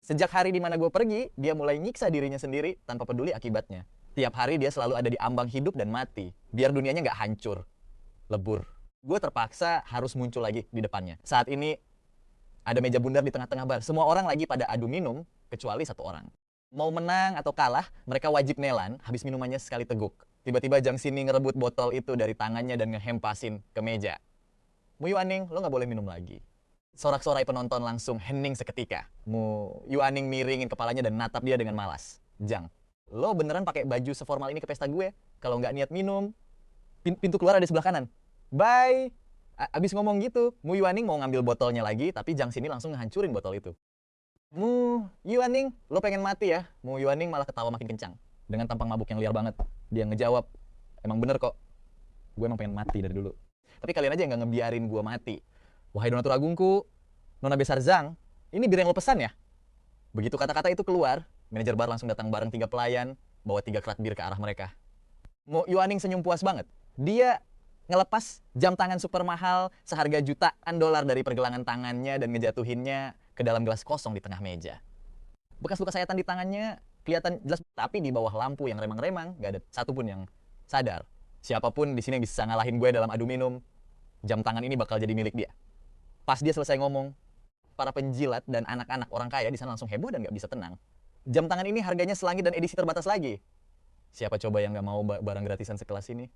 Sejak hari di mana gue pergi, dia mulai nyiksa dirinya sendiri tanpa peduli akibatnya. Tiap hari dia selalu ada di ambang hidup dan mati, biar dunianya nggak hancur, lebur. Gue terpaksa harus muncul lagi di depannya. Saat ini ada meja bundar di tengah-tengah bar. Semua orang lagi pada adu minum, kecuali satu orang. Mau menang atau kalah, mereka wajib nelan habis minumannya sekali teguk. Tiba-tiba Jiang Xini ngerebut botol itu dari tangannya dan ngehempasin ke meja. Mu Yuaning, lo nggak boleh minum lagi. Sorak-sorai penonton langsung hening seketika. Mu Yuaning miringin kepalanya dan natap dia dengan malas. Jang, lo beneran pakai baju seformal ini ke pesta gue? Kalau nggak niat minum, pintu keluar ada di sebelah kanan. Bye. Abis ngomong gitu, Mu Yuaning mau ngambil botolnya lagi, tapi Jiang Xini langsung ngehancurin botol itu. Mu Yuaning, lo pengen mati ya? Mu Yuaning malah ketawa makin kencang. Dengan tampang mabuk yang liar banget. Dia ngejawab, emang bener kok. Gue emang pengen mati dari dulu. Tapi kalian aja yang gak ngebiarin gue mati. Wahai donatur agungku, Nona Besar Zhang, ini bir yang lo pesan ya? Begitu kata-kata itu keluar, manajer bar langsung datang bareng 3 pelayan, bawa 3 kerat bir ke arah mereka. Mu Yuaning senyum puas banget. Dia ngelepas jam tangan super mahal seharga jutaan dolar dari pergelangan tangannya dan ngejatuhinnya ke dalam gelas kosong di tengah meja. Bekas luka sayatan di tangannya kelihatan jelas, tapi di bawah lampu yang remang-remang gak ada satupun yang sadar. Siapapun di sini yang bisa ngalahin gue dalam adu minum, jam tangan ini bakal jadi milik dia. Pas dia selesai ngomong, para penjilat dan anak-anak orang kaya di sana langsung heboh dan gak bisa tenang. Jam tangan ini harganya selangit dan edisi terbatas lagi. Siapa coba yang gak mau barang gratisan sekelas ini?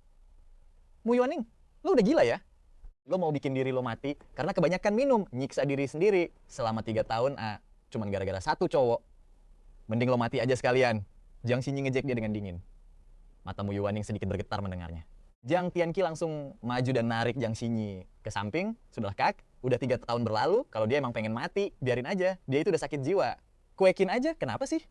Mu Yuaning, lo udah gila ya? Lo mau bikin diri lo mati karena kebanyakan minum, nyiksa diri sendiri selama 3 tahun, cuman gara-gara satu cowok. Mending lo mati aja sekalian. Jiang Xini ngejek dia dengan dingin. Mata Mu Yuaning sedikit bergetar mendengarnya. Jiang Tianqi langsung maju dan narik Jiang Xini ke samping. Sudah kak, udah 3 tahun berlalu, kalau dia emang pengen mati, biarin aja. Dia itu udah sakit jiwa. Cuekin aja, kenapa sih?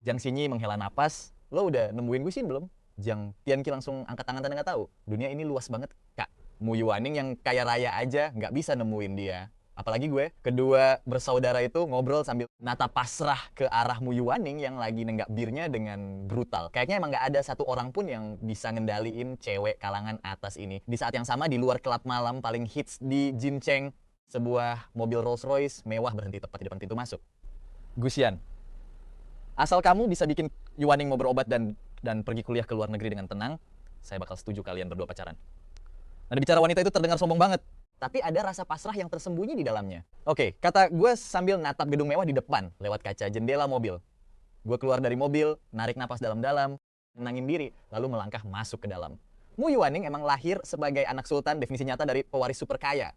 Jiang Xini menghela napas. Lo udah nemuin gue sih belum? Jiang Tianqi langsung angkat tangan dan nggak tahu. Dunia ini luas banget, kak. Mu Yuaning yang kaya raya aja nggak bisa nemuin dia. Apalagi gue, kedua bersaudara itu ngobrol sambil natap pasrah ke arah Mu Yuaning yang lagi nenggak birnya dengan brutal. Kayaknya emang nggak ada satu orang pun yang bisa ngendaliin cewek kalangan atas ini. Di saat yang sama, di luar klub malam paling hits di Jincheng, sebuah mobil Rolls Royce mewah berhenti tepat di depan pintu masuk. Gusian, asal kamu bisa bikin Yuaning mau berobat dan pergi kuliah ke luar negeri dengan tenang, saya bakal setuju kalian berdua pacaran. Nah, bicara wanita itu terdengar sombong banget. Tapi ada rasa pasrah yang tersembunyi di dalamnya. Oke, kata gue sambil natap gedung mewah di depan, lewat kaca jendela mobil. Gue keluar dari mobil, narik napas dalam-dalam, nenangin diri, lalu melangkah masuk ke dalam. Mu Yuaning emang lahir sebagai anak sultan, definisi nyata dari pewaris super kaya.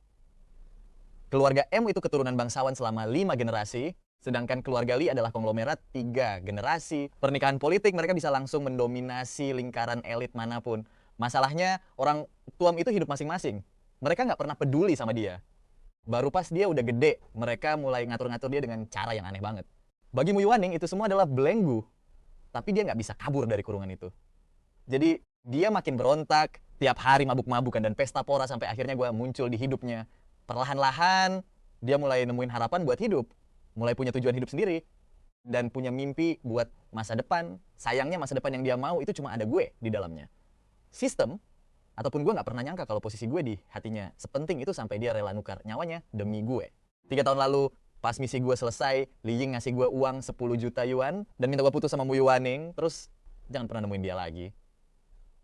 Keluarga M itu keturunan bangsawan selama 5 generasi, sedangkan keluarga Li adalah konglomerat 3 generasi. Pernikahan politik mereka bisa langsung mendominasi lingkaran elit manapun. Masalahnya, orang tuam itu hidup masing-masing. Mereka nggak pernah peduli sama dia. Baru pas dia udah gede, mereka mulai ngatur-ngatur dia dengan cara yang aneh banget. Bagi Mu Yuaning, itu semua adalah belenggu. Tapi dia nggak bisa kabur dari kurungan itu. Jadi, dia makin berontak, tiap hari mabuk-mabukan dan pesta pora sampai akhirnya gue muncul di hidupnya. Perlahan-lahan, dia mulai nemuin harapan buat hidup. Mulai punya tujuan hidup sendiri. Dan punya mimpi buat masa depan. Sayangnya masa depan yang dia mau itu cuma ada gue di dalamnya. Sistem, ataupun gue nggak pernah nyangka kalau posisi gue di hatinya sepenting itu sampai dia rela nukar nyawanya demi gue. 3 tahun lalu, pas misi gue selesai, Li Ying ngasih gue uang 10 juta yuan dan minta gue putus sama Mu Yuaning. Terus, jangan pernah nemuin dia lagi.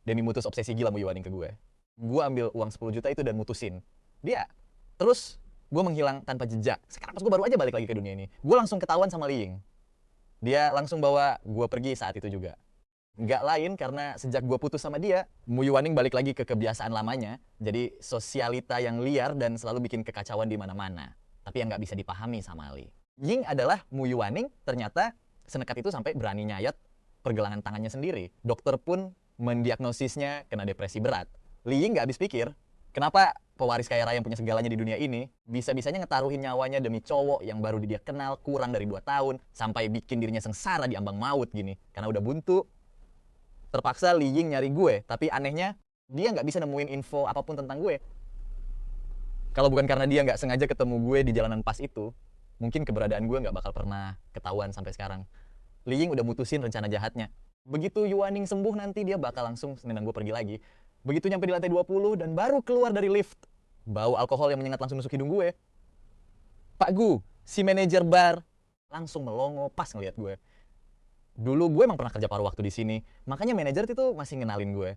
Demi mutus obsesi gila Mu Yuaning ke gue. Gue ambil uang 10 juta itu dan mutusin dia. Terus, gue menghilang tanpa jejak. Sekarang pas gue baru aja balik lagi ke dunia ini, gue langsung ketahuan sama Li Ying. Dia langsung bawa gue pergi saat itu juga. Nggak lain karena sejak gue putus sama dia, Mu Yuaning balik lagi ke kebiasaan lamanya. Jadi sosialita yang liar dan selalu bikin kekacauan di mana-mana. Tapi yang nggak bisa dipahami sama Li. Ying adalah Mu Yuaning ternyata senekat itu sampai berani nyayat pergelangan tangannya sendiri. Dokter pun mendiagnosisnya kena depresi berat. Li Ying nggak habis pikir, kenapa pewaris kaya raya yang punya segalanya di dunia ini bisa-bisanya ngetaruhin nyawanya demi cowok yang baru dia kenal kurang dari 2 tahun sampai bikin dirinya sengsara di ambang maut gini. Karena udah buntu. Terpaksa Li Ying nyari gue, tapi anehnya dia nggak bisa nemuin info apapun tentang gue. Kalau bukan karena dia nggak sengaja ketemu gue di jalanan pas itu, mungkin keberadaan gue nggak bakal pernah ketahuan sampai sekarang. Li Ying udah mutusin rencana jahatnya. Begitu Yuaning sembuh nanti dia bakal langsung nendang gue pergi lagi. Begitu nyampe di lantai 20 dan baru keluar dari lift, bau alkohol yang menyengat langsung nusuk hidung gue. Pak Gu, si manajer bar langsung melongo pas ngelihat gue. Dulu gue emang pernah kerja paruh waktu di sini, makanya manajer itu masih ngenalin gue.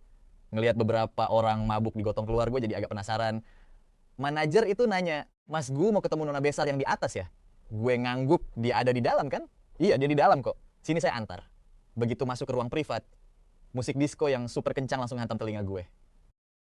Ngelihat beberapa orang mabuk digotong keluar, gue jadi agak penasaran. Manajer itu nanya, Mas Gu mau ketemu Nona Besar yang di atas ya? Gue ngangguk, dia ada di dalam kan? Iya, dia di dalam kok. Sini saya antar. Begitu masuk ke ruang privat, musik disco yang super kencang langsung hantam telinga gue.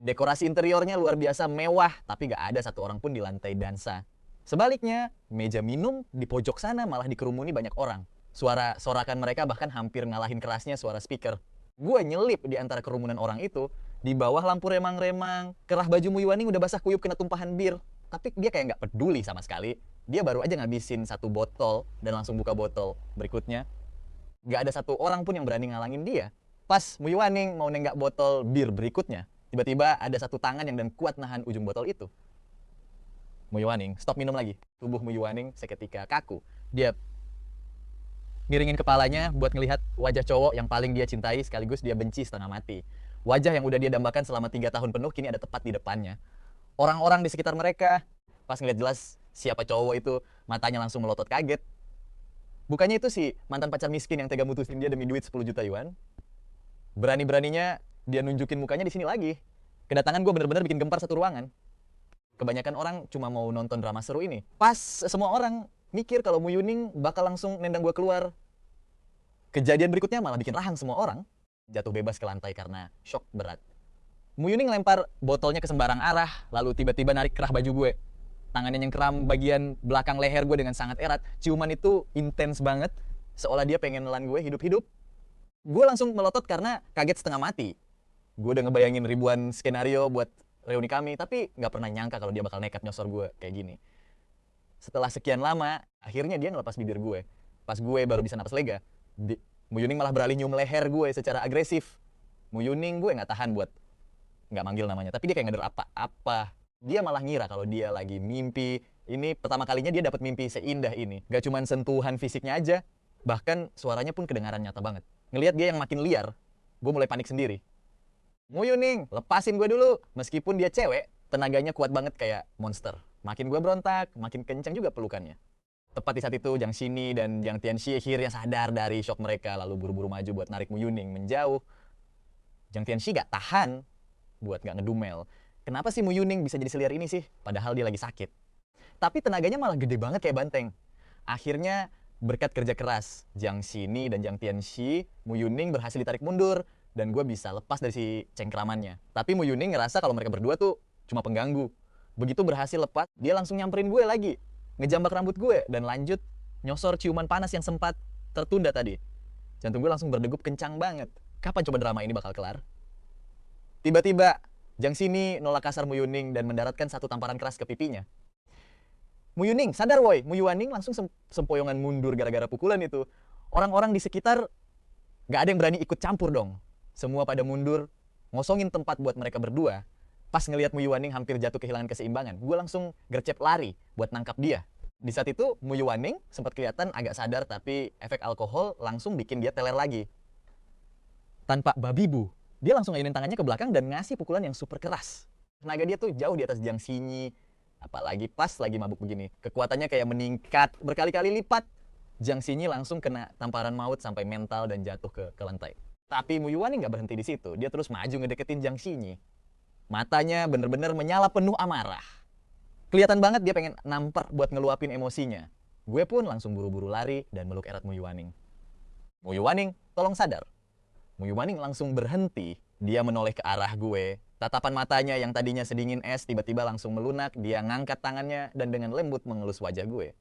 Dekorasi interiornya luar biasa mewah, tapi gak ada satu orang pun di lantai dansa. Sebaliknya, meja minum di pojok sana malah dikerumuni banyak orang. Suara sorakan mereka bahkan hampir ngalahin kerasnya suara speaker. Gue nyelip di antara kerumunan orang itu, di bawah lampu remang-remang, kerah baju Muyuaning udah basah kuyup kena tumpahan bir. Tapi dia kayak nggak peduli sama sekali. Dia baru aja ngabisin satu botol dan langsung buka botol berikutnya. Nggak ada satu orang pun yang berani ngalangin dia. Pas Muyuaning mau nenggak botol bir berikutnya, tiba-tiba ada satu tangan yang dan kuat nahan ujung botol itu. Muyuaning, stop minum lagi. Tubuh Muyuaning seketika kaku. Dia miringin kepalanya buat ngelihat wajah cowok yang paling dia cintai sekaligus dia benci setengah mati. Wajah yang udah dia dambakan selama 3 tahun penuh kini ada tepat di depannya. Orang-orang di sekitar mereka pas ngeliat jelas siapa cowok itu, matanya langsung melotot kaget. Bukannya itu si mantan pacar miskin yang tega mutusin dia demi duit 10 juta yuan. Berani-beraninya dia nunjukin mukanya di sini lagi. Kedatangan gue bener-bener bikin gempar satu ruangan. Kebanyakan orang cuma mau nonton drama seru ini. Pas semua orang mikir kalau Muyuning bakal langsung nendang gue keluar. Kejadian berikutnya malah bikin rahang semua orang. Jatuh bebas ke lantai karena shock berat. Muyuning lempar botolnya ke sembarang arah, lalu tiba-tiba narik kerah baju gue. Tangannya nyengkeram bagian belakang leher gue dengan sangat erat. Ciuman itu intens banget, seolah dia pengen nelan gue hidup-hidup. Gue langsung melotot karena kaget setengah mati. Gue udah ngebayangin ribuan skenario buat reuni kami, tapi nggak pernah nyangka kalau dia bakal nekat nyosor gue kayak gini. Setelah sekian lama, akhirnya dia ngelepas bibir gue. Pas gue baru bisa napas lega, Muyuning malah beralih nyium leher gue secara agresif. Muyuning gue nggak tahan buat nggak manggil namanya, tapi dia kayak ngeder apa-apa. Dia malah ngira kalau dia lagi mimpi. Ini pertama kalinya dia dapat mimpi seindah ini. Gak cuma sentuhan fisiknya aja, bahkan suaranya pun kedengaran nyata banget. Ngelihat dia yang makin liar, gue mulai panik sendiri. Muyuning, lepasin gue dulu. Meskipun dia cewek, tenaganya kuat banget kayak monster. Makin gue berontak, makin kencang juga pelukannya. Tepat di saat itu, Jiang Xini dan Jiang Tianxi akhirnya sadar dari shock mereka, lalu buru-buru maju buat narik Muyuning menjauh. Jiang Tianxi gak tahan buat gak ngedumel. Kenapa sih Muyuning bisa jadi seliar ini sih? Padahal dia lagi sakit. Tapi tenaganya malah gede banget kayak banteng. Akhirnya berkat kerja keras Jiang Xini dan Jiang Tianxi, Muyuning berhasil ditarik mundur dan gue bisa lepas dari si cengkramannya. Tapi Muyuning ngerasa kalau mereka berdua tuh cuma pengganggu. Begitu berhasil lepas, dia langsung nyamperin gue lagi, ngejambak rambut gue dan lanjut nyosor ciuman panas yang sempat tertunda tadi. Jantung gue langsung berdegup kencang banget. Kapan coba drama ini bakal kelar? Tiba-tiba Jiang Xini nolak kasar Muyuning dan mendaratkan satu tamparan keras ke pipinya. Muyuning, sadar woi. Muyuaning langsung sempoyongan mundur gara-gara pukulan itu. Orang-orang di sekitar gak ada yang berani ikut campur dong. Semua pada mundur, ngosongin tempat buat mereka berdua. Pas ngelihat Muyuaning hampir jatuh kehilangan keseimbangan, gue langsung gercep lari buat nangkap dia. Di saat itu, Muyuaning sempat kelihatan agak sadar, tapi efek alkohol langsung bikin dia teler lagi. Tanpa babi bu, dia langsung ngayunin tangannya ke belakang dan ngasih pukulan yang super keras. Tenaga dia tuh jauh di atas Jiang Xini. Apalagi pas lagi mabuk begini. Kekuatannya kayak meningkat berkali-kali lipat. Jiang Xini langsung kena tamparan maut sampai mental dan jatuh ke lantai. Tapi Muyuaning nggak berhenti di situ. Dia terus maju ngedeketin Jiang Xini. Matanya bener-bener menyala penuh amarah. Kelihatan banget dia pengen nampar buat ngeluapin emosinya. Gue pun langsung buru-buru lari dan meluk erat Muyuaning. Muyuaning, tolong sadar. Muyuaning langsung berhenti. Dia menoleh ke arah gue. Tatapan matanya yang tadinya sedingin es tiba-tiba langsung melunak. Dia ngangkat tangannya dan dengan lembut mengelus wajah gue.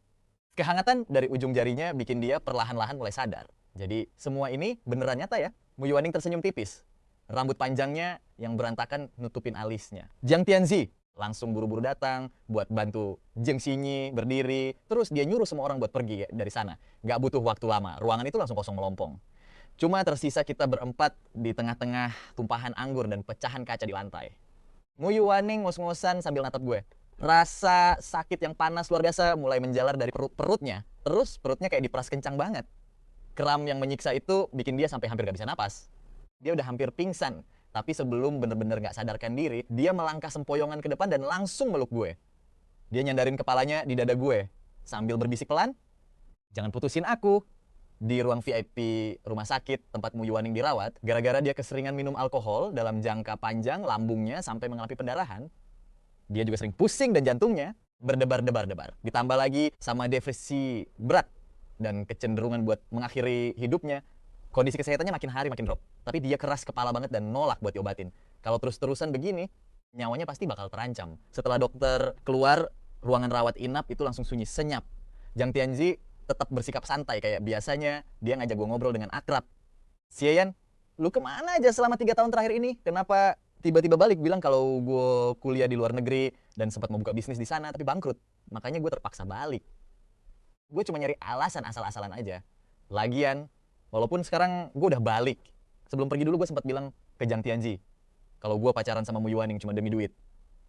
Kehangatan dari ujung jarinya bikin dia perlahan-lahan mulai sadar. Jadi semua ini beneran nyata ya. Muyuaning tersenyum tipis. Rambut panjangnya yang berantakan nutupin alisnya. Jiang Tianxi langsung buru-buru datang buat bantu Jiang Xini berdiri. Terus dia nyuruh semua orang buat pergi dari sana. Gak butuh waktu lama. Ruangan itu langsung kosong melompong. Cuma tersisa kita berempat di tengah-tengah tumpahan anggur dan pecahan kaca di lantai. Muyuaning ngos-ngosan sambil natap gue. Rasa sakit yang panas luar biasa mulai menjalar dari perutnya. Terus perutnya kayak diperas kencang banget. Kram yang menyiksa itu bikin dia sampai hampir gak bisa napas. Dia udah hampir pingsan. Tapi sebelum bener-bener gak sadarkan diri, dia melangkah sempoyongan ke depan dan langsung meluk gue. Dia nyandarin kepalanya di dada gue. Sambil berbisik pelan, Jangan putusin aku. Di ruang VIP rumah sakit tempat Mu Yuaning dirawat, gara-gara dia keseringan minum alkohol dalam jangka panjang, lambungnya sampai mengalami pendarahan. Dia juga sering pusing dan jantungnya berdebar-debar-debar. Ditambah lagi sama depresi berat dan kecenderungan buat mengakhiri hidupnya. Kondisi kesehatannya makin hari makin drop. Tapi dia keras kepala banget dan nolak buat diobatin. Kalau terus-terusan begini, nyawanya pasti bakal terancam. Setelah dokter keluar, ruangan rawat inap itu langsung sunyi senyap. Jiang Tianji tetap bersikap santai kayak biasanya. Dia ngajak gue ngobrol dengan akrab. Xiayan, lu kemana aja selama 3 tahun terakhir ini? Kenapa tiba-tiba balik bilang kalau gue kuliah di luar negeri dan sempat mau buka bisnis di sana tapi bangkrut? Makanya gue terpaksa balik. Gue cuma nyari alasan asal-asalan aja. Lagian, walaupun sekarang gue udah balik, sebelum pergi dulu gue sempat bilang ke Jiang Tianji kalau gue pacaran sama Mu Yuaning cuma demi duit.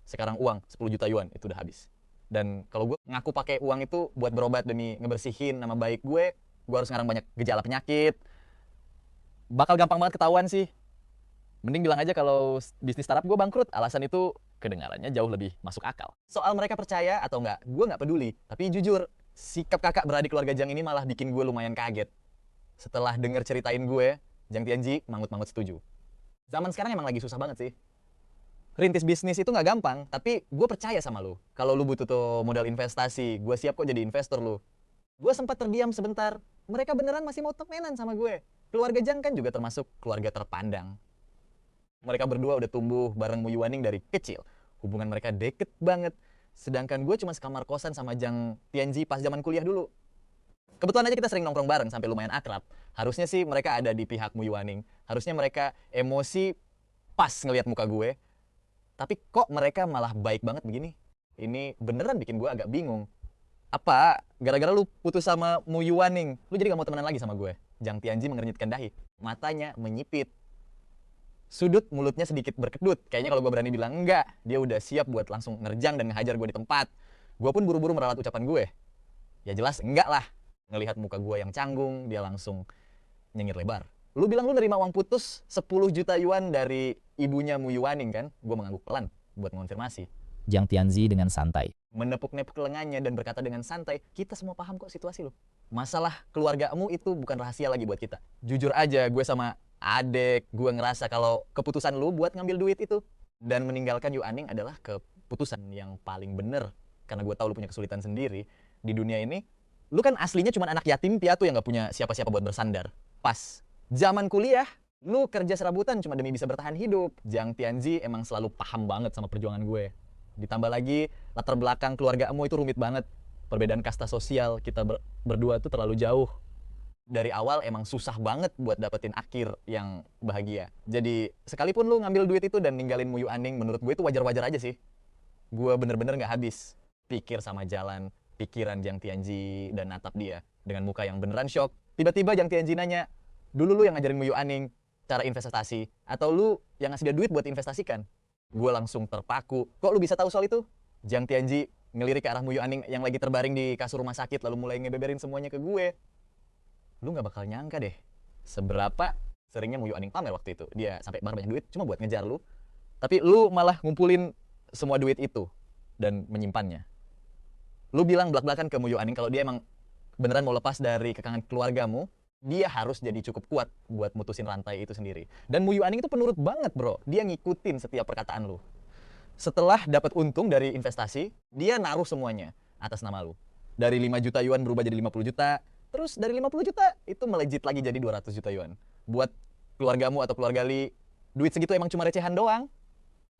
Sekarang uang 10 juta yuan itu udah habis. Dan kalau gue ngaku pakai uang itu buat berobat demi ngebersihin nama baik gue harus ngarang banyak gejala penyakit. Bakal gampang banget ketahuan sih. Mending bilang aja kalau bisnis startup gue bangkrut. Alasan itu kedengarannya jauh lebih masuk akal. Soal mereka percaya atau enggak, gue nggak peduli. Tapi jujur, sikap kakak beradik keluarga Jiang ini malah bikin gue lumayan kaget. Setelah denger ceritain gue, Jiang Tianji mangut-mangut setuju. Zaman sekarang emang lagi susah banget sih. Rintis bisnis itu nggak gampang, tapi gue percaya sama lu. Kalau lu butuh tuh modal investasi, gue siap kok jadi investor lu. Gue sempat terdiam sebentar. Mereka beneran masih mau temenan sama gue. Keluarga Jiang kan juga termasuk keluarga terpandang. Mereka berdua udah tumbuh bareng Mu Yuaning dari kecil. Hubungan mereka deket banget. Sedangkan gue cuma sekamar kosan sama Jiang Tianji pas zaman kuliah dulu. Kebetulan aja kita sering nongkrong bareng sampai lumayan akrab. Harusnya sih mereka ada di pihak Mu Yuaning. Harusnya mereka emosi pas ngelihat muka gue. Tapi kok mereka malah baik banget begini? Ini beneran bikin gue agak bingung. Apa? Gara-gara lu putus sama Mu Yuaning, lu jadi gak mau temenan lagi sama gue? Jiang Tianji mengernyitkan dahi. Matanya menyipit. Sudut mulutnya sedikit berkedut. Kayaknya kalau gue berani bilang enggak, dia udah siap buat langsung nerjang dan ngehajar gue di tempat. Gue pun buru-buru meralat ucapan gue. Ya jelas enggak lah. Ngelihat muka gue yang canggung, dia langsung nyengir lebar. Lu bilang lu nerima uang putus 10 juta yuan dari ibunya Mu Yuaning kan? Gue mengangguk pelan buat mengonfirmasi. Jiang Tianji dengan santai Menepuk-nepuk lengannya dan berkata dengan santai, kita semua paham kok situasi lu. Masalah keluargamu itu bukan rahasia lagi buat kita. Jujur aja, gue sama adek gue ngerasa kalau keputusan lu buat ngambil duit itu dan meninggalkan Yuaning adalah keputusan yang paling bener. Karena gue tahu lu punya kesulitan sendiri di dunia ini. Lu kan aslinya cuma anak yatim piatu yang gak punya siapa-siapa buat bersandar. Pas zaman kuliah, lu kerja serabutan cuma demi bisa bertahan hidup. Jiang Tianji emang selalu paham banget sama perjuangan gue. Ditambah lagi, latar belakang keluargamu itu rumit banget. Perbedaan kasta sosial kita berdua tuh terlalu jauh. Dari awal emang susah banget buat dapetin akhir yang bahagia. Jadi, sekalipun lu ngambil duit itu dan ninggalin Mu Yuaning, menurut gue itu wajar-wajar aja sih. Gue bener-bener gak habis pikir sama jalan pikiran Jiang Tianji dan natap dia dengan muka yang beneran shock. Tiba-tiba Jiang Tianji nanya, dulu lu yang ngajarin Mu Yuaning cara investasi, atau lu yang ngasih dia duit buat investasikan? Gue langsung terpaku. Kok lu bisa tahu soal itu? Jiang Tianji ngelirik ke arah Mu Yuaning yang lagi terbaring di kasur rumah sakit, lalu mulai ngebeberin semuanya ke gue. Lu gak bakal nyangka deh seberapa seringnya Mu Yuaning pamer waktu itu. Dia sampai bar banyak duit cuma buat ngejar lu. Tapi lu malah ngumpulin semua duit itu dan menyimpannya. Lu bilang belak-belakan ke Mu Yuaning kalau dia emang beneran mau lepas dari kekangan keluargamu, dia harus jadi cukup kuat buat mutusin rantai itu sendiri. Dan Mu Yuaning itu penurut banget bro. Dia ngikutin setiap perkataan lu. Setelah dapat untung dari investasi, dia naruh semuanya atas nama lu. Dari 5 juta yuan berubah jadi 50 juta. Terus dari 50 juta itu melejit lagi jadi 200 juta yuan. Buat keluargamu atau keluarga Li, duit segitu emang cuma recehan doang.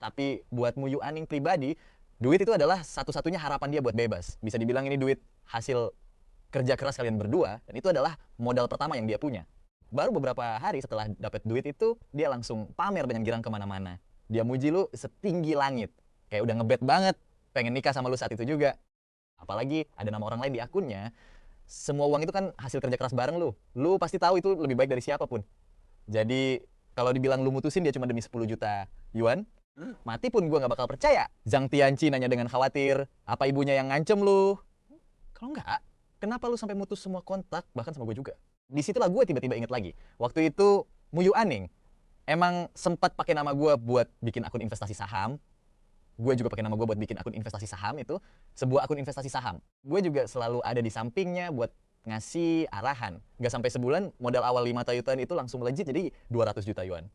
Tapi buat Mu Yuaning pribadi, duit itu adalah satu-satunya harapan dia buat bebas. Bisa dibilang ini duit hasil kerja keras kalian berdua, dan itu adalah modal pertama yang dia punya. Baru beberapa hari setelah dapat duit itu, dia langsung pamer dengan girang kemana-mana. Dia muji lu setinggi langit. Kayak udah ngebet banget, pengen nikah sama lu saat itu juga. Apalagi ada nama orang lain di akunnya. Semua uang itu kan hasil kerja keras bareng lu. Lu pasti tahu itu lebih baik dari siapapun. Jadi, kalau dibilang lu mutusin dia cuma demi 10 juta yuan, mati pun gue gak bakal percaya. Jiang Tianji nanya dengan khawatir, apa ibunya yang ngancem lu? Kalau enggak, kenapa lu sampai mutus semua kontak, bahkan sama gue juga? Disitulah gue tiba-tiba inget lagi. Waktu itu, Mu Yuaning emang sempat pakai nama gue buat bikin akun investasi saham. Gue juga pakai nama gue buat bikin akun investasi saham itu. Sebuah akun investasi saham. Gue juga selalu ada di sampingnya buat ngasih arahan. Nggak sampai sebulan, modal awal 5 jutaan itu langsung melejit jadi 200 juta yuan.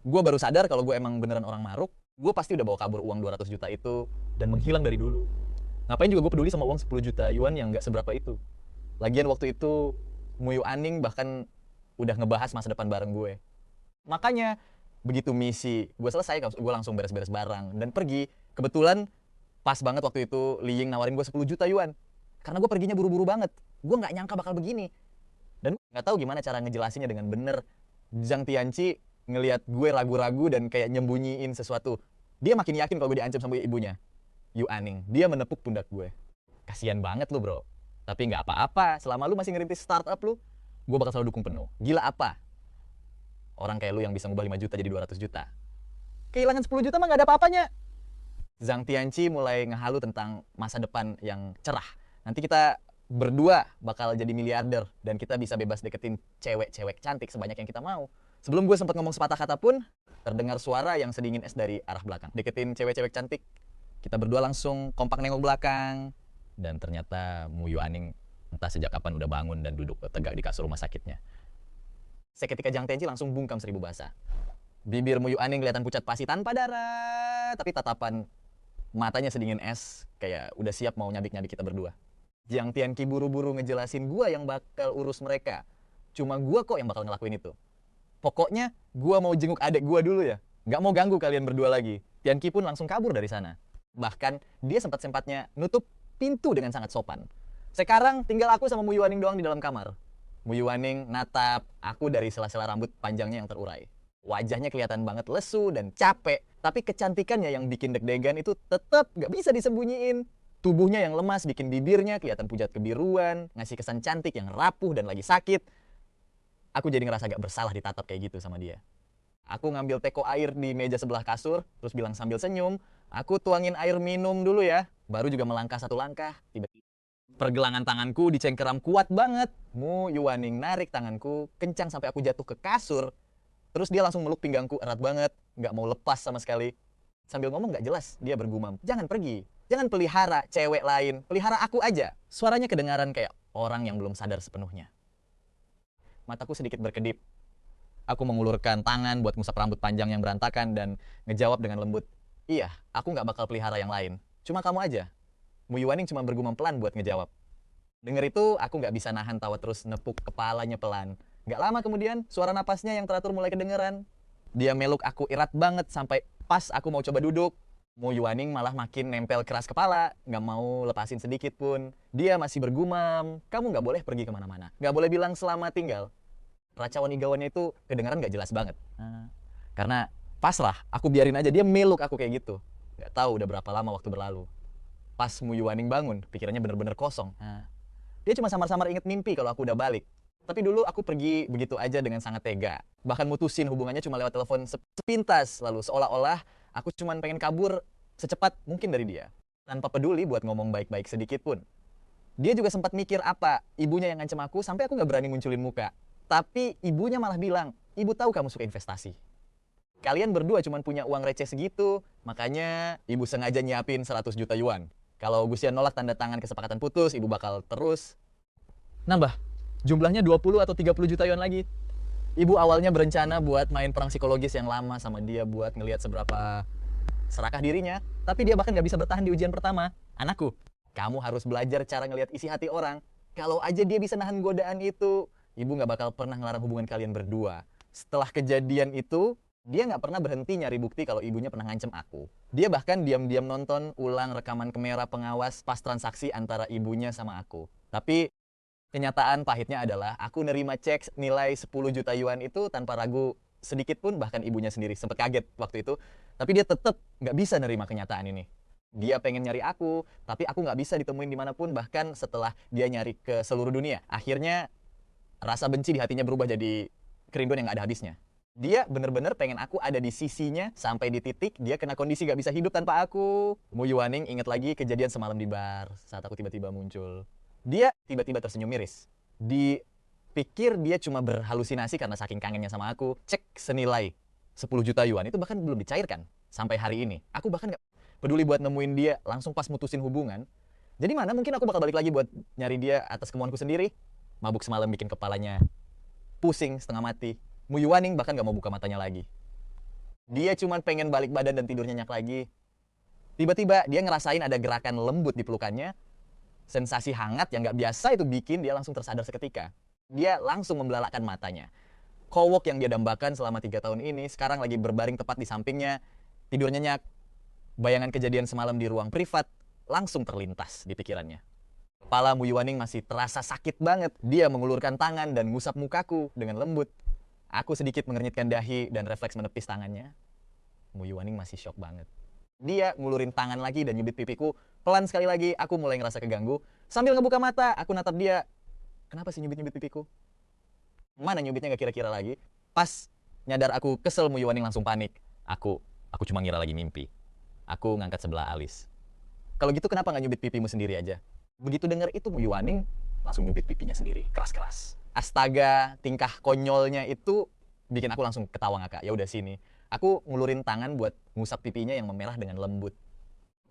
Gue baru sadar kalau gue emang beneran orang maruk, gue pasti udah bawa kabur uang 200 juta itu dan menghilang dari dulu. Ngapain juga gue peduli sama uang 10 juta yuan yang nggak seberapa itu. Lagian waktu itu, Muyu Aning bahkan udah ngebahas masa depan bareng gue. Makanya, begitu misi gue selesai, gue langsung beres-beres barang dan pergi. Kebetulan, pas banget waktu itu Li Ying nawarin gue 10 juta yuan. Karena gue perginya buru-buru banget. Gue nggak nyangka bakal begini. Dan nggak tahu gimana cara ngejelasinnya dengan bener. Zhang Tianqi ngelihat gue ragu-ragu dan kayak nyembunyiin sesuatu. Dia makin yakin kalau gue diancam sama ibunya, Yu Aning. Dia menepuk pundak gue. Kasian banget lu bro. Tapi nggak apa-apa, selama lu masih ngerintis startup lu, gue bakal selalu dukung penuh. Gila apa? Orang kayak lu yang bisa ngubah 5 juta jadi 200 juta. Kehilangan 10 juta mah nggak ada apa-apanya. Zhang Tianqi mulai ngehalu tentang masa depan yang cerah. Nanti kita berdua bakal jadi miliarder dan kita bisa bebas deketin cewek-cewek cantik sebanyak yang kita mau. Sebelum gue sempat ngomong sepatah kata pun, terdengar suara yang sedingin es dari arah belakang. Deketin cewek-cewek cantik. Kita berdua langsung kompak nengok belakang. Dan ternyata Muyu Aning entah sejak kapan udah bangun dan duduk tegak di kasur rumah sakitnya. Seketika Zhang Tianqi langsung bungkam seribu basah. Bibir Muyu Aning kelihatan pucat pasi tanpa darah, tapi tatapan matanya sedingin es, kayak udah siap mau nyabik-nyabik kita berdua. Zhang Tianqi buru-buru ngejelasin gua yang bakal urus mereka. Cuma gua kok yang bakal ngelakuin itu. Pokoknya gua mau jenguk adek gua dulu ya. Nggak mau ganggu kalian berdua lagi. Tianqi pun langsung kabur dari sana. Bahkan dia sempat-sempatnya nutup pintu dengan sangat sopan. Sekarang tinggal aku sama Muyu Aning doang di dalam kamar. Muyu Aning natap aku dari sela-sela rambut panjangnya yang terurai. Wajahnya kelihatan banget lesu dan capek, tapi kecantikannya yang bikin deg-degan itu tetap gak bisa disembunyiin. Tubuhnya yang lemas bikin bibirnya kelihatan pucat kebiruan, ngasih kesan cantik yang rapuh dan lagi sakit. Aku jadi ngerasa gak bersalah ditatap kayak gitu sama dia. Aku ngambil teko air di meja sebelah kasur, terus bilang sambil senyum, aku tuangin air minum dulu ya. Baru juga melangkah satu langkah, tiba-tiba pergelangan tanganku dicengkeram kuat banget. Muyu Aning narik tanganku, kencang sampai aku jatuh ke kasur. Terus dia langsung meluk pinggangku erat banget, nggak mau lepas sama sekali. Sambil ngomong nggak jelas, dia bergumam, jangan pergi, jangan pelihara cewek lain, pelihara aku aja. Suaranya kedengaran kayak orang yang belum sadar sepenuhnya. Mataku sedikit berkedip. Aku mengulurkan tangan buat ngusap rambut panjang yang berantakan dan ngejawab dengan lembut, iya, aku nggak bakal pelihara yang lain. Cuma kamu aja. Muyu Aning cuma bergumam pelan buat ngejawab. Dengar itu, aku nggak bisa nahan tawa terus nepuk kepalanya pelan. Nggak lama kemudian, suara napasnya yang teratur mulai kedengeran. Dia meluk aku erat banget sampai pas aku mau coba duduk. Muyu Aning malah makin nempel keras kepala, nggak mau lepasin sedikit pun. Dia masih bergumam, kamu nggak boleh pergi kemana-mana. Nggak boleh bilang selamat tinggal. Racauan igawannya itu kedengeran nggak jelas banget. Karena pasrah, aku biarin aja dia meluk aku kayak gitu. Nggak tahu udah berapa lama waktu berlalu. Pas Muyu Aning bangun, pikirannya bener-bener kosong. Dia cuma samar-samar inget mimpi kalau aku udah balik. Tapi dulu aku pergi begitu aja dengan sangat tega. Bahkan mutusin hubungannya cuma lewat telepon sepintas. Lalu seolah-olah aku cuma pengen kabur secepat mungkin dari dia. Tanpa peduli buat ngomong baik-baik sedikit pun. Dia juga sempat mikir apa ibunya yang ngancem aku sampai aku nggak berani munculin muka. Tapi ibunya malah bilang, ibu tahu kamu suka investasi. Kalian berdua cuma punya uang receh segitu, makanya ibu sengaja nyiapin 100 juta yuan. Kalau Gusian nolak tanda tangan kesepakatan putus, ibu bakal terus nambah. Jumlahnya 20 atau 30 juta yuan lagi. Ibu awalnya berencana buat main perang psikologis yang lama sama dia buat ngelihat seberapa serakah dirinya. Tapi dia bahkan gak bisa bertahan di ujian pertama. Anakku, kamu harus belajar cara ngelihat isi hati orang. Kalau aja dia bisa nahan godaan itu, ibu gak bakal pernah ngelarang hubungan kalian berdua. Setelah kejadian itu, dia nggak pernah berhenti nyari bukti kalau ibunya pernah ngancem aku. Dia bahkan diam-diam nonton ulang rekaman kamera pengawas pas transaksi antara ibunya sama aku. Tapi kenyataan pahitnya adalah aku nerima cek nilai 10 juta yuan itu tanpa ragu sedikit pun, bahkan ibunya sendiri sempat kaget waktu itu. Tapi dia tetap nggak bisa nerima kenyataan ini. Dia pengen nyari aku, tapi aku nggak bisa ditemuin dimanapun, bahkan setelah dia nyari ke seluruh dunia. Akhirnya rasa benci di hatinya berubah jadi kerinduan yang nggak ada habisnya. Dia bener-bener pengen aku ada di sisinya sampai di titik dia kena kondisi gak bisa hidup tanpa aku. Muyu Aning inget lagi kejadian semalam di bar saat aku tiba-tiba muncul. Dia tiba-tiba tersenyum miris. Dipikir dia cuma berhalusinasi karena saking kangennya sama aku. Cek senilai 10 juta yuan itu bahkan belum dicairkan sampai hari ini. Aku bahkan gak peduli buat nemuin dia langsung pas mutusin hubungan. Jadi mana mungkin aku bakal balik lagi buat nyari dia atas kemauanku sendiri. Mabuk semalam bikin kepalanya pusing setengah mati. Mu Yuaning bahkan gak mau buka matanya lagi. Dia cuma pengen balik badan dan tidur nyenyak lagi. Tiba-tiba dia ngerasain ada gerakan lembut di pelukannya. Sensasi hangat yang gak biasa itu bikin dia langsung tersadar seketika. Dia langsung membelalakkan matanya. Kowok yang dia dambakan selama 3 tahun ini sekarang lagi berbaring tepat di sampingnya. Tidur nyenyak. Bayangan kejadian semalam di ruang privat langsung terlintas di pikirannya. Kepala Mu Yuaning masih terasa sakit banget. Dia mengulurkan tangan dan ngusap mukaku dengan lembut. Aku sedikit mengernyitkan dahi dan refleks menepis tangannya. Mu Yuaning masih shock banget. Dia ngulurin tangan lagi dan nyubit pipiku. Pelan sekali lagi, aku mulai ngerasa keganggu. Sambil ngebuka mata, aku natap dia. Kenapa sih nyubit-nyubit pipiku? Mana nyubitnya gak kira-kira lagi? Pas nyadar aku kesel, Mu Yuaning langsung panik. Aku cuma ngira lagi mimpi. Aku ngangkat sebelah alis. Kalau gitu kenapa gak nyubit pipimu sendiri aja? Begitu denger itu, Mu Yuaning langsung nyubit pipinya sendiri, keras-keras. Astaga, tingkah konyolnya itu bikin aku langsung ketawa ngakak. Ya udah sini. Aku ngulurin tangan buat ngusap pipinya yang memerah dengan lembut.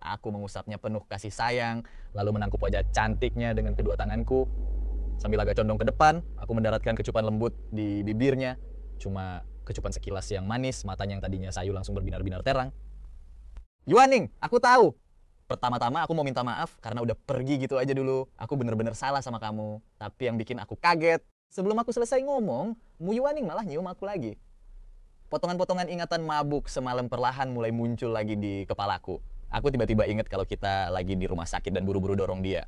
Aku mengusapnya penuh kasih sayang, lalu menangkup wajah cantiknya dengan kedua tanganku. Sambil agak condong ke depan, aku mendaratkan kecupan lembut di bibirnya. Cuma kecupan sekilas yang manis, matanya yang tadinya sayu langsung berbinar-binar terang. Yuaning, aku tahu. Pertama-tama aku mau minta maaf karena udah pergi gitu aja dulu. Aku bener-bener salah sama kamu. Tapi yang bikin aku kaget, sebelum aku selesai ngomong, Mu Yuaning malah nyium aku lagi. Potongan-potongan ingatan mabuk semalam perlahan mulai muncul lagi di kepalaku. Aku tiba-tiba inget kalau kita lagi di rumah sakit dan buru-buru dorong dia.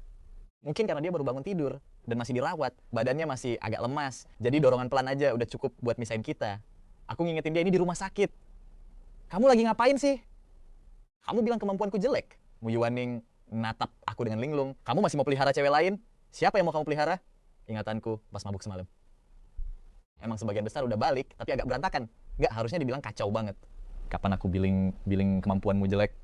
Mungkin karena dia baru bangun tidur dan masih dirawat, badannya masih agak lemas. Jadi dorongan pelan aja udah cukup buat misahin kita. Aku ngingetin dia ini di rumah sakit. Kamu lagi ngapain sih? Kamu bilang kemampuanku jelek. Mu Yuaning natap aku dengan linglung. Kamu masih mau pelihara cewek lain? Siapa yang mau kamu pelihara? Ingatanku pas mabuk semalam. Emang sebagian besar udah balik, tapi agak berantakan. Nggak, harusnya dibilang kacau banget. Kapan aku biling kemampuanmu jelek?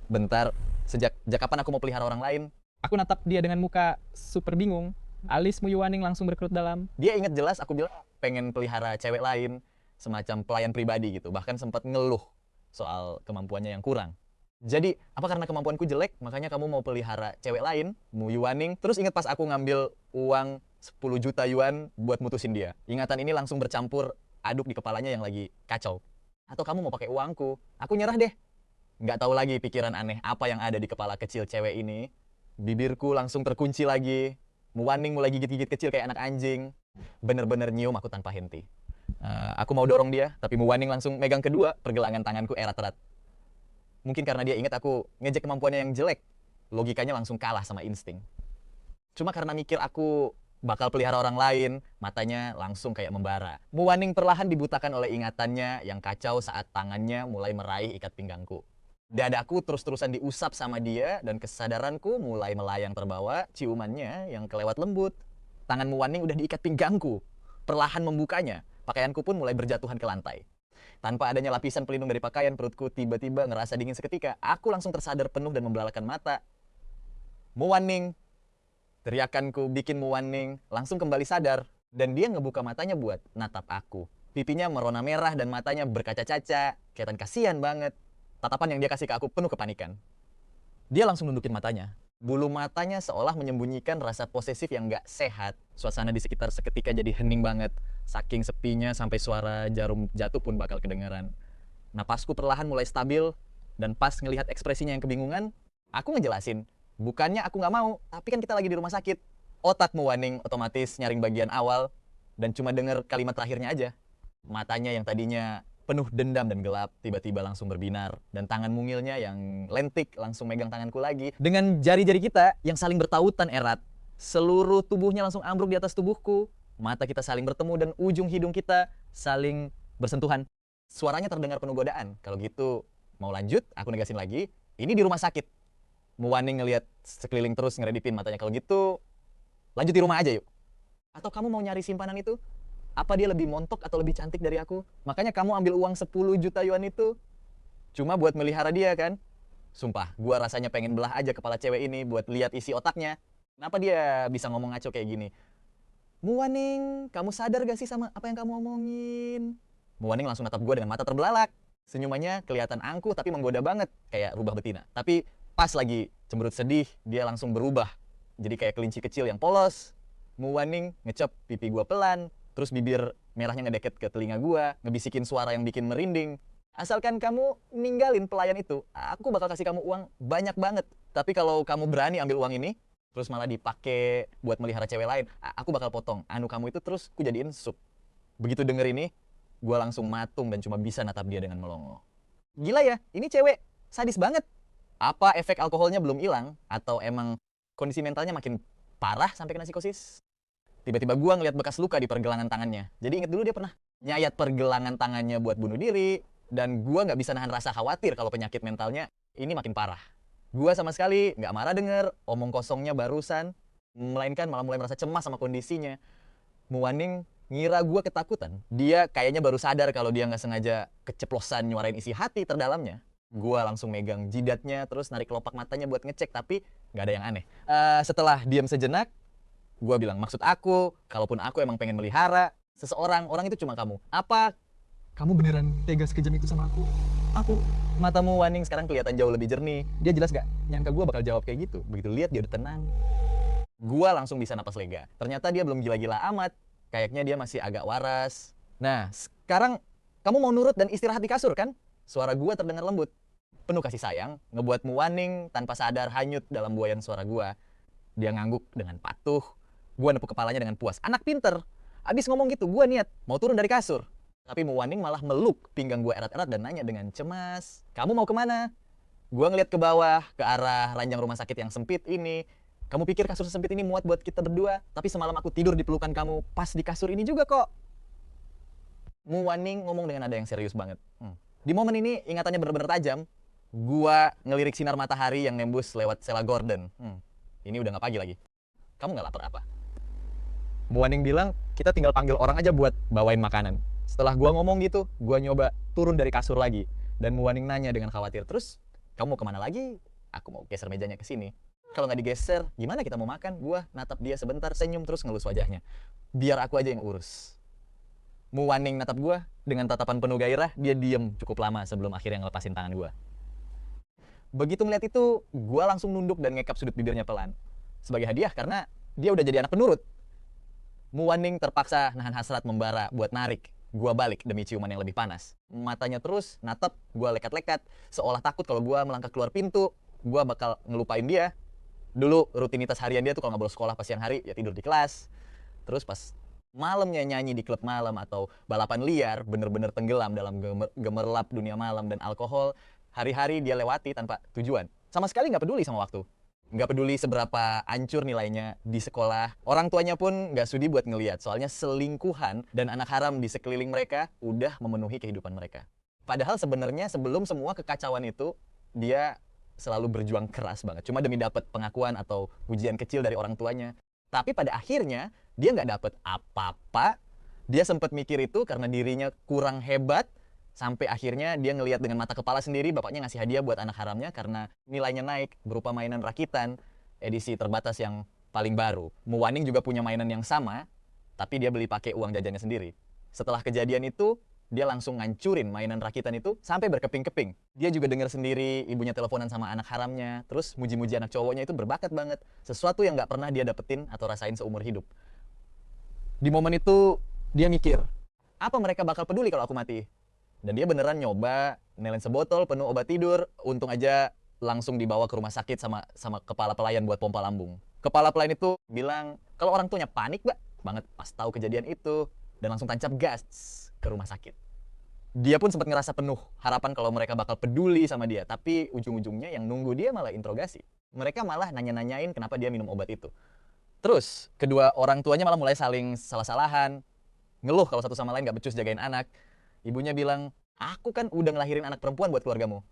Bentar. Sejak kapan aku mau pelihara orang lain? Aku natap dia dengan muka super bingung. Alis Mu Yuaning langsung berkerut dalam. Dia inget jelas aku bilang pengen pelihara cewek lain, semacam pelayan pribadi gitu. Bahkan sempat ngeluh soal kemampuannya yang kurang. Jadi, apa karena kemampuanku jelek, makanya kamu mau pelihara cewek lain, Mu Yuaning? Terus ingat pas aku ngambil uang 10 juta yuan buat mutusin dia. Ingatan ini langsung bercampur aduk di kepalanya yang lagi kacau. Atau kamu mau pakai uangku? Aku nyerah deh. Nggak tahu lagi pikiran aneh apa yang ada di kepala kecil cewek ini. Bibirku langsung terkunci lagi. Mu Yuaning mulai gigit-gigit kecil kayak anak anjing. Bener-bener nyium aku tanpa henti. Aku mau dorong dia, tapi Mu Yuaning langsung megang kedua pergelangan tanganku erat-erat. Mungkin karena dia ingat aku ngejek kemampuannya yang jelek. Logikanya langsung kalah sama insting. Cuma karena mikir aku bakal pelihara orang lain, matanya langsung kayak membara. Mu Yuaning perlahan dibutakan oleh ingatannya yang kacau saat tangannya mulai meraih ikat pinggangku. Dadaku terus-terusan diusap sama dia dan kesadaranku mulai melayang terbawa ciumannya yang kelewat lembut. Tangan Mu Yuaning udah diikat pinggangku. Perlahan membukanya, pakaianku pun mulai berjatuhan ke lantai. Tanpa adanya lapisan pelindung dari pakaian, perutku tiba-tiba ngerasa dingin seketika. Aku langsung tersadar penuh dan membelalakkan mata. Mu Yuaning. Teriakanku bikin Mu Yuaning langsung kembali sadar. Dan dia ngebuka matanya buat natap aku. Pipinya merona merah dan matanya berkaca-caca. Kelihatan kasihan banget. Tatapan yang dia kasih ke aku penuh kepanikan. Dia langsung nundukin matanya. Bulu matanya seolah menyembunyikan rasa posesif yang gak sehat. Suasana di sekitar seketika jadi hening banget. Saking sepinya sampai suara jarum jatuh pun bakal kedengaran. Napasku perlahan mulai stabil. Dan pas ngelihat ekspresinya yang kebingungan, aku ngejelasin. Bukannya aku gak mau, tapi kan kita lagi di rumah sakit. Otak Mu Yuaning otomatis nyaring bagian awal. Dan cuma denger kalimat terakhirnya aja. Matanya yang tadinya penuh dendam dan gelap, tiba-tiba langsung berbinar. Dan tangan mungilnya yang lentik langsung megang tanganku lagi. Dengan jari-jari kita yang saling bertautan erat, seluruh tubuhnya langsung ambruk di atas tubuhku. Mata kita saling bertemu dan ujung hidung kita saling bersentuhan. Suaranya terdengar penuh godaan. Kalau gitu, mau lanjut? Aku negasin lagi. Ini di rumah sakit. Mu Yuaning ngelihat sekeliling terus ngeredipin matanya. Kalau gitu, lanjut di rumah aja yuk. Atau kamu mau nyari simpanan itu? Apa dia lebih montok atau lebih cantik dari aku? Makanya kamu ambil uang 10 juta yuan itu cuma buat melihara dia kan? Sumpah, gua rasanya pengen belah aja kepala cewek ini buat lihat isi otaknya. Kenapa dia bisa ngomong ngaco kayak gini? Mu Yuaning, kamu sadar gak sih sama apa yang kamu omongin? Mu Yuaning langsung natap gua dengan mata terbelalak. Senyumannya kelihatan angkuh tapi menggoda banget, kayak rubah betina. Tapi Pas lagi cemberut sedih, dia langsung berubah. Jadi kayak kelinci kecil yang polos. Muwaning ngecap pipi gua pelan, terus bibir merahnya ngedeket ke telinga gua, ngebisikin suara yang bikin merinding. Asalkan kamu ninggalin pelayan itu, aku bakal kasih kamu uang banyak banget. Tapi kalau kamu berani ambil uang ini, terus malah dipakai buat melihara cewek lain, aku bakal potong anu kamu itu terus ku jadiin sup. Begitu denger ini, gua langsung matung dan cuma bisa natap dia dengan melongo. Gila ya, ini cewek sadis banget. Apa efek alkoholnya belum hilang? Atau emang kondisi mentalnya makin parah sampai kena psikosis? Tiba-tiba gua ngeliat bekas luka di pergelangan tangannya. Jadi inget dulu dia pernah nyayat pergelangan tangannya buat bunuh diri. Dan gua nggak bisa nahan rasa khawatir kalau penyakit mentalnya ini makin parah. Gua sama sekali nggak marah denger omong kosongnya barusan. Melainkan malah mulai merasa cemas sama kondisinya. Muwaning ngira gua ketakutan. Dia kayaknya baru sadar kalau dia nggak sengaja keceplosan nyuarain isi hati terdalamnya. Gua langsung megang jidatnya, terus narik kelopak matanya buat ngecek, tapi nggak ada yang aneh. Setelah diam sejenak, gua bilang, maksud aku, kalaupun aku emang pengen melihara seseorang, orang itu cuma kamu. Apa kamu beneran tega sekejam itu sama aku? Aku. Matamu Waning sekarang kelihatan jauh lebih jernih. Dia jelas gak nyangka gua bakal jawab kayak gitu. Begitu lihat dia udah tenang. Gua langsung bisa napas lega. Ternyata dia belum gila-gila amat. Kayaknya dia masih agak waras. Nah, sekarang kamu mau nurut dan istirahat di kasur kan? Suara gua terdengar lembut. Penuh kasih sayang, ngebuat Muwaning tanpa sadar hanyut dalam buayan suara gua. Dia ngangguk dengan patuh. Gua nepuk kepalanya dengan puas. Anak pinter. Abis ngomong gitu, gua niat mau turun dari kasur. Tapi Muwaning malah meluk pinggang gua erat-erat dan nanya dengan cemas, kamu mau kemana? Gua ngeliat ke bawah, ke arah ranjang rumah sakit yang sempit ini. Kamu pikir kasur sempit ini muat buat kita berdua? Tapi semalam aku tidur di pelukan kamu pas di kasur ini juga kok. Muwaning ngomong dengan nada yang serius banget. Di momen ini ingatannya benar-benar tajam. Gua ngelirik sinar matahari yang nembus lewat Sela Gordon. Ini udah nggak pagi lagi. Kamu nggak lapar apa? Muwaning bilang, kita tinggal panggil orang aja buat bawain makanan. Setelah gua ngomong gitu, gua nyoba turun dari kasur lagi. Dan Muwaning nanya dengan khawatir, terus kamu mau kemana lagi? Aku mau geser mejanya ke sini. Kalau nggak digeser, gimana kita mau makan? Gua natap dia sebentar, senyum terus ngelus wajahnya. Biar aku aja yang urus. Muwaning natap gua dengan tatapan penuh gairah, dia diem cukup lama sebelum akhirnya ngelepasin tangan gua. Begitu ngeliat itu, gua langsung nunduk dan ngekap sudut bibirnya pelan. Sebagai hadiah karena dia udah jadi anak penurut. Muwaning terpaksa nahan hasrat membara buat narik gua balik demi ciuman yang lebih panas. Matanya terus natap gua lekat-lekat, seolah takut kalau gua melangkah keluar pintu, gua bakal ngelupain dia. Dulu rutinitas harian dia tuh kalau nggak bolos sekolah pas siang hari, ya tidur di kelas. Terus pas malamnya nyanyi di klub malam atau balapan liar, bener-bener tenggelam dalam gemerlap dunia malam dan alkohol. Hari-hari dia lewati tanpa tujuan. Sama sekali nggak peduli sama waktu. Nggak peduli seberapa hancur nilainya di sekolah. Orang tuanya pun nggak sudi buat ngeliat. Soalnya selingkuhan dan anak haram di sekeliling mereka udah memenuhi kehidupan mereka. Padahal sebenarnya sebelum semua kekacauan itu, dia selalu berjuang keras banget. Cuma demi dapat pengakuan atau pujian kecil dari orang tuanya. Tapi pada akhirnya, dia nggak dapat apa-apa. Dia sempat mikir itu karena dirinya kurang hebat. Sampai akhirnya dia ngelihat dengan mata kepala sendiri bapaknya ngasih hadiah buat anak haramnya karena nilainya naik berupa mainan rakitan edisi terbatas yang paling baru. Muwaning juga punya mainan yang sama, tapi dia beli pakai uang jajannya sendiri. Setelah kejadian itu, dia langsung ngancurin mainan rakitan itu sampai berkeping-keping. Dia juga dengar sendiri ibunya teleponan sama anak haramnya, terus muji-muji anak cowoknya itu berbakat banget. Sesuatu yang nggak pernah dia dapetin atau rasain seumur hidup. Di momen itu, dia mikir, apa mereka bakal peduli kalau aku mati? Dan dia beneran nyoba nelen sebotol penuh obat tidur. Untung aja langsung dibawa ke rumah sakit sama kepala pelayan buat pompa lambung. Kepala pelayan itu bilang kalau orang tuanya panik banget pas tahu kejadian itu dan langsung tancap gas ke rumah sakit. Dia pun sempat ngerasa penuh harapan kalau mereka bakal peduli sama dia, tapi ujung-ujungnya yang nunggu dia malah interogasi. Mereka malah nanya-nanyain kenapa dia minum obat itu. Terus kedua orang tuanya malah mulai saling salah-salahan, ngeluh kalau satu sama lain gak becus jagain anak. Ibunya bilang, aku kan udah ngelahirin anak perempuan buat keluargamu.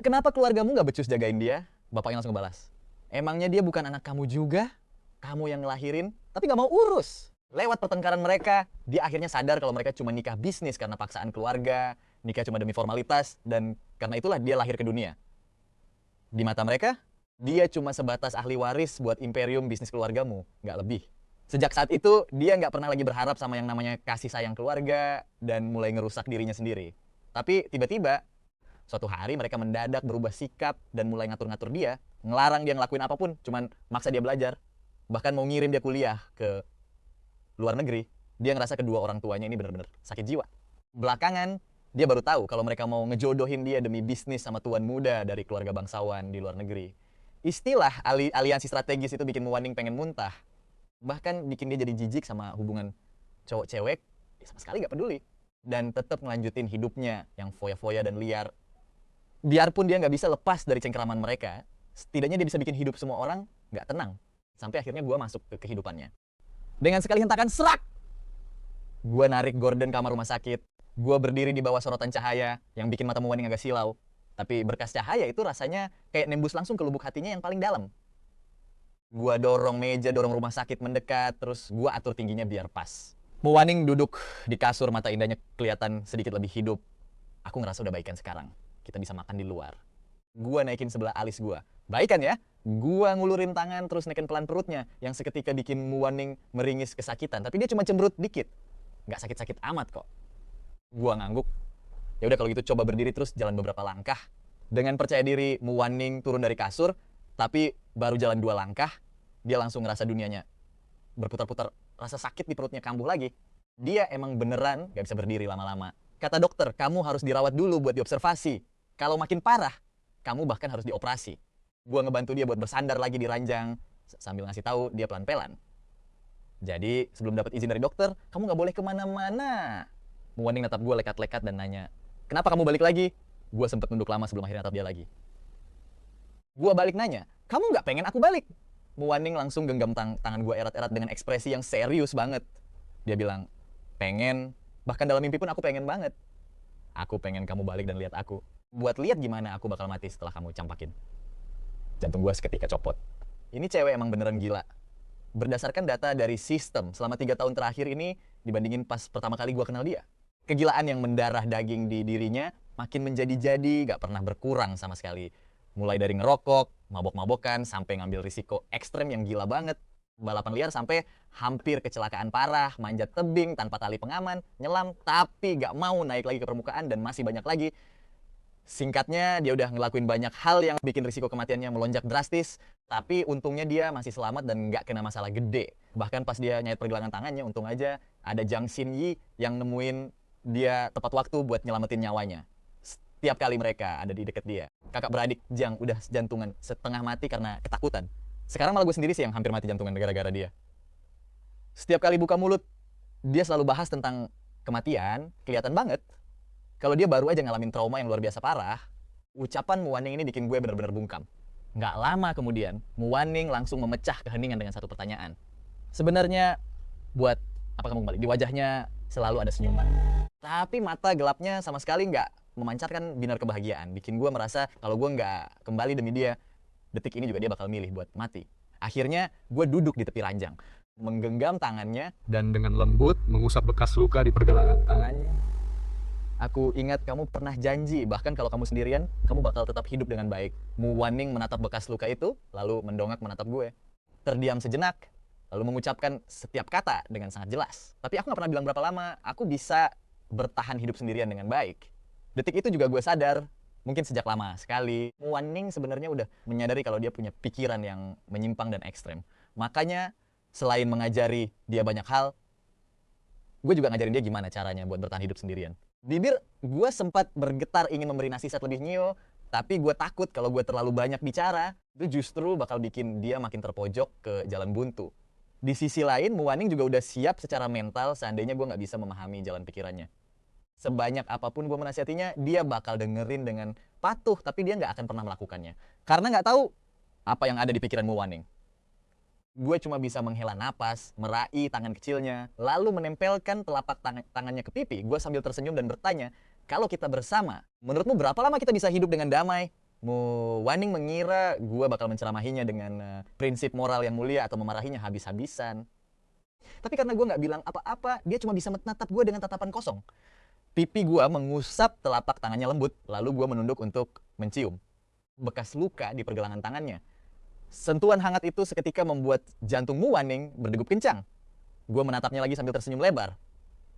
Kenapa keluargamu gak becus jagain dia? Bapaknya langsung balas, emangnya dia bukan anak kamu juga? Kamu yang ngelahirin, tapi gak mau urus. Lewat pertengkaran mereka, dia akhirnya sadar kalau mereka cuma nikah bisnis karena paksaan keluarga, nikah cuma demi formalitas, dan karena itulah dia lahir ke dunia. Di mata mereka, dia cuma sebatas ahli waris buat imperium bisnis keluargamu, gak lebih. Sejak saat itu, dia nggak pernah lagi berharap sama yang namanya kasih sayang keluarga dan mulai ngerusak dirinya sendiri. Tapi tiba-tiba, Suatu hari mereka mendadak berubah sikap dan mulai ngatur-ngatur dia, ngelarang dia ngelakuin apapun, cuman maksa dia belajar. Bahkan mau ngirim dia kuliah ke luar negeri. Dia ngerasa kedua orang tuanya ini benar-benar sakit jiwa. Belakangan, dia baru tahu kalau mereka mau ngejodohin dia demi bisnis sama tuan muda dari keluarga bangsawan di luar negeri. Istilah aliansi strategis itu bikin Muwaning pengen muntah. Bahkan bikin dia jadi jijik sama hubungan cowok-cewek, sama sekali nggak peduli. Dan tetap ngelanjutin hidupnya yang foya-foya dan liar. Biarpun dia nggak bisa lepas dari cengkeraman mereka, setidaknya dia bisa bikin hidup semua orang nggak tenang. Sampai akhirnya gue masuk ke kehidupannya. Dengan sekali hentakan, serak! Gue narik gorden kamar rumah sakit. Gue berdiri di bawah sorotan cahaya yang bikin mata Muwaning agak silau. Tapi berkas cahaya itu rasanya kayak nembus langsung ke lubuk hatinya yang paling dalam. Gua dorong meja, dorong rumah sakit mendekat, terus gua atur tingginya biar pas. Muwaning duduk di kasur, mata indahnya kelihatan sedikit lebih hidup. Aku ngerasa udah baikan sekarang. Kita bisa makan di luar. Gua naikin sebelah alis gua. Baikan ya? Gua ngulurin tangan terus naikin pelan perutnya yang seketika bikin Muwaning meringis kesakitan. Tapi dia cuma cemberut dikit. Nggak sakit-sakit amat kok. Gua ngangguk. Ya udah kalau gitu coba berdiri terus jalan beberapa langkah. Dengan percaya diri Muwaning turun dari kasur, tapi baru jalan 2 langkah, dia langsung ngerasa dunianya berputar-putar, rasa sakit di perutnya kambuh lagi. Dia emang beneran gak bisa berdiri lama-lama. Kata dokter, kamu harus dirawat dulu buat diobservasi. Kalau makin parah, kamu bahkan harus dioperasi. Gua ngebantu dia buat bersandar lagi di ranjang, sambil ngasih tahu dia pelan-pelan. Jadi sebelum dapat izin dari dokter, kamu gak boleh kemana-mana. Muwaning natap gue lekat-lekat dan nanya, kenapa kamu balik lagi? Gue sempet nunduk lama sebelum akhirnya natap dia lagi. Gue balik nanya, kamu nggak pengen aku balik? Muwaning langsung genggam tangan gue erat-erat dengan ekspresi yang serius banget. Dia bilang, pengen, bahkan dalam mimpi pun aku pengen banget. Aku pengen kamu balik dan lihat aku. Buat lihat gimana aku bakal mati setelah kamu campakin. Jantung gue seketika copot. Ini cewek emang beneran gila. Berdasarkan data dari sistem, selama 3 tahun terakhir ini, dibandingin pas pertama kali gue kenal dia, kegilaan yang mendarah daging di dirinya makin menjadi-jadi, gak pernah berkurang sama sekali. Mulai dari ngerokok, mabok-mabokan, sampai ngambil risiko ekstrem yang gila banget. Balapan liar sampai hampir kecelakaan parah, manjat tebing tanpa tali pengaman, nyelam tapi gak mau naik lagi ke permukaan, dan masih banyak lagi. Singkatnya, dia udah ngelakuin banyak hal yang bikin risiko kematiannya melonjak drastis, tapi untungnya dia masih selamat dan gak kena masalah gede. Bahkan pas dia nyait pergelangan tangannya, untung aja ada Jiang Xinyi yang nemuin dia tepat waktu buat nyelamatin nyawanya. Setiap kali mereka ada di deket dia. Kakak beradik Jiang udah jantungan setengah mati karena ketakutan. Sekarang malah gue sendiri sih yang hampir mati jantungan gara-gara dia. Setiap kali buka mulut, dia selalu bahas tentang kematian, kelihatan banget. Kalau dia baru aja ngalamin trauma yang luar biasa parah, ucapan Muwaning ini bikin gue bener-bener bungkam. Nggak lama kemudian, Muwaning langsung memecah keheningan dengan satu pertanyaan. Sebenarnya, buat apa kamu kembali? Di wajahnya selalu ada senyuman. Tapi mata gelapnya sama sekali nggak memancarkan binar kebahagiaan. Bikin gue merasa kalau gue nggak kembali demi dia, detik ini juga dia bakal milih buat mati. Akhirnya, gue duduk di tepi ranjang, menggenggam tangannya, dan dengan lembut mengusap bekas luka di pergelangan tangannya. Aku ingat kamu pernah janji, bahkan kalau kamu sendirian, kamu bakal tetap hidup dengan baik. Muwaning menatap bekas luka itu, lalu mendongak menatap gue. Terdiam sejenak, lalu mengucapkan setiap kata dengan sangat jelas. Tapi aku gak pernah bilang berapa lama, aku bisa bertahan hidup sendirian dengan baik. Detik itu juga gue sadar, mungkin sejak lama sekali, Muwaning sebenarnya udah menyadari kalau dia punya pikiran yang menyimpang dan ekstrem. Makanya, selain mengajari dia banyak hal, gue juga ngajarin dia gimana caranya buat bertahan hidup sendirian. Bibir gue sempat bergetar ingin memberi nasihat lebih nyio, tapi gue takut kalau gue terlalu banyak bicara, itu justru bakal bikin dia makin terpojok ke jalan buntu. Di sisi lain, Muwaning juga udah siap secara mental seandainya gue nggak bisa memahami jalan pikirannya. Sebanyak apapun gue menasihatinya, dia bakal dengerin dengan patuh, tapi dia nggak akan pernah melakukannya. Karena nggak tahu apa yang ada di pikiran Muwaning. Gue cuma bisa menghela napas, meraih tangan kecilnya, lalu menempelkan telapak tangannya ke pipi. Gue sambil tersenyum dan bertanya, kalau kita bersama, menurutmu berapa lama kita bisa hidup dengan damai? Muwaning mengira gue bakal menceramahinya dengan prinsip moral yang mulia atau memarahinya habis-habisan. Tapi karena gue nggak bilang apa-apa, dia cuma bisa menatap gue dengan tatapan kosong. Pipi gue mengusap telapak tangannya lembut, lalu gue menunduk untuk mencium bekas luka di pergelangan tangannya. Sentuhan hangat itu seketika membuat jantung Muwaning berdegup kencang. Gue menatapnya lagi sambil tersenyum lebar.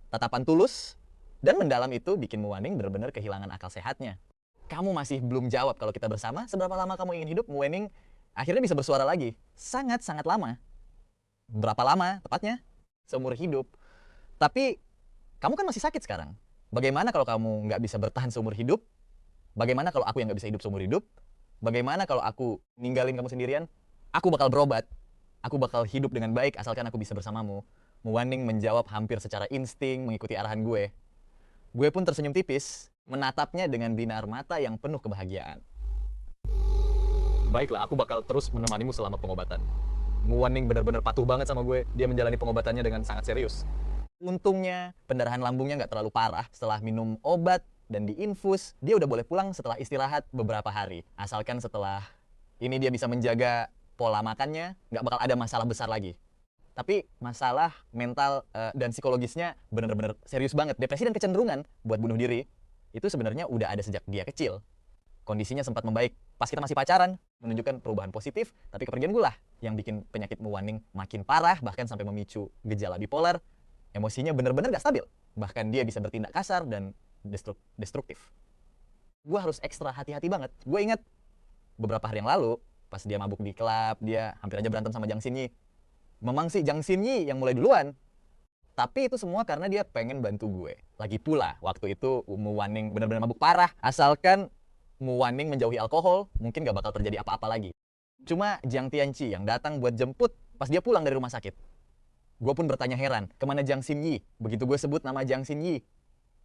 Tatapan tulus dan mendalam itu bikin Muwaning benar-benar kehilangan akal sehatnya. kamu masih belum jawab kalau kita bersama, seberapa lama kamu ingin hidup? Mu Wenning akhirnya bisa bersuara lagi. Sangat-sangat lama. Berapa lama tepatnya? Seumur hidup. Tapi kamu kan masih sakit sekarang. Bagaimana kalau kamu nggak bisa bertahan seumur hidup? Bagaimana kalau aku yang nggak bisa hidup seumur hidup? Bagaimana kalau aku ninggalin kamu sendirian? Aku bakal berobat. Aku bakal hidup dengan baik asalkan aku bisa bersamamu. Mu Wenning menjawab hampir secara insting mengikuti arahan gue. Gue pun tersenyum tipis, menatapnya dengan binar mata yang penuh kebahagiaan. Baiklah, aku bakal terus menemanimu selama pengobatan. Mu Wenning benar-benar patuh banget sama gue. Dia menjalani pengobatannya dengan sangat serius. Untungnya, pendarahan lambungnya nggak terlalu parah. Setelah minum obat dan diinfus, dia udah boleh pulang setelah istirahat beberapa hari. Asalkan setelah ini dia bisa menjaga pola makannya, nggak bakal ada masalah besar lagi. Tapi masalah mental dan psikologisnya benar-benar serius banget. Depresi dan kecenderungan buat bunuh diri itu sebenarnya udah ada sejak dia kecil. Kondisinya sempat membaik pas kita masih pacaran, menunjukkan perubahan positif, tapi kepergian gue lah yang bikin penyakit Mu Wenning makin parah, bahkan sampai memicu gejala bipolar. Emosinya benar-benar gak stabil, bahkan dia bisa bertindak kasar dan destruktif. Gue harus ekstra hati-hati banget. Gue ingat beberapa hari yang lalu, pas dia mabuk di klub, dia hampir aja berantem sama Jang Shin Yi. Memang sih Jang Shin Yi yang mulai duluan, tapi itu semua karena dia pengen bantu gue. Lagi pula, waktu itu Mu Wenning benar-benar mabuk parah. Asalkan Mu Wenning menjauhi alkohol, mungkin gak bakal terjadi apa-apa lagi. Cuma Jiang Tianqi yang datang buat jemput pas dia pulang dari rumah sakit. Gue pun bertanya heran, kemana Jang Shin Yi? Begitu gue sebut nama Jang Shin Yi,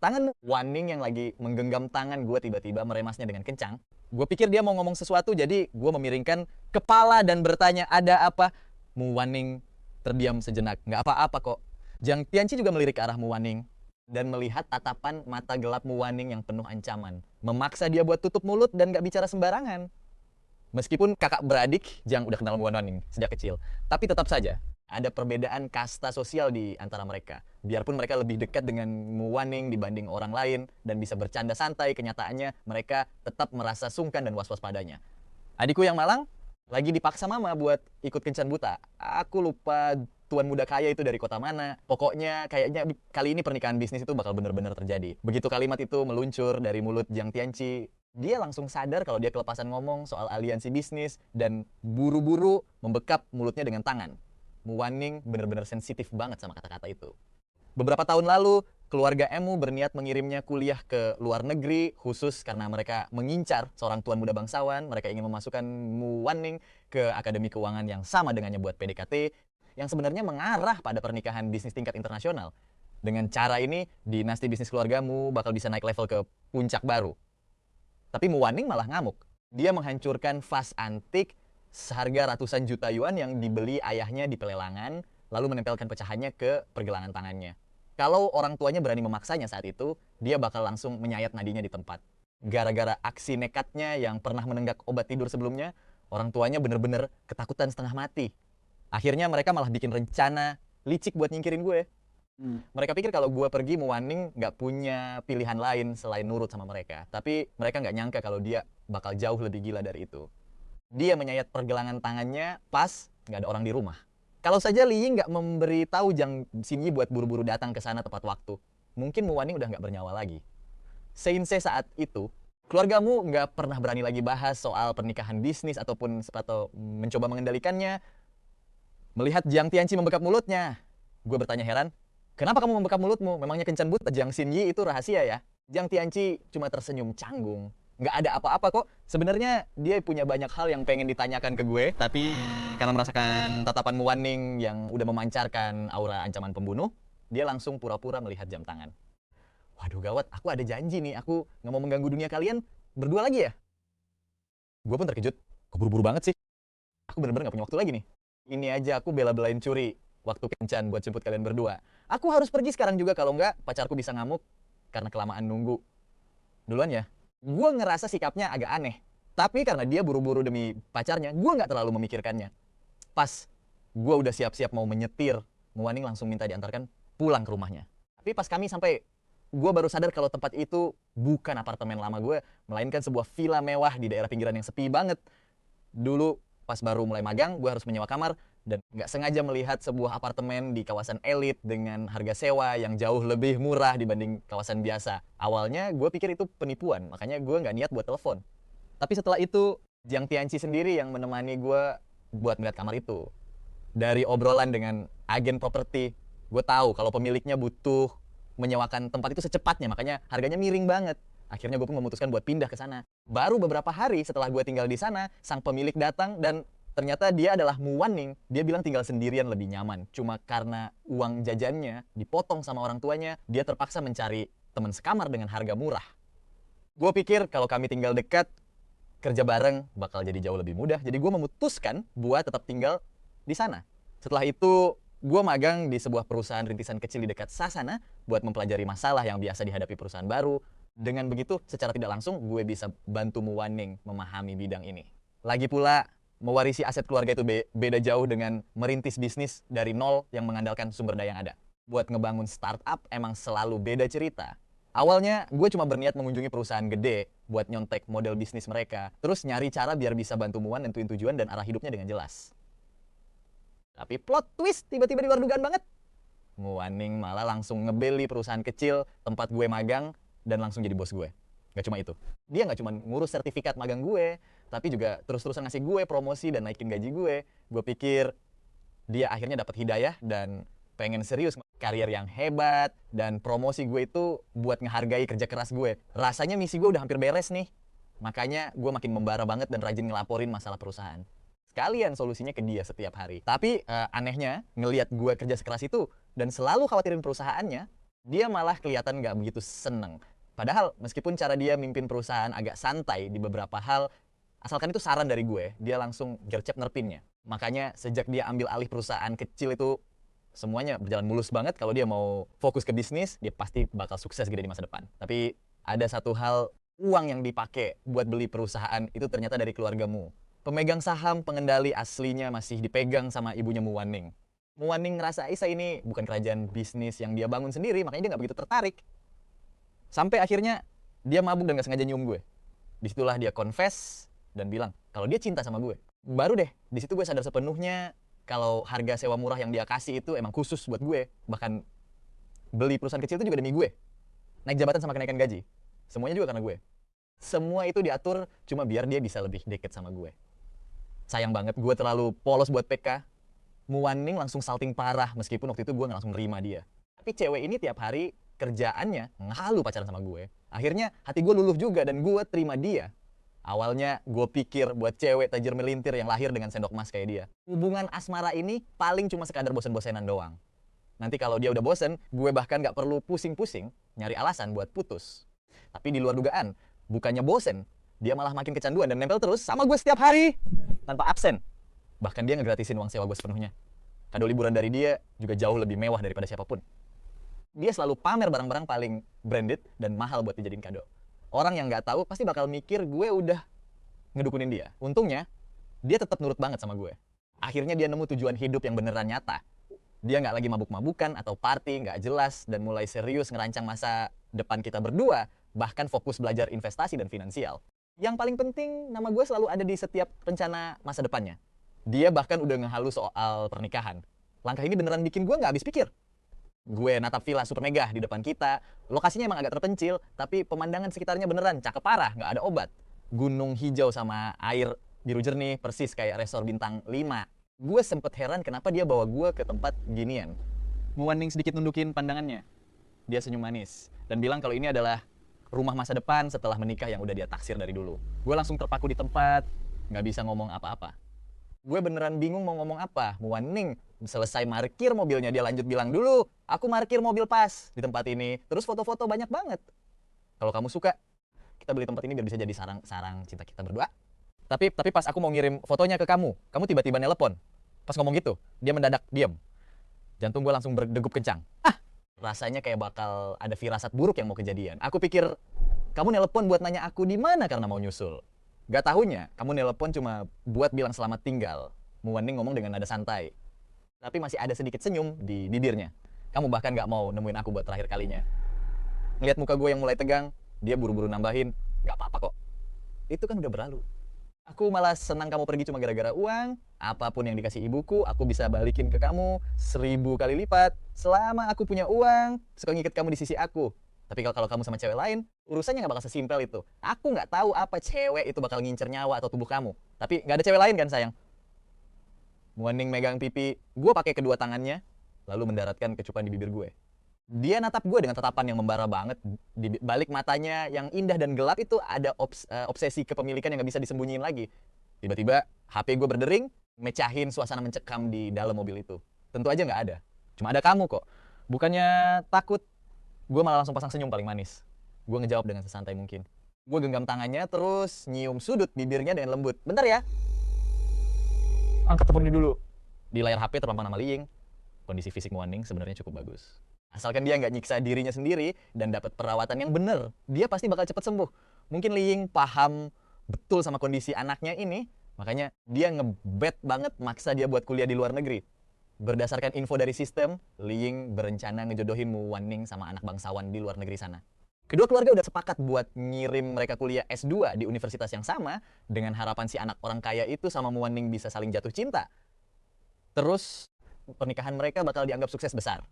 tangan Mu Wenning yang lagi menggenggam tangan gue tiba-tiba meremasnya dengan kencang. Gue pikir dia mau ngomong sesuatu, jadi gue memiringkan kepala dan bertanya, ada apa? Mu Wenning terdiam sejenak, nggak apa-apa kok. Jiang Tianqi juga melirik ke arah Mu Wenning dan melihat tatapan mata gelap Mu Wenning yang penuh ancaman. Memaksa dia buat tutup mulut dan nggak bicara sembarangan. Meskipun kakak beradik, Jiang udah kenal Mu Wenning sejak kecil, tapi tetap saja ada perbedaan kasta sosial di antara mereka. Biarpun mereka lebih dekat dengan Mu Wenning dibanding orang lain dan bisa bercanda santai, kenyataannya mereka tetap merasa sungkan dan was-was padanya. Adikku yang malang lagi dipaksa mama buat ikut kencan buta. Aku lupa tuan muda kaya itu dari kota mana. Pokoknya kayaknya kali ini pernikahan bisnis itu bakal benar-benar terjadi. Begitu kalimat itu meluncur dari mulut Jiang Tianqi, dia langsung sadar kalau dia kelepasan ngomong soal aliansi bisnis dan buru-buru membekap mulutnya dengan tangan. Mu Wenning benar-benar sensitif banget sama kata-kata itu. Beberapa tahun lalu, keluarga Emu berniat mengirimnya kuliah ke luar negeri khusus karena mereka mengincar seorang tuan muda bangsawan. Mereka ingin memasukkan Mu Wenning ke akademi keuangan yang sama dengannya buat PDKT, yang sebenarnya mengarah pada pernikahan bisnis tingkat internasional. Dengan cara ini, dinasti bisnis keluargamu bakal bisa naik level ke puncak baru. Tapi Mu Wenning malah ngamuk. Dia menghancurkan vas antik seharga ratusan juta yuan yang dibeli ayahnya di pelelangan, lalu menempelkan pecahannya ke pergelangan tangannya. Kalau orang tuanya berani memaksanya saat itu, dia bakal langsung menyayat nadinya di tempat. Gara-gara aksi nekatnya yang pernah menenggak obat tidur sebelumnya, orang tuanya bener-bener ketakutan setengah mati. Akhirnya mereka malah bikin rencana licik buat nyingkirin gue. Mereka pikir kalau gue pergi, Mu Wenning nggak punya pilihan lain selain nurut sama mereka. Tapi mereka nggak nyangka kalau dia bakal jauh lebih gila dari itu. Dia menyayat pergelangan tangannya pas nggak ada orang di rumah. Kalau saja Li Ying nggak memberitahu Jang Shin Yi buat buru-buru datang ke sana tepat waktu, mungkin Mu Wenning udah nggak bernyawa lagi. Seinsai saat itu, keluargamu nggak pernah berani lagi bahas soal pernikahan bisnis ataupun mencoba mengendalikannya. Melihat Jiang Tianqi membekap mulutnya, gue bertanya heran, kenapa kamu membekap mulutmu? Memangnya kencan buta Jang Shin Yi itu rahasia ya? Jiang Tianqi cuma tersenyum canggung. Nggak ada apa-apa kok. Sebenarnya dia punya banyak hal yang pengen ditanyakan ke gue, tapi karena merasakan tatapan Mu Wenning yang udah memancarkan aura ancaman pembunuh, dia langsung pura-pura melihat jam tangan. Waduh gawat, aku ada janji nih, aku nggak mau mengganggu dunia kalian berdua lagi ya? Gue pun terkejut, kok buru-buru banget sih? Aku bener-bener nggak punya waktu lagi nih. Ini aja aku bela-belain curi waktu kencan buat jemput kalian berdua. Aku harus pergi sekarang juga, kalau nggak pacarku bisa ngamuk karena kelamaan nunggu. Duluan ya. Gue ngerasa sikapnya agak aneh. Tapi karena dia buru-buru demi pacarnya, gue nggak terlalu memikirkannya. Pas gue udah siap-siap mau menyetir, Mu Wenning langsung minta diantarkan pulang ke rumahnya. Tapi pas kami sampai, gue baru sadar kalau tempat itu bukan apartemen lama gue, melainkan sebuah villa mewah di daerah pinggiran yang sepi banget. Dulu pas baru mulai magang, gue harus menyewa kamar dan nggak sengaja melihat sebuah apartemen di kawasan elit dengan harga sewa yang jauh lebih murah dibanding kawasan biasa. Awalnya gue pikir itu penipuan, makanya gue nggak niat buat telepon. Tapi setelah itu, Jiang Tianqi sendiri yang menemani gue buat ngeliat kamar itu. Dari obrolan dengan agen properti, gue tahu kalau pemiliknya butuh menyewakan tempat itu secepatnya, makanya harganya miring banget. Akhirnya gue pun memutuskan buat pindah ke sana. Baru beberapa hari setelah gue tinggal di sana, sang pemilik datang dan ternyata dia adalah Mu Wanning. Dia bilang tinggal sendirian lebih nyaman. Cuma karena uang jajannya dipotong sama orang tuanya, dia terpaksa mencari teman sekamar dengan harga murah. Gue pikir kalau kami tinggal dekat, kerja bareng bakal jadi jauh lebih mudah. Jadi gue memutuskan buat tetap tinggal di sana. Setelah itu, gue magang di sebuah perusahaan rintisan kecil di dekat Sasana buat mempelajari masalah yang biasa dihadapi perusahaan baru. Dengan begitu, secara tidak langsung, gue bisa bantu Mu Wanning memahami bidang ini. Lagi pula, mewarisi aset keluarga itu beda jauh dengan merintis bisnis dari nol yang mengandalkan sumber daya yang ada. Buat ngebangun startup emang selalu beda cerita. Awalnya gue cuma berniat mengunjungi perusahaan gede buat nyontek model bisnis mereka, terus nyari cara biar bisa bantu Mu Wan nentuin tujuan dan arah hidupnya dengan jelas. Tapi plot twist tiba-tiba di luar dugaan banget. Mu Wanning malah langsung ngebeli perusahaan kecil tempat gue magang dan langsung jadi bos gue. Gak cuma itu. Dia gak cuma ngurus sertifikat magang gue, tapi juga terus-terusan ngasih gue promosi dan naikin gaji gue. Gue pikir dia akhirnya dapat hidayah dan pengen serius karier yang hebat, dan promosi gue itu buat ngehargai kerja keras gue. Rasanya misi gue udah hampir beres nih. Makanya gue makin membara banget dan rajin ngelaporin masalah perusahaan. Sekalian solusinya ke dia setiap hari. Tapi anehnya, ngelihat gue kerja sekeras itu dan selalu khawatirin perusahaannya, dia malah kelihatan gak begitu seneng. Padahal meskipun cara dia mimpin perusahaan agak santai di beberapa hal, asalkan itu saran dari gue, dia langsung gercep nerpinnya. Makanya sejak dia ambil alih perusahaan kecil itu, semuanya berjalan mulus banget. Kalau dia mau fokus ke bisnis, dia pasti bakal sukses gitu di masa depan. Tapi ada satu hal, uang yang dipakai buat beli perusahaan itu ternyata dari keluargamu. Pemegang saham pengendali aslinya masih dipegang sama ibunya Mu Wanning. Mu Wanning ngerasa Isa ini bukan kerajaan bisnis yang dia bangun sendiri, makanya dia nggak begitu tertarik. Sampai akhirnya dia mabuk dan gak sengaja nyium gue. Disitulah dia confess dan bilang kalau dia cinta sama gue. Baru deh, disitu gue sadar sepenuhnya kalau harga sewa murah yang dia kasih itu emang khusus buat gue. Bahkan beli perusahaan kecil itu juga demi gue. Naik jabatan sama kenaikan gaji, semuanya juga karena gue. Semua itu diatur cuma biar dia bisa lebih deket sama gue. Sayang banget gue terlalu polos buat PK. Mu Wanning langsung salting parah meskipun waktu itu gue gak langsung nerima dia. Tapi cewek ini tiap hari kerjaannya ngalu pacaran sama gue. Akhirnya hati gue luluh juga dan gue terima dia. Awalnya gue pikir buat cewek tajir melintir yang lahir dengan sendok emas kayak dia, hubungan asmara ini paling cuma sekadar bosen-bosenan doang. Nanti kalau dia udah bosen, gue bahkan gak perlu pusing-pusing nyari alasan buat putus. Tapi di luar dugaan, bukannya bosen, dia malah makin kecanduan dan nempel terus sama gue setiap hari tanpa absen. Bahkan dia ngegratisin uang sewa gue sepenuhnya. Kado liburan dari dia juga jauh lebih mewah daripada siapapun. Dia selalu pamer barang-barang paling branded dan mahal buat dijadiin kado. Orang yang nggak tahu pasti bakal mikir gue udah ngedukunin dia. Untungnya, dia tetap nurut banget sama gue. Akhirnya dia nemu tujuan hidup yang beneran nyata. Dia nggak lagi mabuk-mabukan atau party nggak jelas dan mulai serius ngerancang masa depan kita berdua, bahkan fokus belajar investasi dan finansial. Yang paling penting, nama gue selalu ada di setiap rencana masa depannya. Dia bahkan udah ngehalus soal pernikahan. Langkah ini beneran bikin gue nggak habis pikir. Gue natap villa super megah di depan kita. Lokasinya emang agak terpencil, tapi pemandangan sekitarnya beneran cakep parah, nggak ada obat. Gunung hijau sama air biru jernih, persis kayak resor bintang 5. Gue sempet heran kenapa dia bawa gue ke tempat ginian. Mu Wanning sedikit nundukin pandangannya. Dia senyum manis dan bilang kalau ini adalah rumah masa depan setelah menikah yang udah dia taksir dari dulu. Gue langsung terpaku di tempat, nggak bisa ngomong apa-apa. Gue beneran bingung mau ngomong apa. Mu Wanning selesai parkir mobilnya, dia lanjut bilang dulu, aku parkir mobil pas di tempat ini. Terus foto-foto banyak banget. Kalau kamu suka, kita beli tempat ini biar bisa jadi sarang cinta kita berdua. Tapi pas aku mau ngirim fotonya ke kamu tiba-tiba nelepon. Pas ngomong gitu, dia mendadak diam. Jantung gue langsung berdegup kencang. Rasanya kayak bakal ada firasat buruk yang mau kejadian. Aku pikir, kamu nelepon buat nanya aku di mana karena mau nyusul. Gak tahunya, kamu nelepon cuma buat bilang selamat tinggal. Mu Wanning ngomong dengan nada santai. Tapi masih ada sedikit senyum di bibirnya. Kamu bahkan gak mau nemuin aku buat terakhir kalinya. Ngeliat muka gue yang mulai tegang, dia buru-buru nambahin, gak apa-apa kok. Itu kan udah berlalu. Aku malah senang kamu pergi cuma gara-gara uang. Apapun yang dikasih ibuku, aku bisa balikin ke kamu 1000 kali lipat. Selama aku punya uang, suka ngikat kamu di sisi aku. Tapi kalau kamu sama cewek lain, urusannya nggak bakal sesimpel itu. Aku nggak tahu apa cewek itu bakal ngincer nyawa atau tubuh kamu. Tapi nggak ada cewek lain kan sayang? Muaning megang pipi, gue pakai kedua tangannya, lalu mendaratkan kecupan di bibir gue. Dia natap gue dengan tatapan yang membara banget. Di balik matanya yang indah dan gelap itu ada obsesi kepemilikan yang gak bisa disembunyiin lagi. Tiba-tiba HP gue berdering, mecahin suasana mencekam di dalam mobil itu. Tentu aja gak ada. Cuma ada kamu kok. Bukannya takut, gue malah langsung pasang senyum paling manis. Gue ngejawab dengan sesantai mungkin. Gue genggam tangannya terus nyium sudut bibirnya dengan lembut. Bentar ya. Angkat teleponnya dulu. Di layar HP terpampang nama Liying. Kondisi fisik Muaning sebenarnya cukup bagus. Asalkan dia nggak nyiksa dirinya sendiri dan dapat perawatan yang bener, dia pasti bakal cepat sembuh. Mungkin Liying paham betul sama kondisi anaknya ini, makanya dia ngebet banget maksa dia buat kuliah di luar negeri. Berdasarkan info dari sistem, Liying berencana ngejodohin Muaning sama anak bangsawan di luar negeri sana. Kedua keluarga udah sepakat buat ngirim mereka kuliah S2 di universitas yang sama dengan harapan si anak orang kaya itu sama Muaning bisa saling jatuh cinta. Terus pernikahan mereka bakal dianggap sukses besar.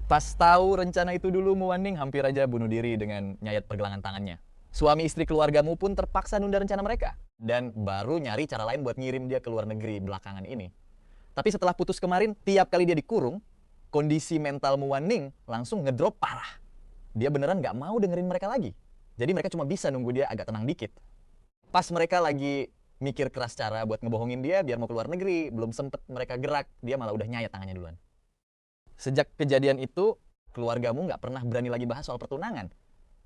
Pas tahu rencana itu dulu, Muaning hampir aja bunuh diri dengan nyayat pergelangan tangannya. Suami istri keluargamu pun terpaksa nunda rencana mereka. Dan baru nyari cara lain buat ngirim dia ke luar negeri belakangan ini. Tapi setelah putus kemarin, tiap kali dia dikurung, kondisi mental Muaning langsung ngedrop parah. Dia beneran gak mau dengerin mereka lagi. Jadi mereka cuma bisa nunggu dia agak tenang dikit. Pas mereka lagi mikir keras cara buat ngebohongin dia biar mau ke luar negeri, belum sempet mereka gerak, dia malah udah nyayat tangannya duluan. Sejak kejadian itu, keluargamu nggak pernah berani lagi bahas soal pertunangan.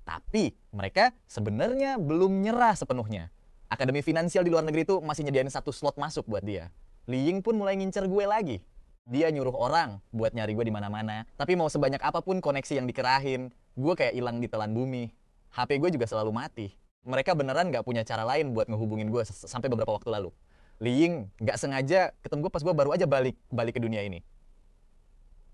Tapi mereka sebenarnya belum nyerah sepenuhnya. Akademi finansial di luar negeri itu masih nyediain 1 slot masuk buat dia. Liying pun mulai ngincer gue lagi. Dia nyuruh orang buat nyari gue di mana-mana. Tapi mau sebanyak apapun koneksi yang dikerahin, gue kayak hilang di telan bumi. HP gue juga selalu mati. Mereka beneran nggak punya cara lain buat ngehubungin gue sampai beberapa waktu lalu. Liying nggak sengaja ketemu gue pas gue baru aja balik ke dunia ini.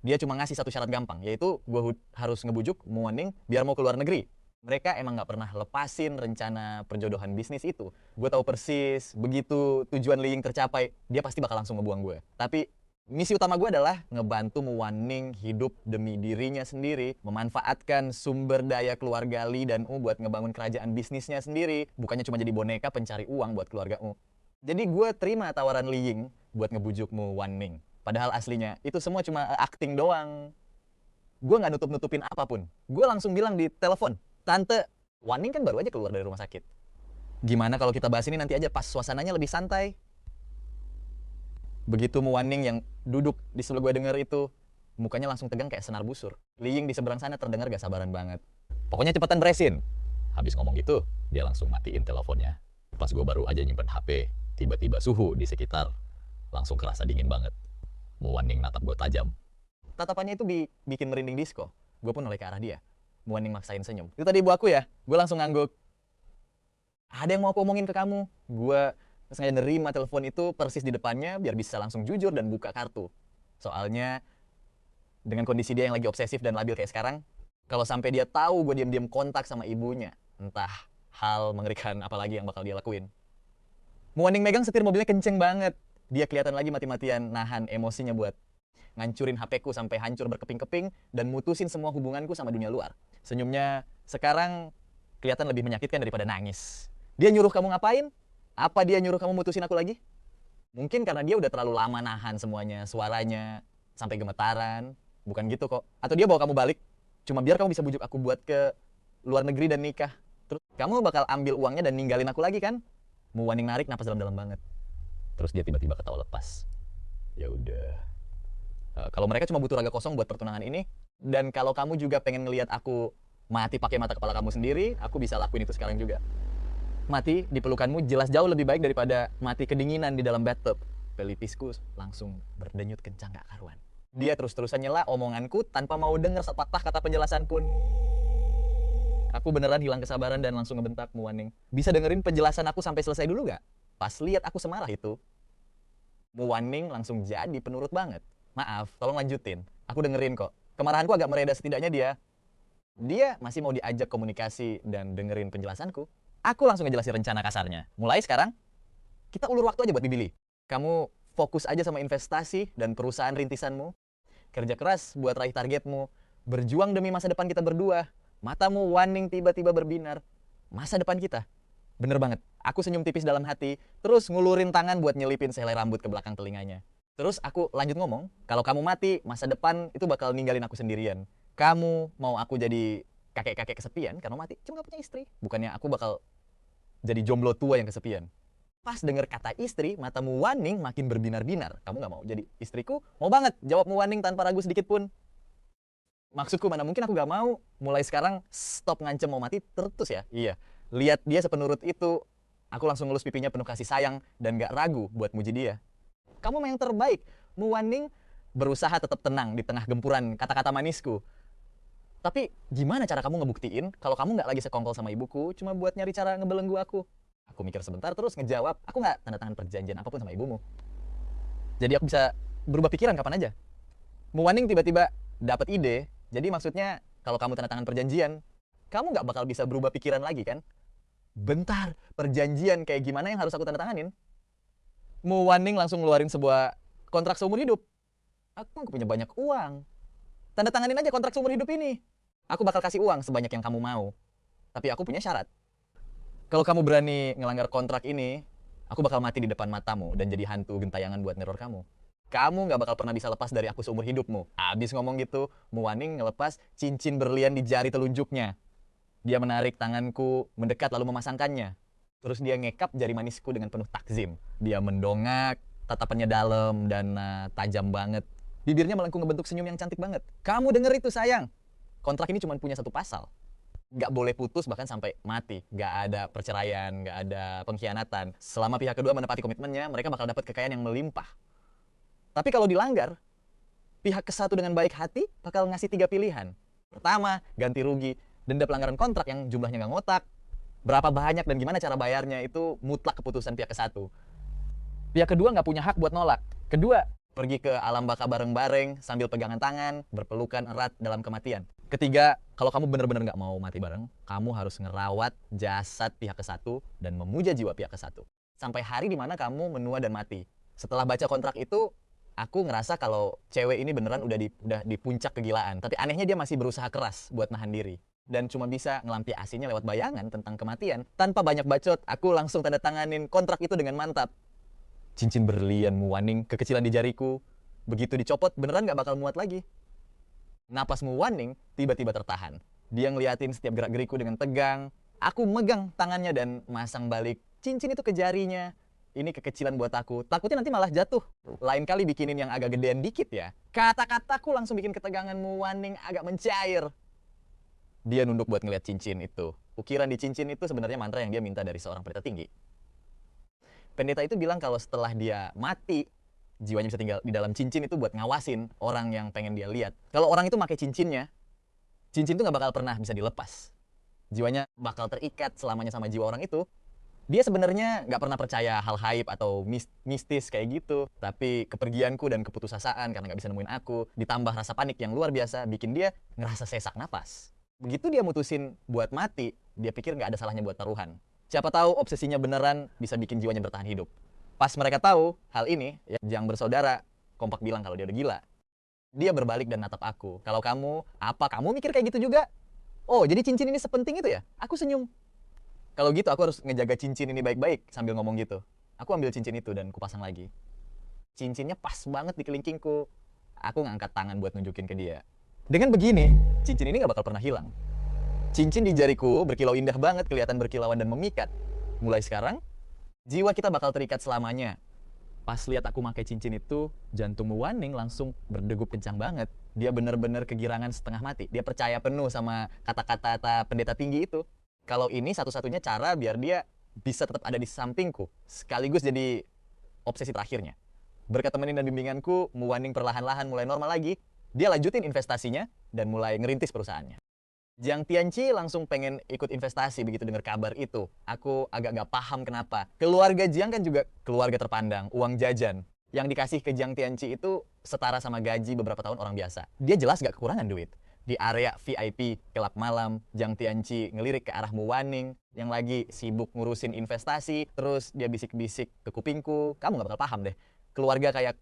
Dia cuma ngasih 1 syarat gampang, yaitu gue harus ngebujuk Muaning biar mau ke luar negeri. Mereka emang nggak pernah lepasin rencana perjodohan bisnis itu. Gue tahu persis, begitu tujuan Liying tercapai, dia pasti bakal langsung ngebuang gue. Tapi misi utama gue adalah ngebantu Muaning hidup demi dirinya sendiri, memanfaatkan sumber daya keluarga Li dan U buat ngebangun kerajaan bisnisnya sendiri, bukannya cuma jadi boneka pencari uang buat keluarga U. Jadi gue terima tawaran Liying buat ngebujuk Muaning. Padahal aslinya itu semua cuma acting doang. Gue nggak nutup-nutupin apapun. Gue langsung bilang di telepon, Tante, Waning kan baru aja keluar dari rumah sakit. Gimana kalau kita bahas ini nanti aja pas suasananya lebih santai? Begitu Muaning yang duduk di sebelah gue denger itu, mukanya langsung tegang kayak senar busur. Liying di seberang sana terdengar gak sabaran banget. Pokoknya cepetan beresin. Habis ngomong gitu, dia langsung matiin teleponnya. Pas gue baru aja nyimpen HP, tiba-tiba suhu di sekitar langsung kerasa dingin banget. Muaning natap gue tajam. Tatapannya itu bikin merinding disco. Gue pun oleh ke arah dia. Muaning maksain senyum. Itu tadi ibu aku ya? Gue langsung ngangguk. Ada yang mau aku omongin ke kamu. Gue sengaja nerima telepon itu persis di depannya biar bisa langsung jujur dan buka kartu. Soalnya dengan kondisi dia yang lagi obsesif dan labil kayak sekarang, kalau sampai dia tahu gue diam-diam kontak sama ibunya, entah hal mengerikan apa lagi yang bakal dia lakuin. Muaning megang setir mobilnya kenceng banget. Dia kelihatan lagi mati-matian nahan emosinya buat ngancurin HP-ku sampai hancur berkeping-keping dan mutusin semua hubunganku sama dunia luar. Senyumnya sekarang kelihatan lebih menyakitkan daripada nangis. Dia nyuruh kamu ngapain? Apa dia nyuruh kamu mutusin aku lagi? Mungkin karena dia udah terlalu lama nahan semuanya, suaranya sampai gemetaran. Bukan gitu kok. Atau dia bawa kamu balik cuma biar kamu bisa bujuk aku buat ke luar negeri dan nikah. Terus kamu bakal ambil uangnya dan ninggalin aku lagi kan? Muaning narik napas dalam-dalam banget. Terus dia tiba-tiba ketawa lepas. Ya udah. Kalau mereka cuma butuh raga kosong buat pertunangan ini, dan kalau kamu juga pengen ngelihat aku mati pakai mata kepala kamu sendiri, aku bisa lakuin itu sekarang juga. Mati di pelukanmu jelas jauh lebih baik daripada mati kedinginan di dalam bathtub. Pelipisku langsung berdenyut kencang gak karuan. Dia terus-terusan nyela omonganku tanpa mau dengar sepatah kata penjelasan pun. Aku beneran hilang kesabaran dan langsung ngebentak Muaning. Bisa dengerin penjelasan aku sampai selesai dulu gak? Pas lihat aku semarah itu, Muaning langsung jadi penurut banget. Maaf, tolong lanjutin. Aku dengerin kok. Kemarahanku agak mereda setidaknya dia masih mau diajak komunikasi dan dengerin penjelasanku. Aku langsung ngejelasin rencana kasarnya. Mulai sekarang, kita ulur waktu aja buat Bibili. Kamu fokus aja sama investasi dan perusahaan rintisanmu. Kerja keras buat raih targetmu. Berjuang demi masa depan kita berdua. Matamu waning tiba-tiba berbinar. Masa depan kita. Bener banget. Aku senyum tipis dalam hati, terus ngulurin tangan buat nyelipin sehelai rambut ke belakang telinganya. Terus aku lanjut ngomong, kalau kamu mati, masa depan itu bakal ninggalin aku sendirian. Kamu mau aku jadi kakek-kakek kesepian karena mati, cuma gak punya istri. Bukannya aku bakal jadi jomblo tua yang kesepian. Pas denger kata istri, matamu waning makin berbinar-binar. Kamu gak mau jadi istriku? Mau banget, jawabmu waning tanpa ragu sedikit pun. Maksudku mana mungkin aku gak mau. Mulai sekarang stop ngancem mau mati terus ya. Iya, lihat dia sepenurut itu. Aku langsung ngelus pipinya penuh kasih sayang dan gak ragu buat muji dia. Kamu yang terbaik. Mu Waning berusaha tetap tenang di tengah gempuran kata-kata manisku. Tapi gimana cara kamu ngebuktiin kalau kamu nggak lagi sekongkol sama ibuku cuma buat nyari cara ngebelenggu aku? Aku mikir sebentar terus ngejawab, aku nggak tanda tangan perjanjian apapun sama ibumu. Jadi aku bisa berubah pikiran kapan aja. Mu Waning tiba-tiba dapat ide, jadi maksudnya kalau kamu tanda tangan perjanjian, kamu nggak bakal bisa berubah pikiran lagi kan? Bentar, perjanjian kayak gimana yang harus aku tanda tanganin? Mu Waning langsung ngeluarin sebuah kontrak seumur hidup. Aku punya banyak uang. Tanda tanganin aja kontrak seumur hidup ini. Aku bakal kasih uang sebanyak yang kamu mau. Tapi aku punya syarat. Kalau kamu berani ngelanggar kontrak ini, aku bakal mati di depan matamu dan jadi hantu gentayangan buat neror kamu. Kamu nggak bakal pernah bisa lepas dari aku seumur hidupmu. Abis ngomong gitu, Mu Waning ngelepas cincin berlian di jari telunjuknya. Dia menarik tanganku, mendekat lalu memasangkannya. Terus dia ngekap jari manisku dengan penuh takzim. Dia mendongak, tatapannya dalam dan tajam banget. Bibirnya melengkung ngebentuk senyum yang cantik banget. Kamu denger itu sayang. Kontrak ini cuma punya satu pasal. Gak boleh putus bahkan sampai mati. Gak ada perceraian, gak ada pengkhianatan. Selama pihak kedua menepati komitmennya, mereka bakal dapat kekayaan yang melimpah. Tapi kalau dilanggar, pihak kesatu dengan baik hati bakal ngasih 3 pilihan. Pertama, ganti rugi. Denda pelanggaran kontrak yang jumlahnya gak ngotak. Berapa banyak dan gimana cara bayarnya itu mutlak keputusan pihak kesatu. Pihak kedua nggak punya hak buat nolak. Kedua, pergi ke alam baka bareng-bareng sambil pegangan tangan, berpelukan erat dalam kematian. Ketiga, kalau kamu benar-benar nggak mau mati bareng, kamu harus ngerawat jasad pihak kesatu dan memuja jiwa pihak kesatu. Sampai hari dimana kamu menua dan mati. Setelah baca kontrak itu, aku ngerasa kalau cewek ini beneran udah di puncak kegilaan. Tapi anehnya dia masih berusaha keras buat nahan diri. Dan cuma bisa ngelampiasinya lewat bayangan tentang kematian. Tanpa banyak bacot, aku langsung tanda tanganin kontrak itu dengan mantap. Cincin berlian Mu Waning kekecilan di jariku. Begitu dicopot, beneran gak bakal muat lagi. Napas Mu Waning tiba-tiba tertahan. Dia ngeliatin setiap gerak-geriku dengan tegang. Aku megang tangannya dan masang balik cincin itu ke jarinya. Ini kekecilan buat aku. Takutnya nanti malah jatuh. Lain kali bikinin yang agak gedean dikit ya. Kata-kataku langsung bikin ketegangan Mu Waning agak mencair. Dia nunduk buat ngeliat cincin itu. Ukiran di cincin itu sebenarnya mantra yang dia minta dari seorang pendeta tinggi. Pendeta itu bilang kalau setelah dia mati, jiwanya bisa tinggal di dalam cincin itu buat ngawasin orang yang pengen dia lihat. Kalau orang itu pakai cincinnya, cincin itu nggak bakal pernah bisa dilepas. Jiwanya bakal terikat selamanya sama jiwa orang itu. Dia sebenarnya nggak pernah percaya hal gaib atau mistis kayak gitu. Tapi kepergianku dan keputusasaan karena nggak bisa nemuin aku, ditambah rasa panik yang luar biasa, bikin dia ngerasa sesak napas. Begitu dia mutusin buat mati, dia pikir nggak ada salahnya buat taruhan. Siapa tahu obsesinya beneran bisa bikin jiwanya bertahan hidup. Pas mereka tahu hal ini, ya, Jang bersaudara kompak bilang kalau dia udah gila. Dia berbalik dan natap aku. Kalau kamu, apa kamu mikir kayak gitu juga? Oh, jadi cincin ini sepenting itu ya? Aku senyum. Kalau gitu aku harus ngejaga cincin ini baik-baik sambil ngomong gitu. Aku ambil cincin itu dan kupasang lagi. Cincinnya pas banget di kelingkingku. Aku ngangkat tangan buat nunjukin ke dia. Dengan begini, cincin ini gak bakal pernah hilang. Cincin di jariku berkilau indah banget, kelihatan berkilauan dan memikat. Mulai sekarang, jiwa kita bakal terikat selamanya. Pas lihat aku pakai cincin itu, jantung Mu Waning langsung berdegup kencang banget. Dia bener-bener kegirangan setengah mati. Dia percaya penuh sama kata-kata pendeta tinggi itu. Kalau ini satu-satunya cara biar dia bisa tetap ada di sampingku, sekaligus jadi obsesi terakhirnya. Berkat temenin dan bimbinganku, Mu Waning perlahan-lahan mulai normal lagi. Dia lanjutin investasinya dan mulai ngerintis perusahaannya. Jiang Tianqi langsung pengen ikut investasi begitu dengar kabar itu. Aku agak gak paham kenapa. Keluarga Jiang kan juga keluarga terpandang, uang jajan. Yang dikasih ke Jiang Tianqi itu setara sama gaji beberapa tahun orang biasa. Dia jelas gak kekurangan duit. Di area VIP kelab malam, Jiang Tianqi ngelirik ke arah Mu Waning yang lagi sibuk ngurusin investasi, terus dia bisik-bisik ke kupingku, kamu nggak bakal paham deh. Keluarga kayak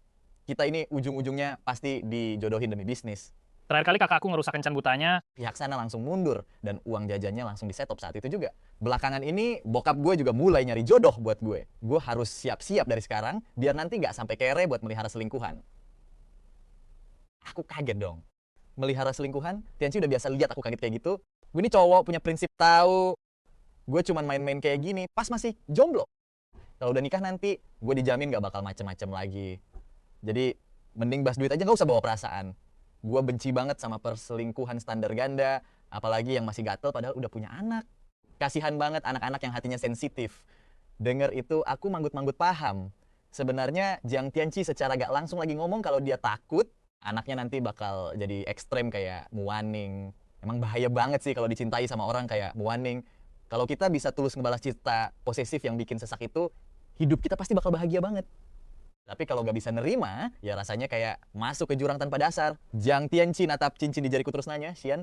kita ini ujung-ujungnya pasti dijodohin demi bisnis. Terakhir kali kakakku ngerusak kencan butanya. Pihak sana langsung mundur dan uang jajannya langsung disetop saat itu juga. Belakangan ini bokap gue juga mulai nyari jodoh buat gue. Gue harus siap-siap dari sekarang biar nanti nggak sampai kere buat melihara selingkuhan. Aku kaget dong. Melihara selingkuhan, Tianqi udah biasa lihat aku kaget kayak gitu. Gue ini cowok punya prinsip tahu. Gue cuman main-main kayak gini pas masih jomblo. Kalau udah nikah nanti, gue dijamin gak bakal macem-macem lagi. Jadi mending bahas duit aja, gak usah bawa perasaan. Gue benci banget sama perselingkuhan standar ganda, apalagi yang masih gatel padahal udah punya anak. Kasihan banget anak-anak yang hatinya sensitif. Dengar itu aku manggut-manggut paham. Sebenarnya Jiang Tianqi secara gak langsung lagi ngomong kalau dia takut anaknya nanti bakal jadi ekstrem kayak Mu Waning. Emang bahaya banget sih kalau dicintai sama orang kayak Mu Waning. Kalau kita bisa tulus ngebalas cinta posesif yang bikin sesak itu, hidup kita pasti bakal bahagia banget. Tapi kalau gak bisa nerima, ya rasanya kayak masuk ke jurang tanpa dasar. Jiang Tianqi natap cincin di jariku terus nanya, Xian,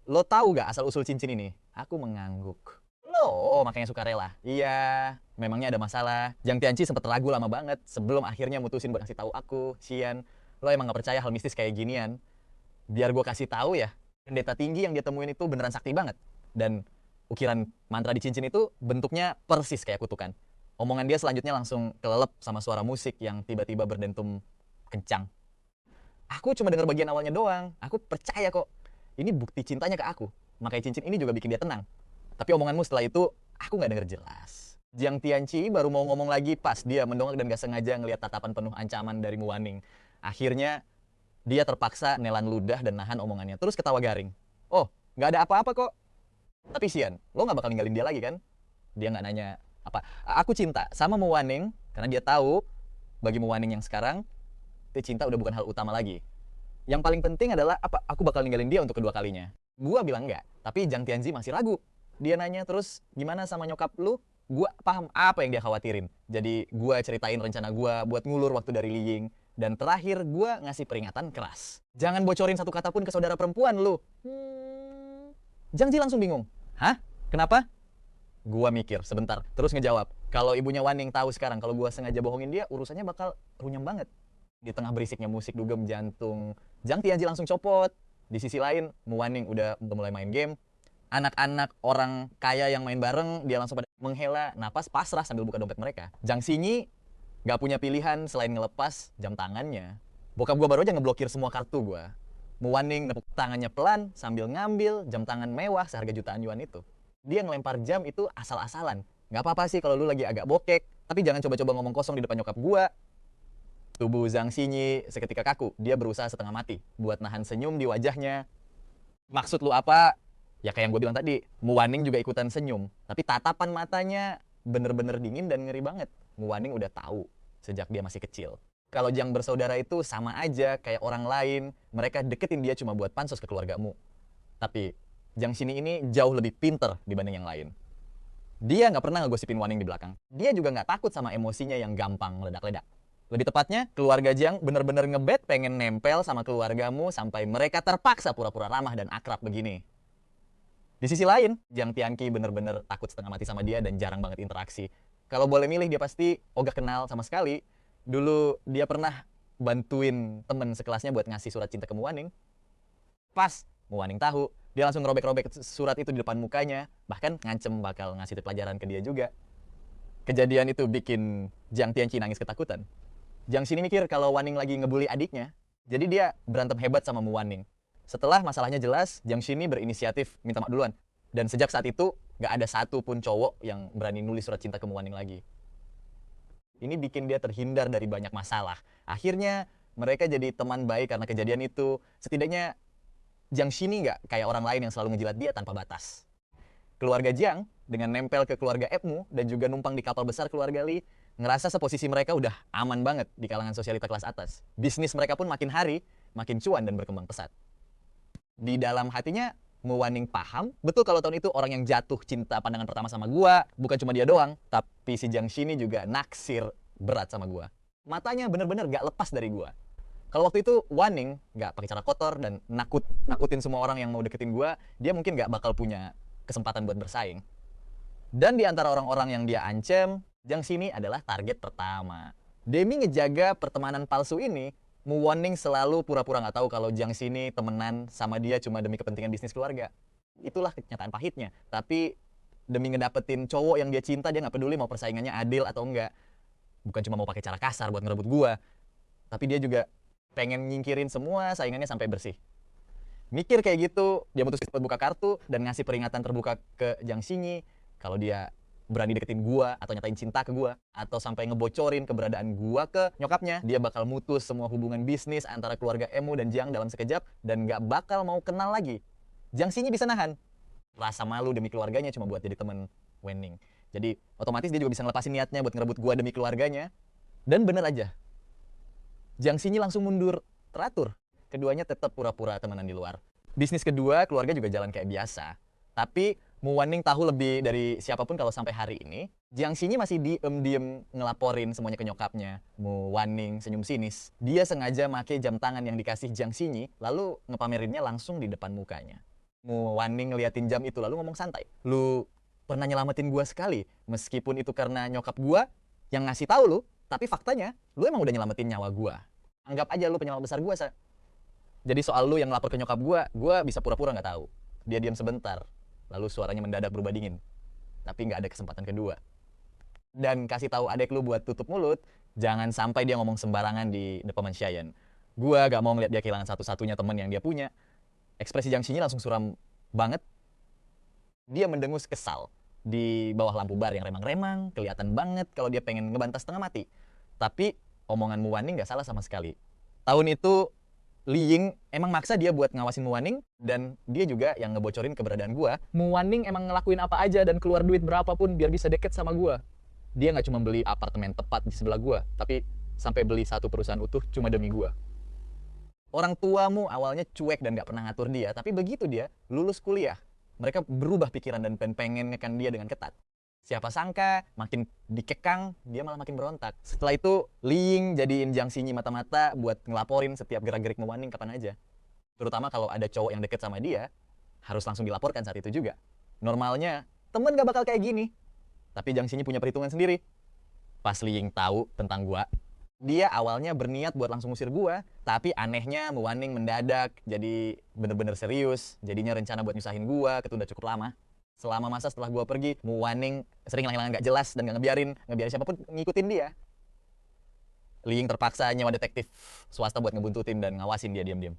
lo tahu gak asal-usul cincin ini? Aku mengangguk. Lo makanya suka rela. Iya, memangnya ada masalah. Jiang Tianqi sempat ragu lama banget sebelum akhirnya mutusin buat ngasih tahu aku, Xian, lo emang gak percaya hal mistis kayak ginian? Biar gue kasih tahu ya, pendeta tinggi yang dia temuin itu beneran sakti banget. Dan ukiran mantra di cincin itu bentuknya persis kayak kutukan. Omongan dia selanjutnya langsung kelelep sama suara musik yang tiba-tiba berdentum kencang. Aku cuma dengar bagian awalnya doang. Aku percaya kok. Ini bukti cintanya ke aku. Makanya cincin ini juga bikin dia tenang. Tapi omonganmu setelah itu, aku nggak denger jelas. Jiang Tianqi baru mau ngomong lagi pas dia mendongak dan gak sengaja ngelihat tatapan penuh ancaman dari Mu Waning. Akhirnya, dia terpaksa nelan ludah dan nahan omongannya. Terus ketawa garing. Oh, nggak ada apa-apa kok. Tapi Xian, lo nggak bakal ninggalin dia lagi kan? Dia nggak nanya apa. Aku cinta sama Mu Waning karena dia tahu bagi Mu Waning yang sekarang, itu cinta udah bukan hal utama lagi. Yang paling penting adalah apa? Aku bakal ninggalin dia untuk kedua kalinya. Gua bilang enggak, tapi Jiang Tianqi masih ragu. Dia nanya terus, gimana sama nyokap lu? Gua paham apa yang dia khawatirin. Jadi gua ceritain rencana gua buat ngulur waktu dari Liying. Dan terakhir gua ngasih peringatan keras. Jangan bocorin satu kata pun ke saudara perempuan lu. Jiang Ji langsung bingung. Hah? Kenapa? Gua mikir sebentar, terus ngejawab. Kalau ibunya Waning tahu sekarang kalau gua sengaja bohongin dia, urusannya bakal runyam banget. Di tengah berisiknya musik dugem jantung, Jiang Tianqi langsung copot. Di sisi lain, Mu Waning udah mulai main game. Anak-anak orang kaya yang main bareng, dia langsung pada menghela napas pasrah sambil buka dompet mereka. Jiang Xinyi gak punya pilihan selain ngelepas jam tangannya. Bokap gua baru aja ngeblokir semua kartu gua. Mu Waning nepuk tangannya pelan sambil ngambil jam tangan mewah seharga jutaan yuan itu. Dia ngelempar jam itu asal-asalan. Gak apa-apa sih kalau lu lagi agak bokek, tapi jangan coba-coba ngomong kosong di depan nyokap gua. Tubuh Jiang Xinyi seketika kaku. Dia berusaha setengah mati buat nahan senyum di wajahnya. Maksud lu apa? Ya kayak yang gue bilang tadi, Mu Waning juga ikutan senyum. Tapi tatapan matanya bener-bener dingin dan ngeri banget. Mu Waning udah tahu sejak dia masih kecil. Kalau Jiang bersaudara itu sama aja kayak orang lain. Mereka deketin dia cuma buat pansos ke keluargamu. Tapi Jiang Xinyi ini jauh lebih pinter dibanding yang lain. Dia nggak pernah ngegosipin Waning di belakang. Dia juga nggak takut sama emosinya yang gampang meledak-ledak. Lebih tepatnya, keluarga Jiang bener-bener ngebet pengen nempel sama keluargamu sampai mereka terpaksa pura-pura ramah dan akrab begini. Di sisi lain, Jiang Tianqi bener-bener takut setengah mati sama dia dan jarang banget interaksi. Kalau boleh milih, dia pasti ogah kenal sama sekali. Dulu dia pernah bantuin temen sekelasnya buat ngasih surat cinta ke Mu Waning. Pas Mu Waning tahu, dia langsung robek-robek surat itu di depan mukanya, bahkan ngancem bakal ngasih pelajaran ke dia juga. Kejadian itu bikin Jiang Tianqi nangis ketakutan. Jiang Xinyi mikir kalau Waning lagi ngebully adiknya, jadi dia berantem hebat sama Mu Waning. Setelah masalahnya jelas, Jiang Xinyi berinisiatif minta maaf duluan. Dan sejak saat itu, gak ada satu pun cowok yang berani nulis surat cinta ke Mu Waning lagi. Ini bikin dia terhindar dari banyak masalah. Akhirnya, mereka jadi teman baik karena kejadian itu. Setidaknya, Jiang Xinyi gak kayak orang lain yang selalu ngejilat dia tanpa batas. Keluarga Jiang, dengan nempel ke keluarga Epmu dan juga numpang di kapal besar keluarga Li, ngerasa seposisi mereka udah aman banget di kalangan sosialita kelas atas. Bisnis mereka pun makin hari, makin cuan dan berkembang pesat. Di dalam hatinya, Mu Waning paham, betul kalau tahun itu orang yang jatuh cinta pandangan pertama sama gua, bukan cuma dia doang, tapi si Jiang Xinyi juga naksir berat sama gua. Matanya bener-bener gak lepas dari gua. Kalau waktu itu Waning nggak pakai cara kotor dan nakutin semua orang yang mau deketin gua, dia mungkin nggak bakal punya kesempatan buat bersaing. Dan di antara orang-orang yang dia ancam, Jiang Xini adalah target pertama. Demi ngejaga pertemanan palsu ini, Mu Wanning selalu pura-pura nggak tahu kalau Jiang Xini temenan sama dia cuma demi kepentingan bisnis keluarga. Itulah kenyataan pahitnya. Tapi demi ngedapetin cowok yang dia cinta, dia nggak peduli mau persaingannya adil atau enggak. Bukan cuma mau pakai cara kasar buat ngerebut gua, tapi dia juga pengen nyingkirin semua saingannya sampai bersih. Mikir kayak gitu, dia mutusin buat buka kartu dan ngasih peringatan terbuka ke Jiang Xini kalau dia berani deketin gua atau nyatain cinta ke gua atau sampai ngebocorin keberadaan gua ke nyokapnya, dia bakal mutus semua hubungan bisnis antara keluarga Emu dan Jiang dalam sekejap dan gak bakal mau kenal lagi. Jiang Xini bisa nahan rasa malu demi keluarganya cuma buat jadi temen Wenning. Jadi otomatis dia juga bisa ngelepasin niatnya buat ngerebut gua demi keluarganya. Dan bener aja, Jiang Xini langsung mundur teratur. Keduanya tetap pura-pura temenan di luar. Bisnis kedua, keluarga juga jalan kayak biasa. Tapi Mu Wanning tahu lebih dari siapapun kalau sampai hari ini Jiang Xini masih diem-diem ngelaporin semuanya ke nyokapnya. Mu Wanning senyum sinis. Dia sengaja make jam tangan yang dikasih Jiang Xini lalu ngepamerinnya langsung di depan mukanya. Mu Wanning ngeliatin jam itu lalu ngomong santai. Lu pernah nyelamatin gua sekali, meskipun itu karena nyokap gua yang ngasih tahu lu, tapi faktanya lu emang udah nyelamatin nyawa gua. Anggap aja lu penyelamat besar gua, Sa. Jadi soal lu yang lapor ke nyokap gua bisa pura-pura nggak tahu. Dia diam sebentar, lalu suaranya mendadak berubah dingin. Tapi nggak ada kesempatan kedua. Dan kasih tahu adek lu buat tutup mulut, jangan sampai dia ngomong sembarangan di depan Xiayan. Gua gak mau ngeliat dia kehilangan satu-satunya teman yang dia punya. Ekspresi Jiang Xini langsung suram banget. Dia mendengus kesal di bawah lampu bar yang remang-remang, kelihatan banget kalau dia pengen ngebantas setengah mati. Tapi omongan Mu Wanning gak salah sama sekali. Tahun itu Li Ying emang maksa dia buat ngawasin Mu Wanning dan dia juga yang ngebocorin keberadaan gua. Mu Wanning emang ngelakuin apa aja dan keluar duit berapapun biar bisa deket sama gua. Dia nggak cuma beli apartemen tepat di sebelah gua, tapi sampai beli satu perusahaan utuh cuma demi gua. Orang tuamu awalnya cuek dan gak pernah ngatur dia, tapi begitu dia lulus kuliah, mereka berubah pikiran dan pengen ngekan dia dengan ketat. Siapa sangka makin dikekang, dia malah makin berontak. Setelah itu, Li Ying jadiin Jiang Xini mata-mata buat ngelaporin setiap gerak-gerik Mu Wanning kapan aja. Terutama kalau ada cowok yang deket sama dia, harus langsung dilaporkan saat itu juga. Normalnya, temen gak bakal kayak gini. Tapi Jiang Xini punya perhitungan sendiri. Pas Li Ying tahu tentang gua, dia awalnya berniat buat langsung usir gua, tapi anehnya Mu Wanning mendadak jadi bener-bener serius. Jadinya rencana buat nyusahin gua ketunda cukup lama. Selama masa setelah gua pergi, Mu Wanning sering hilang-hilangan gak jelas dan gak ngebiarin siapapun ngikutin dia. Li Ying terpaksa nyewa detektif swasta buat ngebuntutin dan ngawasin dia diam-diam.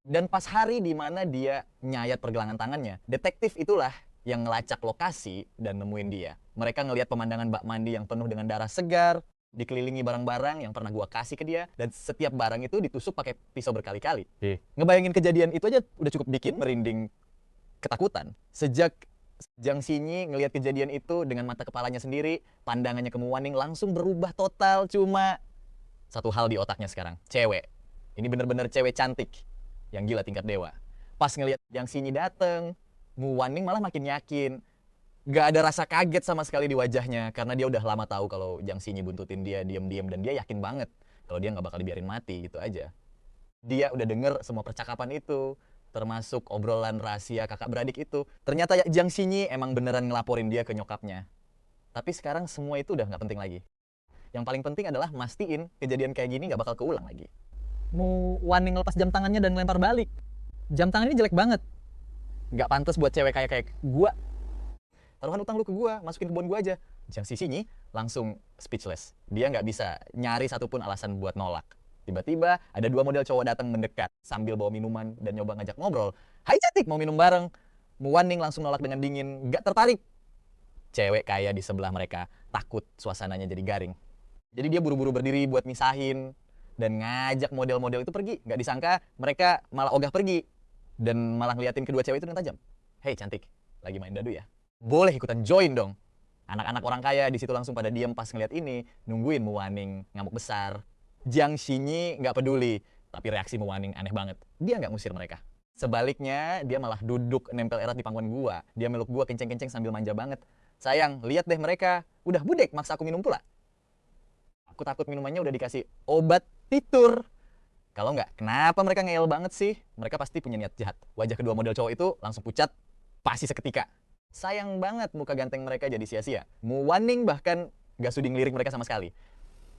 Dan pas hari di mana dia nyayat pergelangan tangannya, detektif itulah yang ngelacak lokasi dan nemuin dia. Mereka ngelihat pemandangan bak mandi yang penuh dengan darah segar, dikelilingi barang-barang yang pernah gua kasih ke dia, dan setiap barang itu ditusuk pakai pisau berkali-kali. Ngebayangin kejadian itu aja udah cukup bikin merinding ketakutan. Sejak Jiang Xini ngelihat kejadian itu dengan mata kepalanya sendiri, pandangannya ke Mu Wanning langsung berubah total. Cuma satu hal di otaknya sekarang, cewek. Ini bener-bener cewek cantik yang gila tingkat dewa. Pas ngelihat Jiang Xini dateng, Mu Wanning malah makin yakin. Gak ada rasa kaget sama sekali di wajahnya karena dia udah lama tahu kalau Jiang Xini buntutin dia diam-diam dan dia yakin banget kalau dia nggak bakal dibiarin mati gitu aja. Dia udah denger semua percakapan itu, termasuk obrolan rahasia kakak beradik itu. Ternyata Jiang Xini emang beneran ngelaporin dia ke nyokapnya. Tapi sekarang semua itu udah nggak penting lagi. Yang paling penting adalah mastiin kejadian kayak gini nggak bakal keulang lagi. Mu Wanning lepas jam tangannya dan lempar balik. Jam tangan ini jelek banget. Nggak pantas buat cewek kayak gua. Taruhan utang lu ke gua, masukin ke bon gua aja. Jiang Xini langsung speechless. Dia nggak bisa nyari satupun alasan buat nolak. Tiba-tiba ada dua model cowok datang mendekat sambil bawa minuman dan nyoba ngajak ngobrol. Hai cantik, mau minum bareng? Mu Wanning langsung nolak dengan dingin, gak tertarik. Cewek kaya di sebelah mereka takut suasananya jadi garing. Jadi dia buru-buru berdiri buat misahin dan ngajak model-model itu pergi. Gak disangka mereka malah ogah pergi dan malah ngeliatin kedua cewek itu dengan tajam. Hei cantik, lagi main dadu ya? Boleh ikutan join dong. Anak-anak orang kaya di situ langsung pada diam pas ngeliat ini, nungguin Mu Wanning ngamuk besar. Jiang Xini nggak peduli, tapi reaksi Mu Wanning aneh banget. Dia nggak ngusir mereka. Sebaliknya, dia malah duduk nempel erat di pangkuan gua. Dia meluk gua kenceng-kenceng sambil manja banget. Sayang, lihat deh mereka. Udah budek, maksa aku minum pula. Aku takut minumannya udah dikasih obat titur. Kalau nggak, kenapa mereka ngeyel banget sih? Mereka pasti punya niat jahat. Wajah kedua model cowok itu langsung pucat, pasti seketika. Sayang banget muka ganteng mereka jadi sia-sia. Mu Wanning bahkan gak sudi ngelirik mereka sama sekali.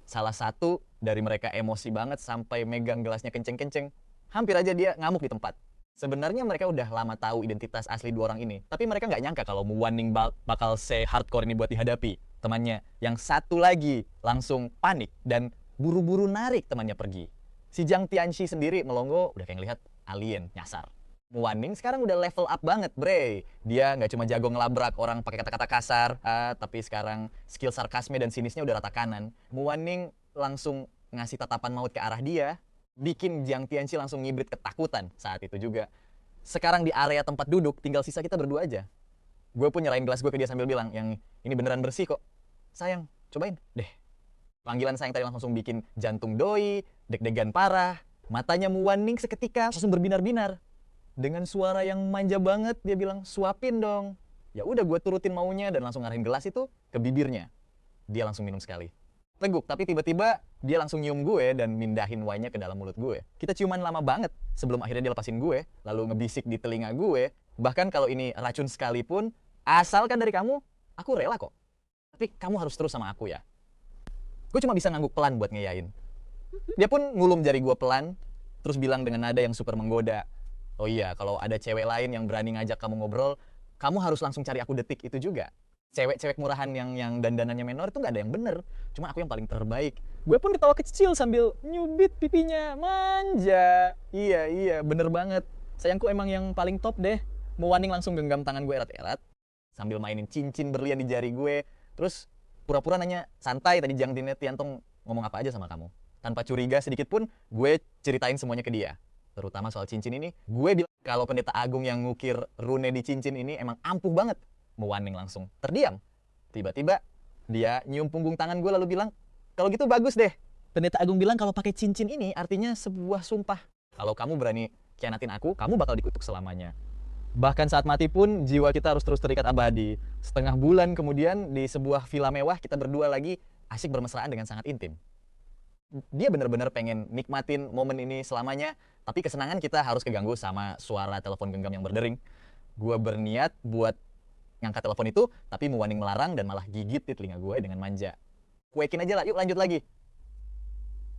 Salah satu dari mereka emosi banget sampai megang gelasnya kenceng-kenceng. Hampir aja dia ngamuk di tempat. Sebenarnya mereka udah lama tahu identitas asli dua orang ini. Tapi mereka nggak nyangka kalau Mu Wanning bakal se-hardcore ini buat dihadapi. Temannya yang satu lagi langsung panik dan buru-buru narik temannya pergi. Si Jiang Tianxi sendiri melongo udah kayak ngelihat alien nyasar. Mu Wanning sekarang udah level up banget, bre. Dia nggak cuma jago ngelabrak orang pakai kata-kata kasar, tapi sekarang skill sarkasme dan sinisnya udah rata kanan. Mu Wanning langsung ngasih tatapan maut ke arah dia, bikin Jiang Tianxi langsung ngibrit ketakutan saat itu juga. Sekarang di area tempat duduk, tinggal sisa kita berdua aja. Gue pun nyerahin gelas gue ke dia sambil bilang, yang ini beneran bersih kok. Sayang, cobain deh. Panggilan sayang tadi langsung bikin jantung doi, deg-degan parah. Matanya Mu Wanning seketika langsung berbinar-binar. Dengan suara yang manja banget, dia bilang, suapin dong. Ya udah, gue turutin maunya dan langsung ngarahin gelas itu ke bibirnya. Dia langsung minum sekali. Teguk, tapi tiba-tiba dia langsung nyium gue dan mindahin wine-nya ke dalam mulut gue. Kita ciuman lama banget sebelum akhirnya dia lepasin gue, lalu ngebisik di telinga gue. Bahkan kalau ini racun sekalipun, asalkan dari kamu, aku rela kok. Tapi kamu harus terus sama aku ya. Gue cuma bisa ngangguk pelan buat ngeyain. Dia pun ngulum jari gue pelan, terus bilang dengan nada yang super menggoda, oh iya, kalau ada cewek lain yang berani ngajak kamu ngobrol, kamu harus langsung cari aku detik itu juga. Cewek-cewek murahan yang dandanannya menor itu nggak ada yang bener. Cuma aku yang paling terbaik. Gue pun ketawa kecil sambil nyubit pipinya. Manja. Iya, bener banget. Sayangku emang yang paling top deh. Mu Wanning langsung genggam tangan gue erat-erat, sambil mainin cincin berlian di jari gue. Terus pura-pura nanya, santai tadi Jiang Tiantong ngomong apa aja sama kamu. Tanpa curiga sedikit pun, gue ceritain semuanya ke dia. Terutama soal cincin ini, gue bilang kalau pendeta agung yang ngukir rune di cincin ini emang ampuh banget. Mu Wanning langsung terdiam. Tiba-tiba dia nyium punggung tangan gue lalu bilang, kalau gitu bagus deh. Pendeta agung bilang kalau pakai cincin ini artinya sebuah sumpah. Kalau kamu berani khianatin aku, kamu bakal dikutuk selamanya. Bahkan saat mati pun jiwa kita harus terus terikat abadi. Setengah bulan kemudian di sebuah villa mewah kita berdua lagi asyik bermesraan dengan sangat intim. Dia benar-benar pengen nikmatin momen ini selamanya, tapi kesenangan kita harus keganggu sama suara telepon genggam yang berdering. Gue berniat buat ngangkat telepon itu, tapi Mu Wanning melarang dan malah gigit di telinga gue dengan manja. Kuekin aja lah, yuk lanjut lagi.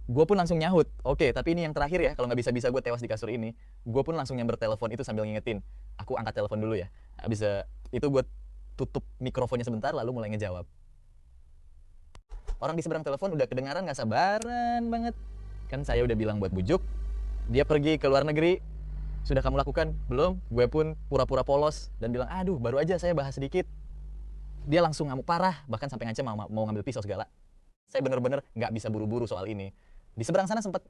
Gue pun langsung nyahut, oke, tapi ini yang terakhir ya, kalau nggak bisa-bisa gue tewas di kasur ini. Gue pun langsung nyamber telepon itu sambil ngingetin, aku angkat telepon dulu ya. Habis itu gue tutup mikrofonnya sebentar, lalu mulai ngejawab. Orang di seberang telepon udah kedengaran gak sabaran banget. Kan saya udah bilang buat bujuk, dia pergi ke luar negeri. Sudah kamu lakukan? Belum? Gue pun pura-pura polos dan bilang, aduh baru aja saya bahas sedikit. Dia langsung ngamuk parah, bahkan sampai ngancam mau ngambil pisau segala. Saya bener-bener gak bisa buru-buru soal ini. Di seberang sana sempet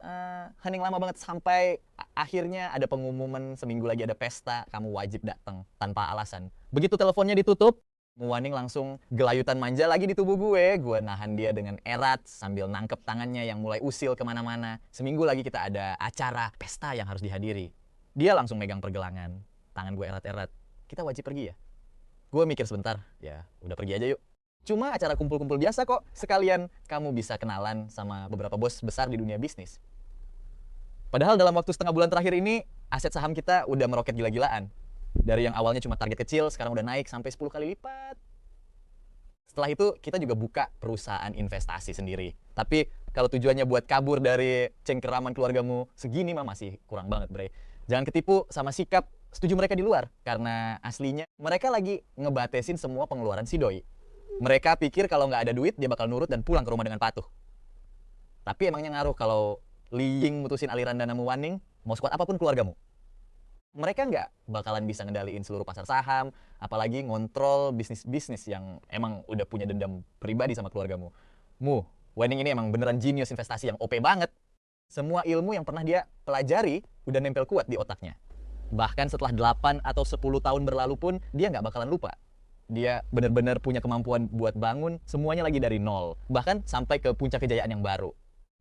hening lama banget sampai akhirnya ada pengumuman seminggu lagi ada pesta, kamu wajib datang tanpa alasan. Begitu teleponnya ditutup, Mu Wanning langsung gelayutan manja lagi di tubuh gue. Gue nahan dia dengan erat sambil nangkep tangannya yang mulai usil kemana-mana. Seminggu lagi kita ada acara pesta yang harus dihadiri. Dia langsung megang pergelangan, tangan gue erat-erat. Kita wajib pergi ya? Gue mikir sebentar, ya udah pergi aja yuk. Cuma acara kumpul-kumpul biasa kok. Sekalian kamu bisa kenalan sama beberapa bos besar di dunia bisnis. Padahal dalam waktu setengah bulan terakhir ini, aset saham kita udah meroket gila-gilaan. Dari yang awalnya cuma target kecil, sekarang udah naik sampai 10 kali lipat. Setelah itu, kita juga buka perusahaan investasi sendiri. Tapi kalau tujuannya buat kabur dari cengkeraman keluargamu, segini mah masih kurang banget, bre. Jangan ketipu sama sikap setuju mereka di luar. Karena aslinya, mereka lagi ngebatesin semua pengeluaran si doi. Mereka pikir kalau nggak ada duit, dia bakal nurut dan pulang ke rumah dengan patuh. Tapi emangnya ngaruh kalau Li Ying mutusin aliran dana Mu Wanning, mau sekuat apapun keluargamu. Mereka nggak bakalan bisa ngendaliin seluruh pasar saham, apalagi ngontrol bisnis-bisnis yang emang udah punya dendam pribadi sama keluargamu. Mu Wanning ini emang beneran genius investasi yang OP banget. Semua ilmu yang pernah dia pelajari udah nempel kuat di otaknya. Bahkan setelah 8 atau 10 tahun berlalu pun, dia nggak bakalan lupa. Dia bener-bener punya kemampuan buat bangun semuanya lagi dari nol. Bahkan sampai ke puncak kejayaan yang baru.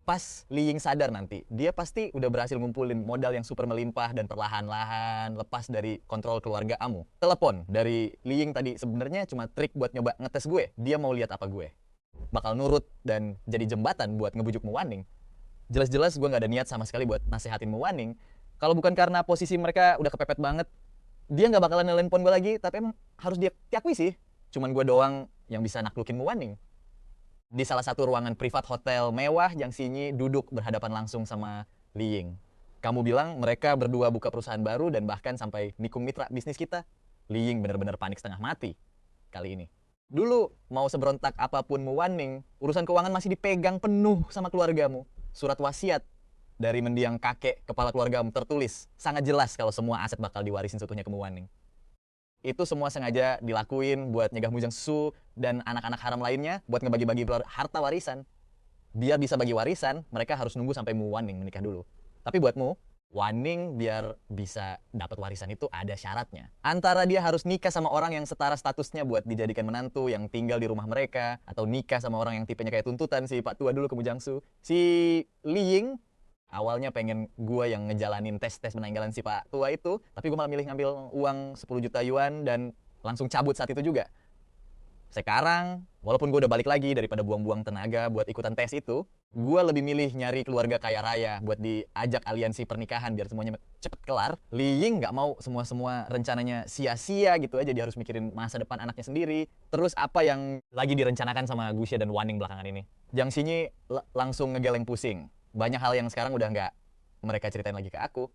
Pas Li Ying sadar nanti, dia pasti udah berhasil ngumpulin modal yang super melimpah dan perlahan-lahan lepas dari kontrol keluarga kamu. Telepon dari Li Ying tadi sebenarnya cuma trik buat nyoba ngetes gue. Dia mau lihat apa gue. Bakal nurut dan jadi jembatan buat ngebujuk Mu Wanning. Jelas-jelas gue nggak ada niat sama sekali buat nasehatin Muwaning. Kalau bukan karena posisi mereka udah kepepet banget, dia nggak bakalan nelpon gue lagi. Tapi emang harus dia diakui sih, cuman gue doang yang bisa naklukin Muwaning. Di salah satu ruangan privat hotel mewah, Jiang Xinyi duduk berhadapan langsung sama Li Ying. Kamu bilang mereka berdua buka perusahaan baru dan bahkan sampai nikung mitra bisnis kita. Li Ying bener-bener panik setengah mati kali ini. Dulu mau seberontak apapun Muwaning, urusan keuangan masih dipegang penuh sama keluargamu. Surat wasiat dari mendiang kakek kepala keluargamu tertulis sangat jelas kalau semua aset bakal diwarisin seutuhnya ke Muwaning. Itu semua sengaja dilakuin buat nyegah Mu Jiangsu dan anak-anak haram lainnya buat ngebagi-bagi harta warisan. Biar bisa bagi warisan, mereka harus nunggu sampai Muwaning menikah dulu. Tapi buatmu, Waning biar bisa dapat warisan itu ada syaratnya. Antara dia harus nikah sama orang yang setara statusnya buat dijadikan menantu yang tinggal di rumah mereka, atau nikah sama orang yang tipenya kayak tuntutan si Pak Tua dulu ke Mu Jiangsu. Si Li Ying awalnya pengen gua yang ngejalanin tes penanggalan si Pak Tua itu, tapi gua malah milih ngambil uang 10 juta yuan dan langsung cabut saat itu juga. Sekarang, walaupun gue udah balik lagi daripada buang-buang tenaga buat ikutan tes itu, gue lebih milih nyari keluarga kaya raya buat diajak aliansi pernikahan biar semuanya cepet kelar. Li Ying nggak mau semua rencananya sia-sia gitu aja, dia harus mikirin masa depan anaknya sendiri. Terus apa yang lagi direncanakan sama Guxia dan Waning belakangan ini? Jiang Xinyi langsung ngegeleng pusing. Banyak hal yang sekarang udah nggak mereka ceritain lagi ke aku.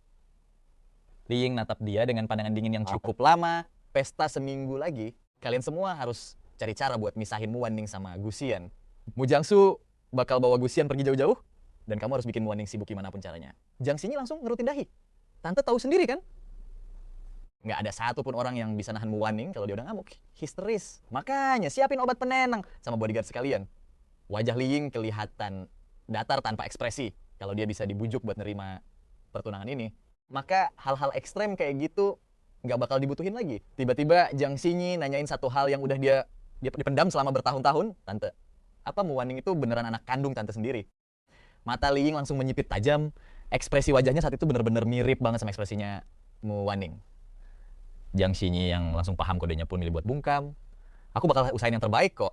Li Ying natap dia dengan pandangan dingin yang cukup lama. Pesta seminggu lagi, kalian semua harus cari cara buat misahin Muwaning sama Guxian. Mu Jiangsu bakal bawa Guxian pergi jauh-jauh, dan kamu harus bikin Muwaning sibuk gimana pun caranya. Jiang Xinyi langsung ngerutin dahi. Tante tahu sendiri kan? Nggak ada satupun orang yang bisa nahan Muwaning kalau dia udah ngamuk. Histeris. Makanya siapin obat penenang sama bodyguard sekalian. Wajah Li Ying kelihatan datar tanpa ekspresi kalau dia bisa dibujuk buat nerima pertunangan ini. Maka hal-hal ekstrem kayak gitu nggak bakal dibutuhin lagi. Tiba-tiba Jiang Xinyi nanyain satu hal yang udah dia dipendam selama bertahun-tahun. Tante, apa Muwaning itu beneran anak kandung tante sendiri? Mata Li Ying langsung menyipit tajam. Ekspresi wajahnya saat itu bener-bener mirip banget sama ekspresinya Muwaning. Jiang Xinyi yang langsung paham kodenya pun milih buat bungkam. Aku bakal usahain yang terbaik kok.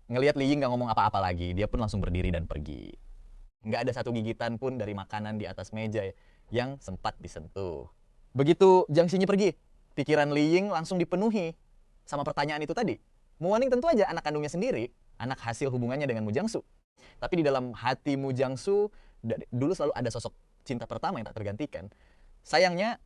Ngelihat Li Ying gak ngomong apa-apa lagi, dia pun langsung berdiri dan pergi. Nggak ada satu gigitan pun dari makanan di atas meja yang sempat disentuh. Begitu Jiang Xinyi pergi, pikiran Li Ying langsung dipenuhi sama pertanyaan itu tadi. Muwaning tentu aja anak kandungnya sendiri, anak hasil hubungannya dengan Mu Jiangsu. Tapi di dalam hati Mu Jiangsu dulu selalu ada sosok cinta pertama yang tak tergantikan. Sayangnya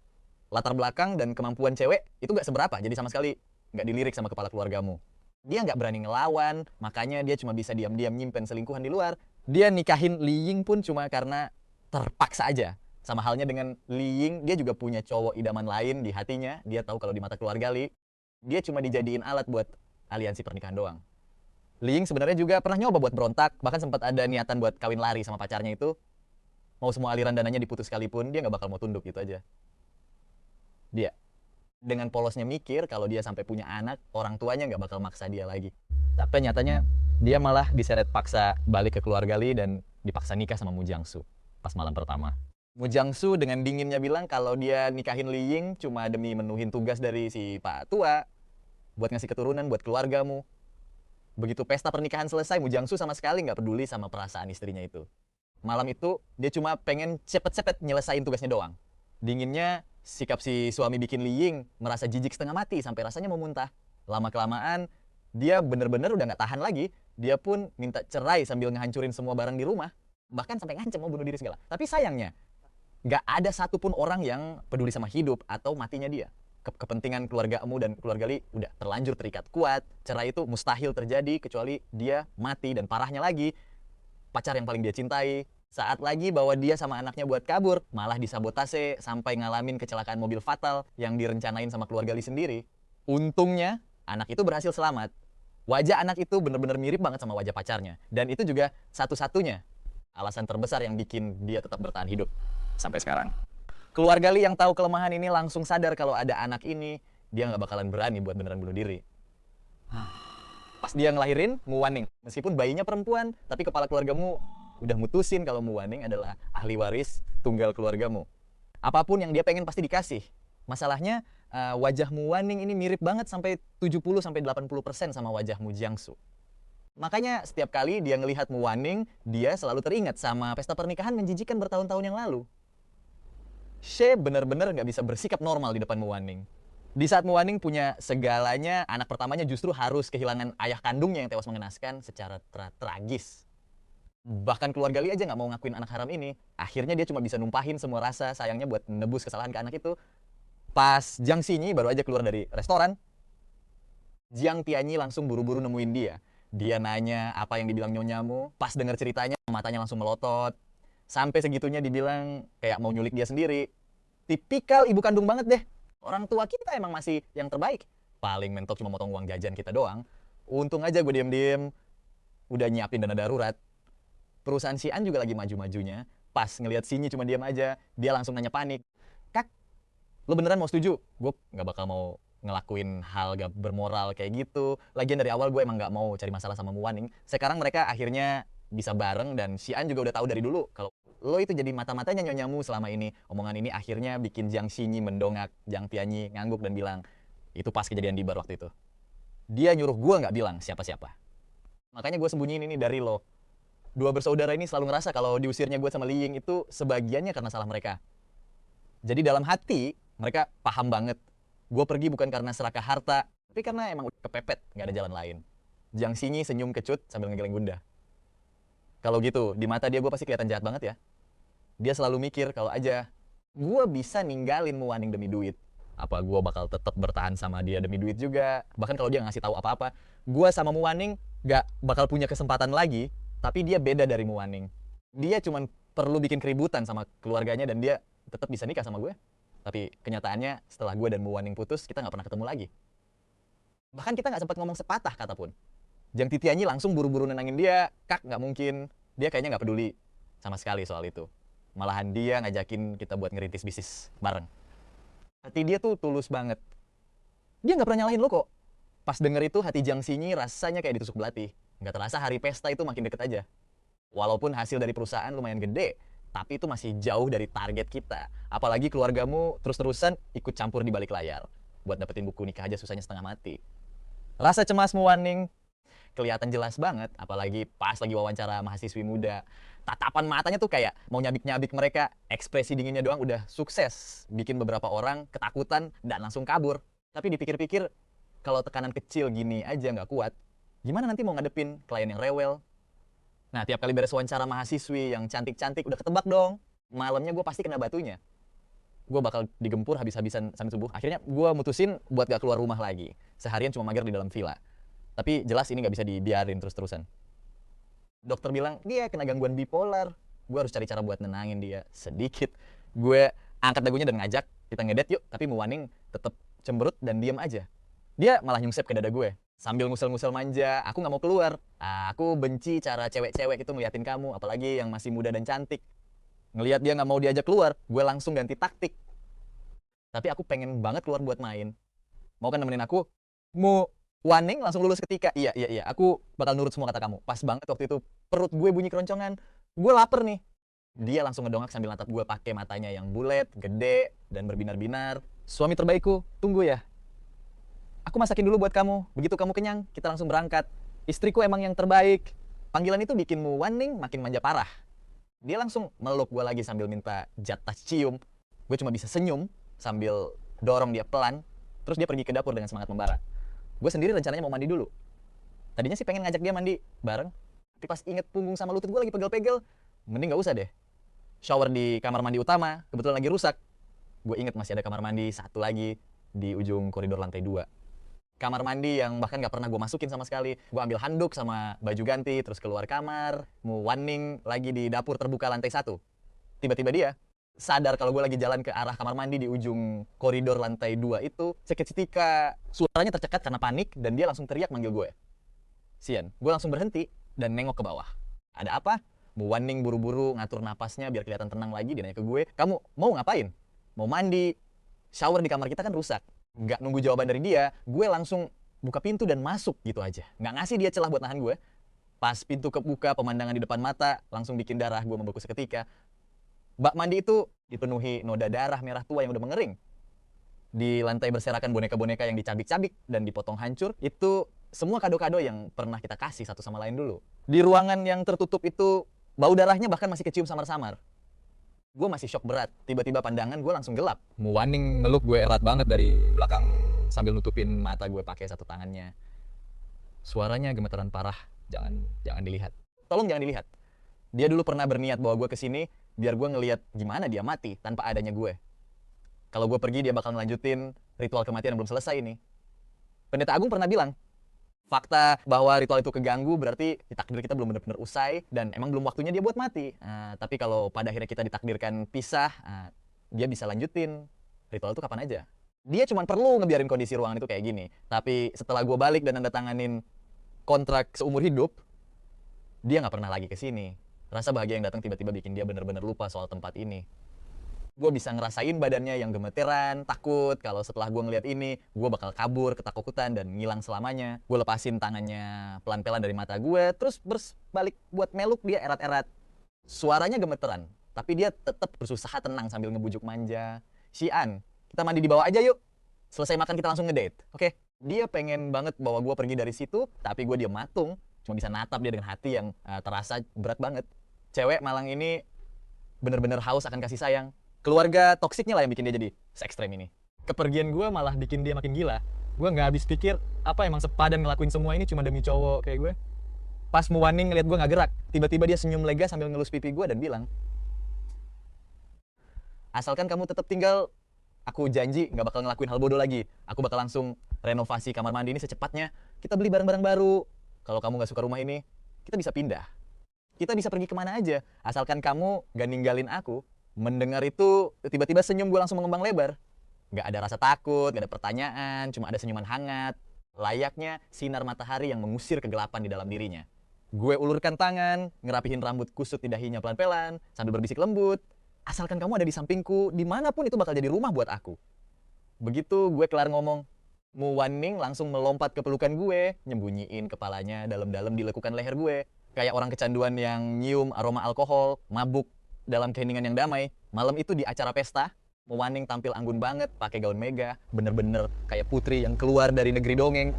latar belakang dan kemampuan cewek itu gak seberapa, jadi sama sekali gak dilirik sama kepala keluargamu. Dia gak berani ngelawan, makanya dia cuma bisa diam-diam nyimpen selingkuhan di luar. Dia nikahin Li Ying pun cuma karena terpaksa aja. Sama halnya dengan Li Ying, dia juga punya cowok idaman lain di hatinya. Dia tahu kalau di mata keluarga Li, dia cuma dijadiin alat buat aliansi pernikahan doang. Li Ying sebenarnya juga pernah nyoba buat berontak, bahkan sempat ada niatan buat kawin lari sama pacarnya itu. Mau semua aliran dananya diputus sekalipun, dia nggak bakal mau tunduk gitu aja. Dia dengan polosnya mikir kalau dia sampai punya anak, orang tuanya nggak bakal maksa dia lagi. Tapi nyatanya dia malah diseret paksa balik ke keluarga Li dan dipaksa nikah sama Mu Jiangsu pas malam pertama. Mu Jiangsu dengan dinginnya bilang kalau dia nikahin Li Ying cuma demi menuhin tugas dari si Pak Tua buat ngasih keturunan buat keluargamu. Begitu pesta pernikahan selesai, Mu Jiangsu sama sekali nggak peduli sama perasaan istrinya itu. Malam itu dia cuma pengen cepet-cepet nyelesain tugasnya doang. Dinginnya sikap si suami bikin Li Ying merasa jijik setengah mati sampai rasanya mau muntah. Lama-kelamaan dia bener-bener udah nggak tahan lagi. Dia pun minta cerai sambil ngehancurin semua barang di rumah. Bahkan sampai ngancem mau bunuh diri segala. Tapi sayangnya nggak ada satupun orang yang peduli sama hidup atau matinya dia. Kepentingan keluargamu dan keluarga Li udah terlanjur terikat kuat. Cerai itu mustahil terjadi kecuali dia mati, dan parahnya lagi pacar yang paling dia cintai saat lagi bawa dia sama anaknya buat kabur malah disabotase sampai ngalamin kecelakaan mobil fatal yang direncanain sama keluarga Li sendiri. Untungnya anak itu berhasil selamat. Wajah anak itu bener-bener mirip banget sama wajah pacarnya, dan itu juga satu-satunya alasan terbesar yang bikin dia tetap bertahan hidup sampai sekarang. Keluarga Li yang tahu kelemahan ini langsung sadar kalau ada anak ini, dia nggak bakalan berani buat beneran bunuh diri. Pas dia ngelahirin Muwaning, meskipun bayinya perempuan, tapi kepala keluargamu udah mutusin kalau Muwaning adalah ahli waris tunggal keluargamu. Apapun yang dia pengen pasti dikasih. Masalahnya wajah Muwaning ini mirip banget sampai 70-80% sama wajah Mu Jiangsu. Makanya setiap kali dia ngelihat Mu Waning, dia selalu teringat sama pesta pernikahan menjijikan bertahun-tahun yang lalu. She bener-bener nggak bisa bersikap normal di depan Mu Waning. Di saat Mu Waning punya segalanya, anak pertamanya justru harus kehilangan ayah kandungnya yang tewas mengenaskan secara tragis. Bahkan keluarga Lee aja nggak mau ngakuin anak haram ini. Akhirnya dia cuma bisa numpahin semua rasa sayangnya buat menebus kesalahan ke anak itu. Pas Jiang Xinyi baru aja keluar dari restoran, Jiang Tianyi langsung buru-buru nemuin dia. Dia nanya apa yang dibilang Nyonyamu. Pas denger ceritanya, matanya langsung melotot. Sampai segitunya dibilang kayak mau nyulik dia sendiri. Tipikal ibu kandung banget deh. Orang tua kita emang masih yang terbaik. Paling mentok cuma motong uang jajan kita doang. Untung aja gue diem-diem udah nyiapin dana darurat. Perusahaan Xi'an juga lagi maju-majunya. Pas ngelihat Xinyi cuma diam aja, dia langsung nanya panik. Kak, lo beneran mau setuju? Gue gak bakal mau ngelakuin hal gak bermoral kayak gitu. Lagian dari awal gue emang gak mau cari masalah sama Mu Waning. Sekarang mereka akhirnya bisa bareng dan Xi'an juga udah tahu dari dulu kalau lo itu jadi mata-matanya Nyonyamu selama ini. Omongan ini akhirnya bikin Jiang Xinyi mendongak, Jiang Tianyi ngangguk dan bilang, itu pas kejadian di bar waktu itu. Dia nyuruh gue gak bilang siapa-siapa. Makanya gue sembunyiin ini dari lo. Dua bersaudara ini selalu ngerasa kalau diusirnya gue sama Li Ying itu sebagiannya karena salah mereka. Jadi dalam hati, mereka paham banget. Gue pergi bukan karena serakah harta, tapi karena emang udah kepepet, gak ada jalan lain. Jiang Xinyi senyum kecut sambil ngegeleng bunda. Kalau gitu, di mata dia gue pasti kelihatan jahat banget ya. Dia selalu mikir kalau aja gue bisa ninggalin Mu Waning demi duit. Apa gue bakal tetap bertahan sama dia demi duit juga. Bahkan kalau dia ngasih tahu apa-apa, gue sama Mu Waning gak bakal punya kesempatan lagi. Tapi dia beda dari Mu Waning. Dia cuma perlu bikin keributan sama keluarganya dan dia tetap bisa nikah sama gue. Tapi kenyataannya setelah gue dan Mu Waning putus, kita gak pernah ketemu lagi. Bahkan kita gak sempat ngomong sepatah kata pun. Jiang Tianyi langsung buru-buru nenangin dia. Kak, gak mungkin. Dia kayaknya gak peduli sama sekali soal itu. Malahan dia ngajakin kita buat ngerintis bisnis bareng. Hati dia tuh tulus banget. Dia gak pernah nyalahin lo kok. Pas denger itu hati Jiang Xinyi rasanya kayak ditusuk belati. Gak terasa hari pesta itu makin deket aja. Walaupun hasil dari perusahaan lumayan gede, tapi itu masih jauh dari target kita. Apalagi keluargamu terus-terusan ikut campur di balik layar. Buat dapetin buku nikah aja susahnya setengah mati. Rasa cemas Mu Waning kelihatan jelas banget, apalagi pas lagi wawancara mahasiswi muda. Tatapan matanya tuh kayak mau nyabik-nyabik mereka, ekspresi dinginnya doang udah sukses bikin beberapa orang ketakutan dan langsung kabur. Tapi dipikir-pikir, kalau tekanan kecil gini aja nggak kuat, gimana nanti mau ngadepin klien yang rewel? Nah, tiap kali beres wawancara mahasiswi yang cantik-cantik, udah ketebak dong. Malamnya gue pasti kena batunya. Gue bakal digempur habis-habisan sampai subuh. Akhirnya gue mutusin buat gak keluar rumah lagi. Seharian cuma mager di dalam villa. Tapi jelas ini gak bisa dibiarin terus-terusan. Dokter bilang, dia kena gangguan bipolar. Gue harus cari cara buat nenangin dia sedikit. Gue angkat dagunya dan ngajak, kita ngedet yuk. Tapi Mu Waning tetap cemberut dan diem aja. Dia malah nyungsep ke dada gue. Sambil ngusel-ngusel manja, aku gak mau keluar. Aku benci cara cewek-cewek itu ngeliatin kamu. Apalagi yang masih muda dan cantik. Ngeliat dia gak mau diajak keluar, gue langsung ganti taktik. Tapi aku pengen banget keluar buat main. Mau kan nemenin aku? Mu Waning langsung lulus ketika, iya, aku bakal nurut semua kata kamu. Pas banget waktu itu, perut gue bunyi keroncongan. Gue lapar nih. Dia langsung ngedongak sambil natap gue pakai matanya yang bulet, gede, dan berbinar-binar. Suami terbaikku, tunggu ya. Aku masakin dulu buat kamu. Begitu kamu kenyang, kita langsung berangkat. Istriku emang yang terbaik. Panggilan itu bikin Mu Waning makin manja parah. Dia langsung meluk gue lagi sambil minta jatah cium. Gue cuma bisa senyum sambil dorong dia pelan. Terus dia pergi ke dapur dengan semangat membara. Gue sendiri rencananya mau mandi dulu. Tadinya sih pengen ngajak dia mandi bareng. Tapi pas inget punggung sama lutut gue lagi pegel-pegel, mending gak usah deh. Shower di kamar mandi utama, kebetulan lagi rusak. Gue inget masih ada kamar mandi satu lagi di ujung koridor lantai 2. Kamar mandi yang bahkan gak pernah gue masukin sama sekali. Gue ambil handuk sama baju ganti, terus keluar kamar. Mu Waning lagi di dapur terbuka lantai 1. Tiba-tiba dia sadar kalau gue lagi jalan ke arah kamar mandi di ujung koridor lantai 2 itu. Seketika suaranya tercekat karena panik dan dia langsung teriak manggil gue. Sian, gue langsung berhenti dan nengok ke bawah. Ada apa? Mu Waning buru-buru ngatur napasnya biar kelihatan tenang lagi. Dia nanya ke gue, kamu mau ngapain? Mau mandi? Shower di kamar kita kan rusak. Nggak nunggu jawaban dari dia, gue langsung buka pintu dan masuk gitu aja. Nggak ngasih dia celah buat nahan gue. Pas pintu kebuka, pemandangan di depan mata langsung bikin darah gue membeku seketika. Bak mandi itu dipenuhi noda darah merah tua yang udah mengering. Di lantai berserakan boneka-boneka yang dicabik-cabik dan dipotong hancur. Itu semua kado-kado yang pernah kita kasih satu sama lain dulu. Di ruangan yang tertutup itu, bau darahnya bahkan masih kecium samar-samar. Gue masih shock berat, tiba-tiba pandangan gue langsung gelap. Muwaning meluk gue erat banget dari belakang. Sambil nutupin mata gue pakai satu tangannya. Suaranya gemeteran parah, jangan dilihat. Tolong jangan dilihat. Dia dulu pernah berniat bawa gue ke sini biar gue ngelihat gimana dia mati tanpa adanya gue. Kalau gue pergi dia bakal ngelanjutin ritual kematian yang belum selesai ini. Pendeta Agung pernah bilang, fakta bahwa ritual itu keganggu berarti takdir kita belum benar-benar usai dan emang belum waktunya dia buat mati. Tapi kalau pada akhirnya kita ditakdirkan pisah, dia bisa lanjutin ritual itu kapan aja. Dia cuma perlu ngebiarin kondisi ruangan itu kayak gini. Tapi setelah gue balik dan nanda tanganin kontrak seumur hidup, dia nggak pernah lagi ke sini. Rasa bahagia yang datang tiba-tiba bikin dia benar-benar lupa soal tempat ini. Gue bisa ngerasain badannya yang gemeteran, takut kalau setelah gue ngeliat ini, gue bakal kabur, ketakutan, dan ngilang selamanya. Gue lepasin tangannya pelan-pelan dari mata gue, terus balik buat meluk dia erat-erat. Suaranya gemeteran, tapi dia tetap berusaha tenang sambil ngebujuk manja. Xian, kita mandi di bawah aja yuk. Selesai makan kita langsung ngedate, oke? Dia pengen banget bawa gue pergi dari situ, tapi gue diam matung. Cuma bisa natap dia dengan hati yang terasa berat banget. Cewek Malang ini bener-bener haus akan kasih sayang. Keluarga toksiknya lah yang bikin dia jadi se-ekstrem ini. Kepergian gue malah bikin dia makin gila. Gue nggak habis pikir, apa emang sepadan ngelakuin semua ini cuma demi cowok kayak gue. Pas Muwaning ngeliat gue nggak gerak, tiba-tiba dia senyum lega sambil ngelus pipi gue dan bilang, asalkan kamu tetap tinggal, aku janji nggak bakal ngelakuin hal bodoh lagi. Aku bakal langsung renovasi kamar mandi ini secepatnya. Kita beli barang-barang baru. Kalau kamu nggak suka rumah ini, kita bisa pindah. Kita bisa pergi kemana aja, asalkan kamu nggak ninggalin aku. Mendengar itu, tiba-tiba senyum gue langsung mengembang lebar. Gak ada rasa takut, gak ada pertanyaan, cuma ada senyuman hangat. Layaknya sinar matahari yang mengusir kegelapan di dalam dirinya. Gue ulurkan tangan, ngerapihin rambut kusut di dahinya pelan-pelan, sambil berbisik lembut. Asalkan kamu ada di sampingku, dimanapun itu bakal jadi rumah buat aku. Begitu gue kelar ngomong, Muwaning langsung melompat ke pelukan gue, nyembunyiin kepalanya dalam-dalam di lekukan leher gue. Kayak orang kecanduan yang nyium aroma alkohol, mabuk, dalam keheningan yang damai. Malam itu di acara pesta, Muwaning tampil anggun banget, pakai gaun mega, bener-bener kayak putri yang keluar dari negeri dongeng.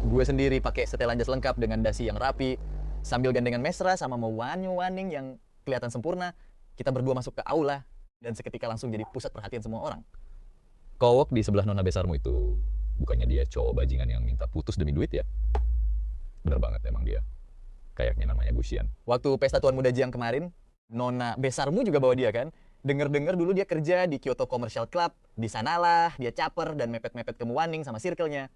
Gue sendiri pakai setelan jas lengkap dengan dasi yang rapi, sambil gandengan mesra sama Muwaning yang kelihatan sempurna. Kita berdua masuk ke aula, dan seketika langsung jadi pusat perhatian semua orang. Kowok di sebelah nona besarmu itu, bukannya dia cowok bajingan yang minta putus demi duit ya? Bener banget emang dia. Kayaknya namanya Gusian. Waktu pesta Tuan Muda Jiang kemarin, nona besarmu juga bawa dia kan? Dengar-dengar dulu dia kerja di Kyoto Commercial Club. Di sanalah dia caper dan mepet-mepet ke Muwaning sama circle-nya.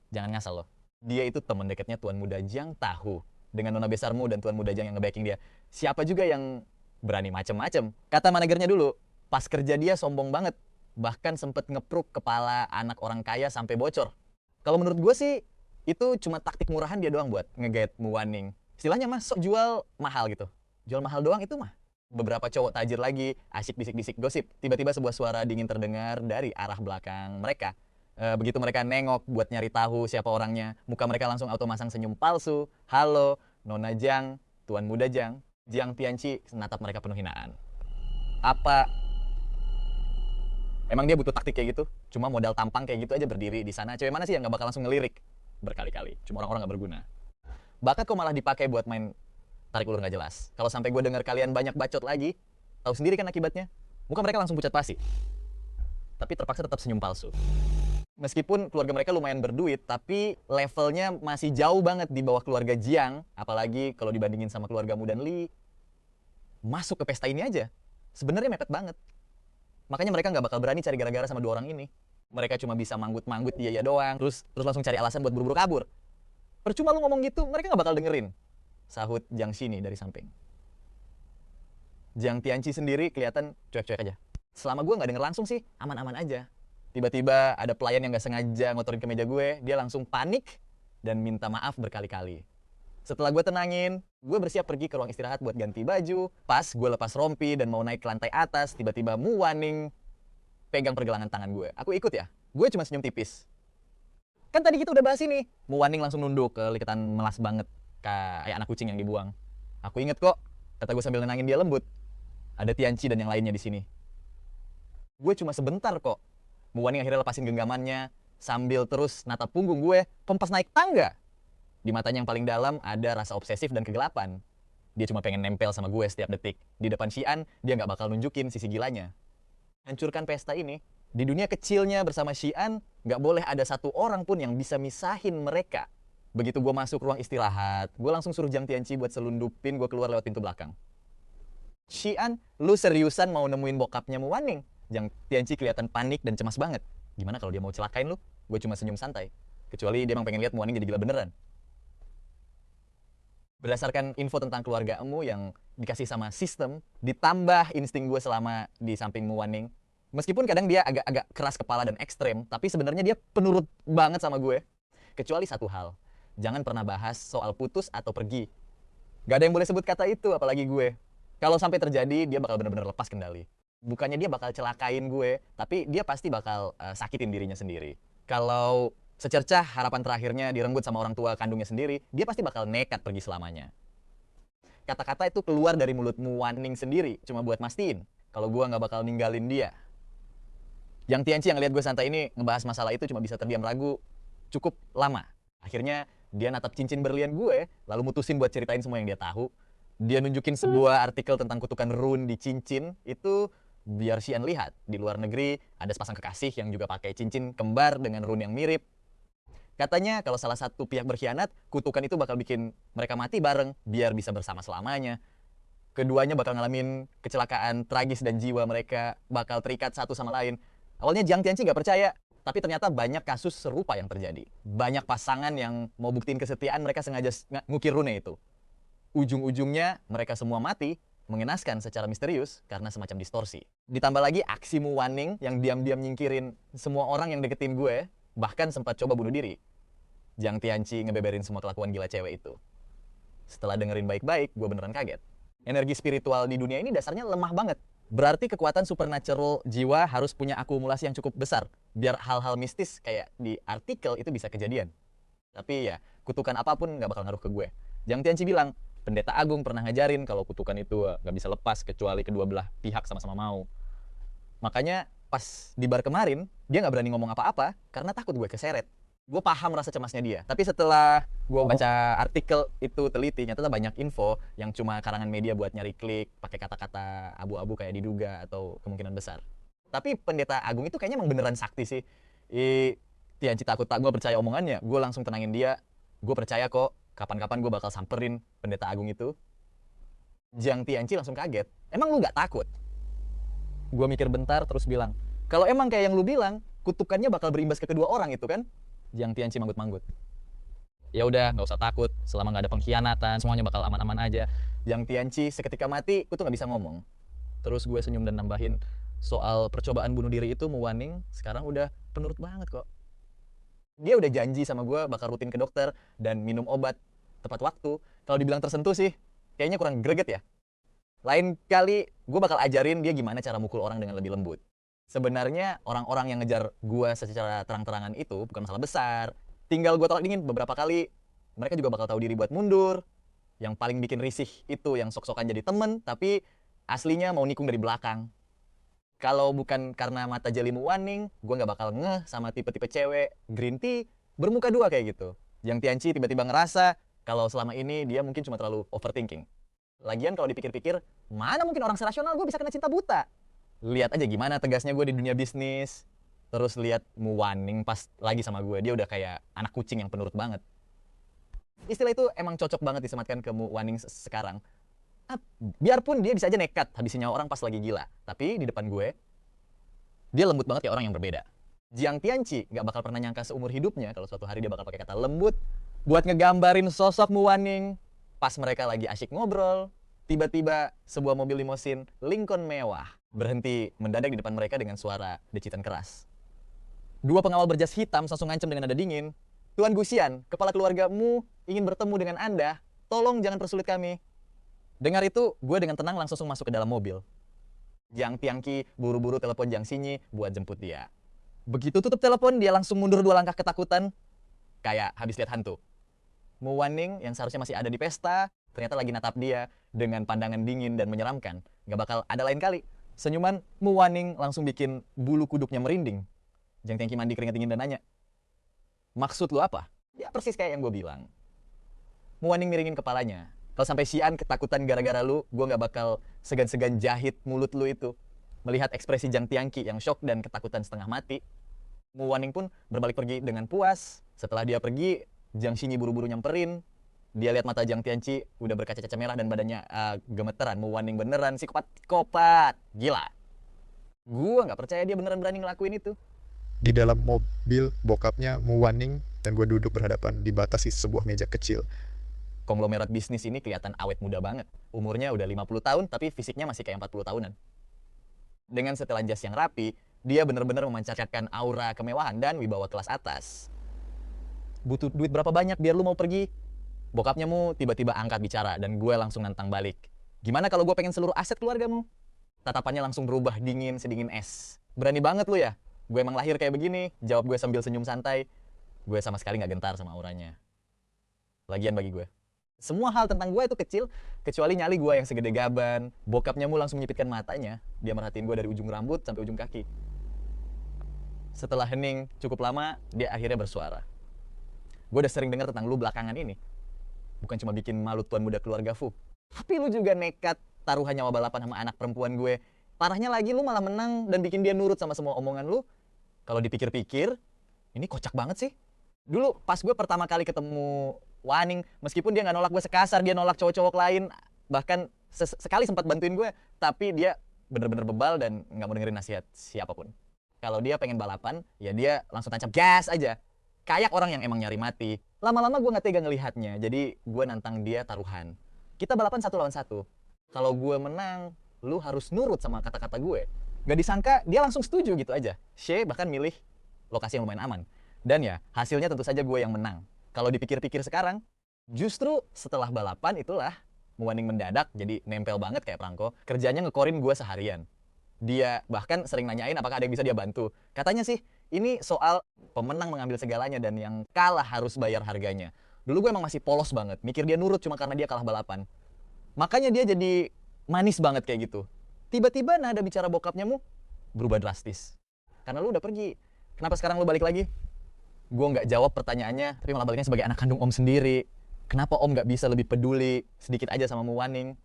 Jangan ngasal loh. Dia itu teman dekatnya Tuan Muda Jiang tahu. Dengan nona besarmu dan Tuan Muda Jiang yang nge-backing dia. Siapa juga yang berani macem-macem? Kata manajernya dulu, pas kerja dia sombong banget. Bahkan sempet ngepruk kepala anak orang kaya sampai bocor. Kalau menurut gue sih, itu cuma taktik murahan dia doang buat nge-get Muwaning. Istilahnya mah sok jual mahal gitu. Jual mahal doang itu mah. Beberapa cowok tajir lagi asik bisik-bisik gosip. Tiba-tiba sebuah suara dingin terdengar dari arah belakang mereka. Begitu mereka nengok buat nyari tahu siapa orangnya, muka mereka langsung auto masang senyum palsu. Halo, Nona Jiang, Tuan Muda Jiang. Jiang Tianqi natap mereka penuh hinaan. Apa emang dia butuh taktik kayak gitu? Cuma modal tampang kayak gitu aja berdiri di sana. Cewek mana sih yang gak bakal langsung ngelirik berkali-kali? Cuma orang-orang gak berguna. Bakat kok malah dipakai buat main tarik ulur nggak jelas. Kalau sampai gue dengar kalian banyak bacot lagi, tahu sendiri kan akibatnya. Muka mereka langsung pucat pasi. Tapi terpaksa tetap senyum palsu. Meskipun keluarga mereka lumayan berduit, tapi levelnya masih jauh banget di bawah keluarga Jiang. Apalagi kalau dibandingin sama keluarga Mudan Li. Masuk ke pesta ini aja, sebenarnya mepet banget. Makanya mereka nggak bakal berani cari gara-gara sama dua orang ini. Mereka cuma bisa manggut-manggut iya doang, terus langsung cari alasan buat buru-buru kabur. Percuma lu ngomong gitu, mereka nggak bakal dengerin. Sahut Jiang Xini dari samping. Jiang Tianqi sendiri kelihatan cuek-cuek aja. Selama gue nggak denger langsung sih, aman-aman aja. Tiba-tiba ada pelayan yang nggak sengaja ngotorin ke meja gue, dia langsung panik dan minta maaf berkali-kali. Setelah gue tenangin, gue bersiap pergi ke ruang istirahat buat ganti baju. Pas gue lepas rompi dan mau naik ke lantai atas, tiba-tiba Muwaning pegang pergelangan tangan gue. Aku ikut ya, gue cuma senyum tipis. Kan tadi kita udah bahas ini. Muwaning langsung nunduk, kelihatan melas banget. Kayak anak kucing yang dibuang. Aku inget kok, kata gue sambil nenangin dia lembut. Ada Tianqi dan yang lainnya di sini. Gue cuma sebentar kok. Muwaning akhirnya lepasin genggamannya, sambil terus natap punggung gue, kompas naik tangga. Di matanya yang paling dalam ada rasa obsesif dan kegelapan. Dia cuma pengen nempel sama gue setiap detik. Di depan Xian, dia nggak bakal nunjukin sisi gilanya. Hancurkan pesta ini. Di dunia kecilnya bersama Xian, nggak boleh ada satu orang pun yang bisa misahin mereka. Begitu gue masuk ruang istirahat, gue langsung suruh Jiang Tianqi buat selundupin gue keluar lewat pintu belakang. Xian, lu seriusan mau nemuin bokapnya Mu Wanning? Jiang Tianqi kelihatan panik dan cemas banget. Gimana kalau dia mau celakain lu? Gue cuma senyum santai. Kecuali dia emang pengen lihat Mu Wanning jadi gila beneran. Berdasarkan info tentang keluarga Emu yang dikasih sama sistem, ditambah insting gue selama di samping Mu Wanning, meskipun kadang dia agak keras kepala dan ekstrem, tapi sebenarnya dia penurut banget sama gue. Kecuali satu hal, jangan pernah bahas soal putus atau pergi. Gak ada yang boleh sebut kata itu, apalagi gue. Kalau sampai terjadi, dia bakal benar-benar lepas kendali. Bukannya dia bakal celakain gue, tapi dia pasti bakal sakitin dirinya sendiri. Kalau secercah harapan terakhirnya direnggut sama orang tua kandungnya sendiri, dia pasti bakal nekat pergi selamanya. Kata-kata itu keluar dari mulut Mu Wanning sendiri, cuma buat mastiin kalau gue nggak bakal ninggalin dia. Yang Tianqi yang lihat gue santai ini ngebahas masalah itu cuma bisa terdiam ragu cukup lama. Akhirnya dia natap cincin berlian gue, lalu mutusin buat ceritain semua yang dia tahu. Dia nunjukin sebuah artikel tentang kutukan rune di cincin itu biar Xian lihat. Di luar negeri ada sepasang kekasih yang juga pakai cincin kembar dengan rune yang mirip. Katanya kalau salah satu pihak berkhianat, kutukan itu bakal bikin mereka mati bareng biar bisa bersama selamanya. Keduanya bakal ngalamin kecelakaan tragis dan jiwa mereka bakal terikat satu sama lain. Awalnya Jiang Tianqi nggak percaya, tapi ternyata banyak kasus serupa yang terjadi. Banyak pasangan yang mau buktiin kesetiaan mereka sengaja ngukir rune itu. Ujung-ujungnya mereka semua mati, mengenaskan secara misterius karena semacam distorsi. Ditambah lagi aksi Mu Wanning yang diam-diam nyingkirin semua orang yang deketin gue, bahkan sempat coba bunuh diri. Jiang Tianqi ngebeberin semua kelakuan gila cewek itu. Setelah dengerin baik-baik, gue beneran kaget. Energi spiritual di dunia ini dasarnya lemah banget. Berarti kekuatan supernatural jiwa harus punya akumulasi yang cukup besar, biar hal-hal mistis kayak di artikel itu bisa kejadian. Tapi ya, kutukan apapun nggak bakal ngaruh ke gue. Jiang Tianqi bilang, Pendeta Agung pernah ngajarin kalau kutukan itu nggak bisa lepas kecuali kedua belah pihak sama-sama mau. Makanya pas di bar kemarin, dia nggak berani ngomong apa-apa karena takut gue keseret. Gue paham rasa cemasnya dia. Tapi setelah gue baca artikel itu teliti, ternyata banyak info yang cuma karangan media buat nyari klik, pakai kata-kata abu-abu kayak diduga atau kemungkinan besar. Tapi Pendeta Agung itu kayaknya emang beneran sakti sih. Tianqi takut tak gue percaya omongannya. Gue langsung tenangin dia. Gue percaya kok. Kapan-kapan gue bakal samperin Pendeta Agung itu. Jiang Tianqi langsung kaget. Emang lu gak takut? Gue mikir bentar terus bilang, kalau emang kayak yang lu bilang, kutukannya bakal berimbas ke kedua orang itu kan? Jiang Tianqi manggut-manggut. Ya udah, nggak usah takut. Selama nggak ada pengkhianatan, semuanya bakal aman-aman aja. Jiang Tianqi seketika mati, gue tuh nggak bisa ngomong. Terus gue senyum dan nambahin, soal percobaan bunuh diri itu Mu Wanning sekarang udah penurut banget kok. Dia udah janji sama gue bakal rutin ke dokter dan minum obat tepat waktu. Kalau dibilang tersentuh sih, kayaknya kurang greget ya. Lain kali gue bakal ajarin dia gimana cara mukul orang dengan lebih lembut. Sebenarnya orang-orang yang ngejar gue secara terang-terangan itu bukan masalah besar. Tinggal gue tolak dingin beberapa kali, mereka juga bakal tahu diri buat mundur. Yang paling bikin risih itu yang sok-sokan jadi temen, tapi aslinya mau nikung dari belakang. Kalau bukan karena mata jeli Mu Wanning, gue nggak bakal ngeh sama tipe-tipe cewek green tea bermuka dua kayak gitu. Yang Tianqi tiba-tiba ngerasa kalau selama ini dia mungkin cuma terlalu overthinking. Lagian kalau dipikir-pikir, mana mungkin orang serasional gue bisa kena cinta buta? Lihat aja gimana tegasnya gue di dunia bisnis. Terus lihat Mu Wanning pas lagi sama gue, dia udah kayak anak kucing yang penurut banget. Istilah itu emang cocok banget disematkan ke Mu Wanning sekarang. Biarpun dia bisa aja nekat habisin nyawa orang pas lagi gila, tapi di depan gue, dia lembut banget kayak orang yang berbeda. Jiang Tianqi gak bakal pernah nyangka seumur hidupnya kalau suatu hari dia bakal pakai kata lembut buat ngegambarin sosok Mu Wanning. Pas mereka lagi asyik ngobrol, tiba-tiba sebuah mobil limosin Lincoln mewah berhenti mendadak di depan mereka dengan suara decitan keras. Dua pengawal berjas hitam langsung ngancam dengan nada dingin. Tuan Guxian, kepala keluargamu ingin bertemu dengan Anda. Tolong jangan persulit kami. Dengar itu, gue dengan tenang langsung masuk ke dalam mobil. Jiang Tianqi buru-buru telepon Jiang Xinyi buat jemput dia. Begitu tutup telepon, dia langsung mundur 2 langkah ketakutan. Kayak habis lihat hantu. Mu Wanning yang seharusnya masih ada di pesta, ternyata lagi natap dia dengan pandangan dingin dan menyeramkan. Gak bakal ada lain kali. Senyuman Mu Wanning langsung bikin bulu kuduknya merinding. Jiang Tianqi mandi keringat dingin dan nanya, Maksud lu apa? Ya persis kayak yang gue bilang. Muwaning miringin kepalanya. Kalau sampai Xian ketakutan gara-gara lu, gue nggak bakal segan-segan jahit mulut lu itu. Melihat ekspresi Jang Tiangqi yang shock dan ketakutan setengah mati, Muwaning pun berbalik pergi dengan puas. Setelah dia pergi, Jiang Xinyi buru-buru nyamperin. Dia lihat mata Jang Tianqi udah berkaca-kaca merah dan badannya gemeteran. Muwaning beneran psikopat. Gila. Gua nggak percaya dia beneran berani ngelakuin itu. Di dalam mobil bokapnya Muwaning dan gue duduk berhadapan dibatasi sebuah meja kecil. Konglomerat bisnis ini kelihatan awet muda banget. Umurnya udah 50 tahun tapi fisiknya masih kayak 40 tahunan. Dengan setelan jas yang rapi, dia bener-bener memancarkan aura kemewahan dan wibawa kelas atas. Butuh duit berapa banyak biar lu mau pergi? Bokapnya mu tiba-tiba angkat bicara dan gue langsung nantang balik. Gimana kalau gue pengen seluruh aset keluargamu? Tatapannya langsung berubah dingin sedingin es. Berani banget lu ya? Gue emang lahir kayak begini, jawab gue sambil senyum santai. Gue sama sekali gak gentar sama auranya. Lagian bagi gue, semua hal tentang gue itu kecil, kecuali nyali gue yang segede gaban. Bokapnya mu langsung menyipitkan matanya. Dia merhatiin gue dari ujung rambut sampai ujung kaki. Setelah hening cukup lama, dia akhirnya bersuara. Gue udah sering dengar tentang lu belakangan ini. Bukan cuma bikin malu tuan muda keluarga Fu, tapi lu juga nekat taruhan nyawa balapan sama anak perempuan gue. Parahnya lagi lu malah menang dan bikin dia nurut sama semua omongan lu. Kalau dipikir-pikir, ini kocak banget sih. Dulu pas gue pertama kali ketemu Waning, meskipun dia nggak nolak gue sekasar, dia nolak cowok-cowok lain, bahkan sekali sempat bantuin gue, tapi dia bener-bener bebal dan nggak mau dengerin nasihat siapapun. Kalau dia pengen balapan, ya dia langsung tancap gas aja. Kayak orang yang emang nyari mati. Lama-lama gue nggak tega ngelihatnya, jadi gue nantang dia taruhan. Kita balapan 1 lawan 1. Kalau gue menang, lu harus nurut sama kata-kata gue. Gak disangka dia langsung setuju gitu aja. She bahkan milih lokasi yang lumayan aman. Dan ya hasilnya tentu saja gue yang menang. Kalau dipikir-pikir sekarang, justru setelah balapan itulah Muwaning mendadak jadi nempel banget kayak perangko. Kerjanya ngekorin gue seharian. Dia bahkan sering nanyain apakah ada yang bisa dia bantu. Katanya sih ini soal pemenang mengambil segalanya dan yang kalah harus bayar harganya. Dulu gue emang masih polos banget, mikir dia nurut cuma karena dia kalah balapan. Makanya dia jadi manis banget kayak gitu. Tiba-tiba nada bicara bokapnya mu berubah drastis. Karena lu udah pergi. Kenapa sekarang lu balik lagi? Gue nggak jawab pertanyaannya, tapi malah baliknya sebagai anak kandung om sendiri. Kenapa om nggak bisa lebih peduli sedikit aja sama Muwaning?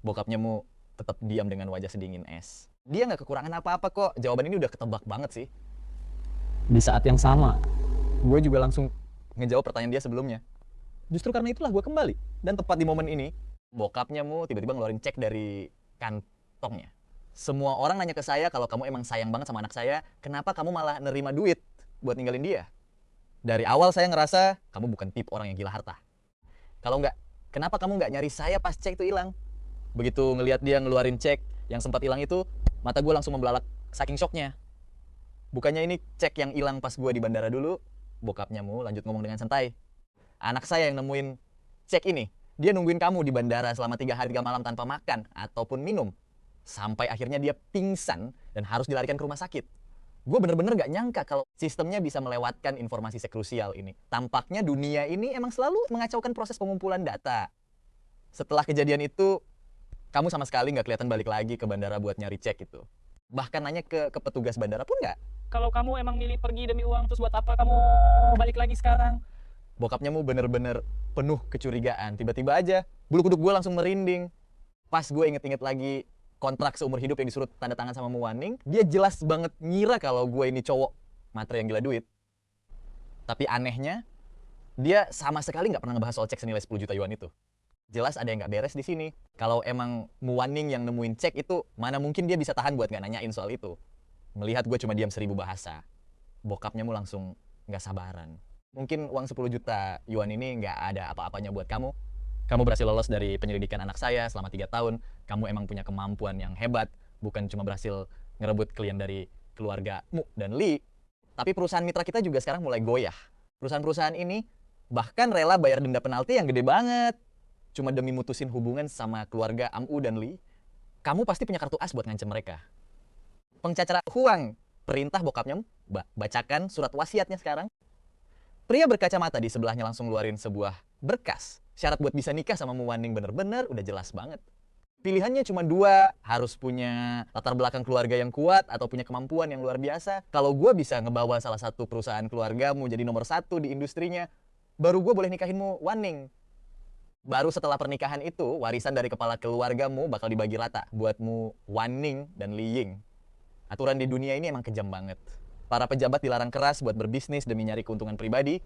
Bokapnya mu tetap diam dengan wajah sedingin es. Dia nggak kekurangan apa-apa kok. Jawaban ini udah ketebak banget sih. Di saat yang sama, Gue juga langsung ngejawab pertanyaan dia sebelumnya. Justru karena itulah gue kembali. Dan tepat di momen ini, bokapnya mu tiba-tiba ngeluarin cek dari kantongnya. Semua orang nanya ke saya kalau kamu emang sayang banget sama anak saya, kenapa kamu malah nerima duit buat ninggalin dia? Dari awal saya ngerasa kamu bukan tipe orang yang gila harta. Kalau enggak, kenapa kamu nggak nyari saya pas cek itu hilang? Begitu ngelihat dia ngeluarin cek yang sempat hilang itu, mata gue langsung membelalak saking shocknya. Bukannya ini cek yang hilang pas gue di bandara dulu, bokapnya mu lanjut ngomong dengan santai. Anak saya yang nemuin cek ini. Dia nungguin kamu di bandara selama 3 hari 3 malam tanpa makan ataupun minum. Sampai akhirnya dia pingsan dan harus dilarikan ke rumah sakit. Gue bener-bener gak nyangka kalau sistemnya bisa melewatkan informasi sekrusial ini. Tampaknya dunia ini emang selalu mengacaukan proses pengumpulan data. Setelah kejadian itu, kamu sama sekali gak kelihatan balik lagi ke bandara buat nyari cek itu. Bahkan nanya ke petugas bandara pun gak. Kalau kamu emang milih pergi demi uang, terus buat apa kamu balik lagi sekarang? Bokapnya mu bener-bener penuh kecurigaan. Tiba-tiba aja, bulu kuduk gue langsung merinding. Pas gue inget-inget lagi kontrak seumur hidup yang disuruh tanda tangan sama Muwaning, dia jelas banget ngira kalau gue ini cowok matre yang gila duit. Tapi anehnya, dia sama sekali nggak pernah ngebahas soal cek senilai 10 juta yuan itu. Jelas ada yang nggak beres di sini. Kalau emang Muwaning yang nemuin cek itu, mana mungkin dia bisa tahan buat nggak nanyain soal itu. Melihat gue cuma diam 1000 bahasa, bokapnya mu langsung nggak sabaran. Mungkin uang 10 juta yuan ini nggak ada apa-apanya buat kamu. Kamu berhasil lolos dari penyelidikan anak saya selama 3 tahun. Kamu emang punya kemampuan yang hebat. Bukan cuma berhasil ngerebut klien dari keluarga Mu dan Lee. Tapi perusahaan mitra kita juga sekarang mulai goyah. Perusahaan-perusahaan ini bahkan rela bayar denda penalti yang gede banget. Cuma demi mutusin hubungan sama keluarga Amu dan Lee. Kamu pasti punya kartu as buat ngancem mereka. Pengcacara uang. Perintah bokapnya Mu. Bacakan surat wasiatnya sekarang. Pria berkacamata di sebelahnya langsung ngeluarin sebuah berkas. Syarat buat bisa nikah sama Muwaning bener-bener udah jelas banget. Pilihannya cuma dua, harus punya latar belakang keluarga yang kuat atau punya kemampuan yang luar biasa. Kalau gue bisa ngebawa salah satu perusahaan keluargamu jadi nomor 1 di industrinya, baru gue boleh nikahinmu Wan-Ning. Baru setelah pernikahan itu, warisan dari kepala keluargamu bakal dibagi rata buatmu Wan-Ning dan Li Ying. Aturan di dunia ini emang kejam banget. Para pejabat dilarang keras buat berbisnis demi nyari keuntungan pribadi,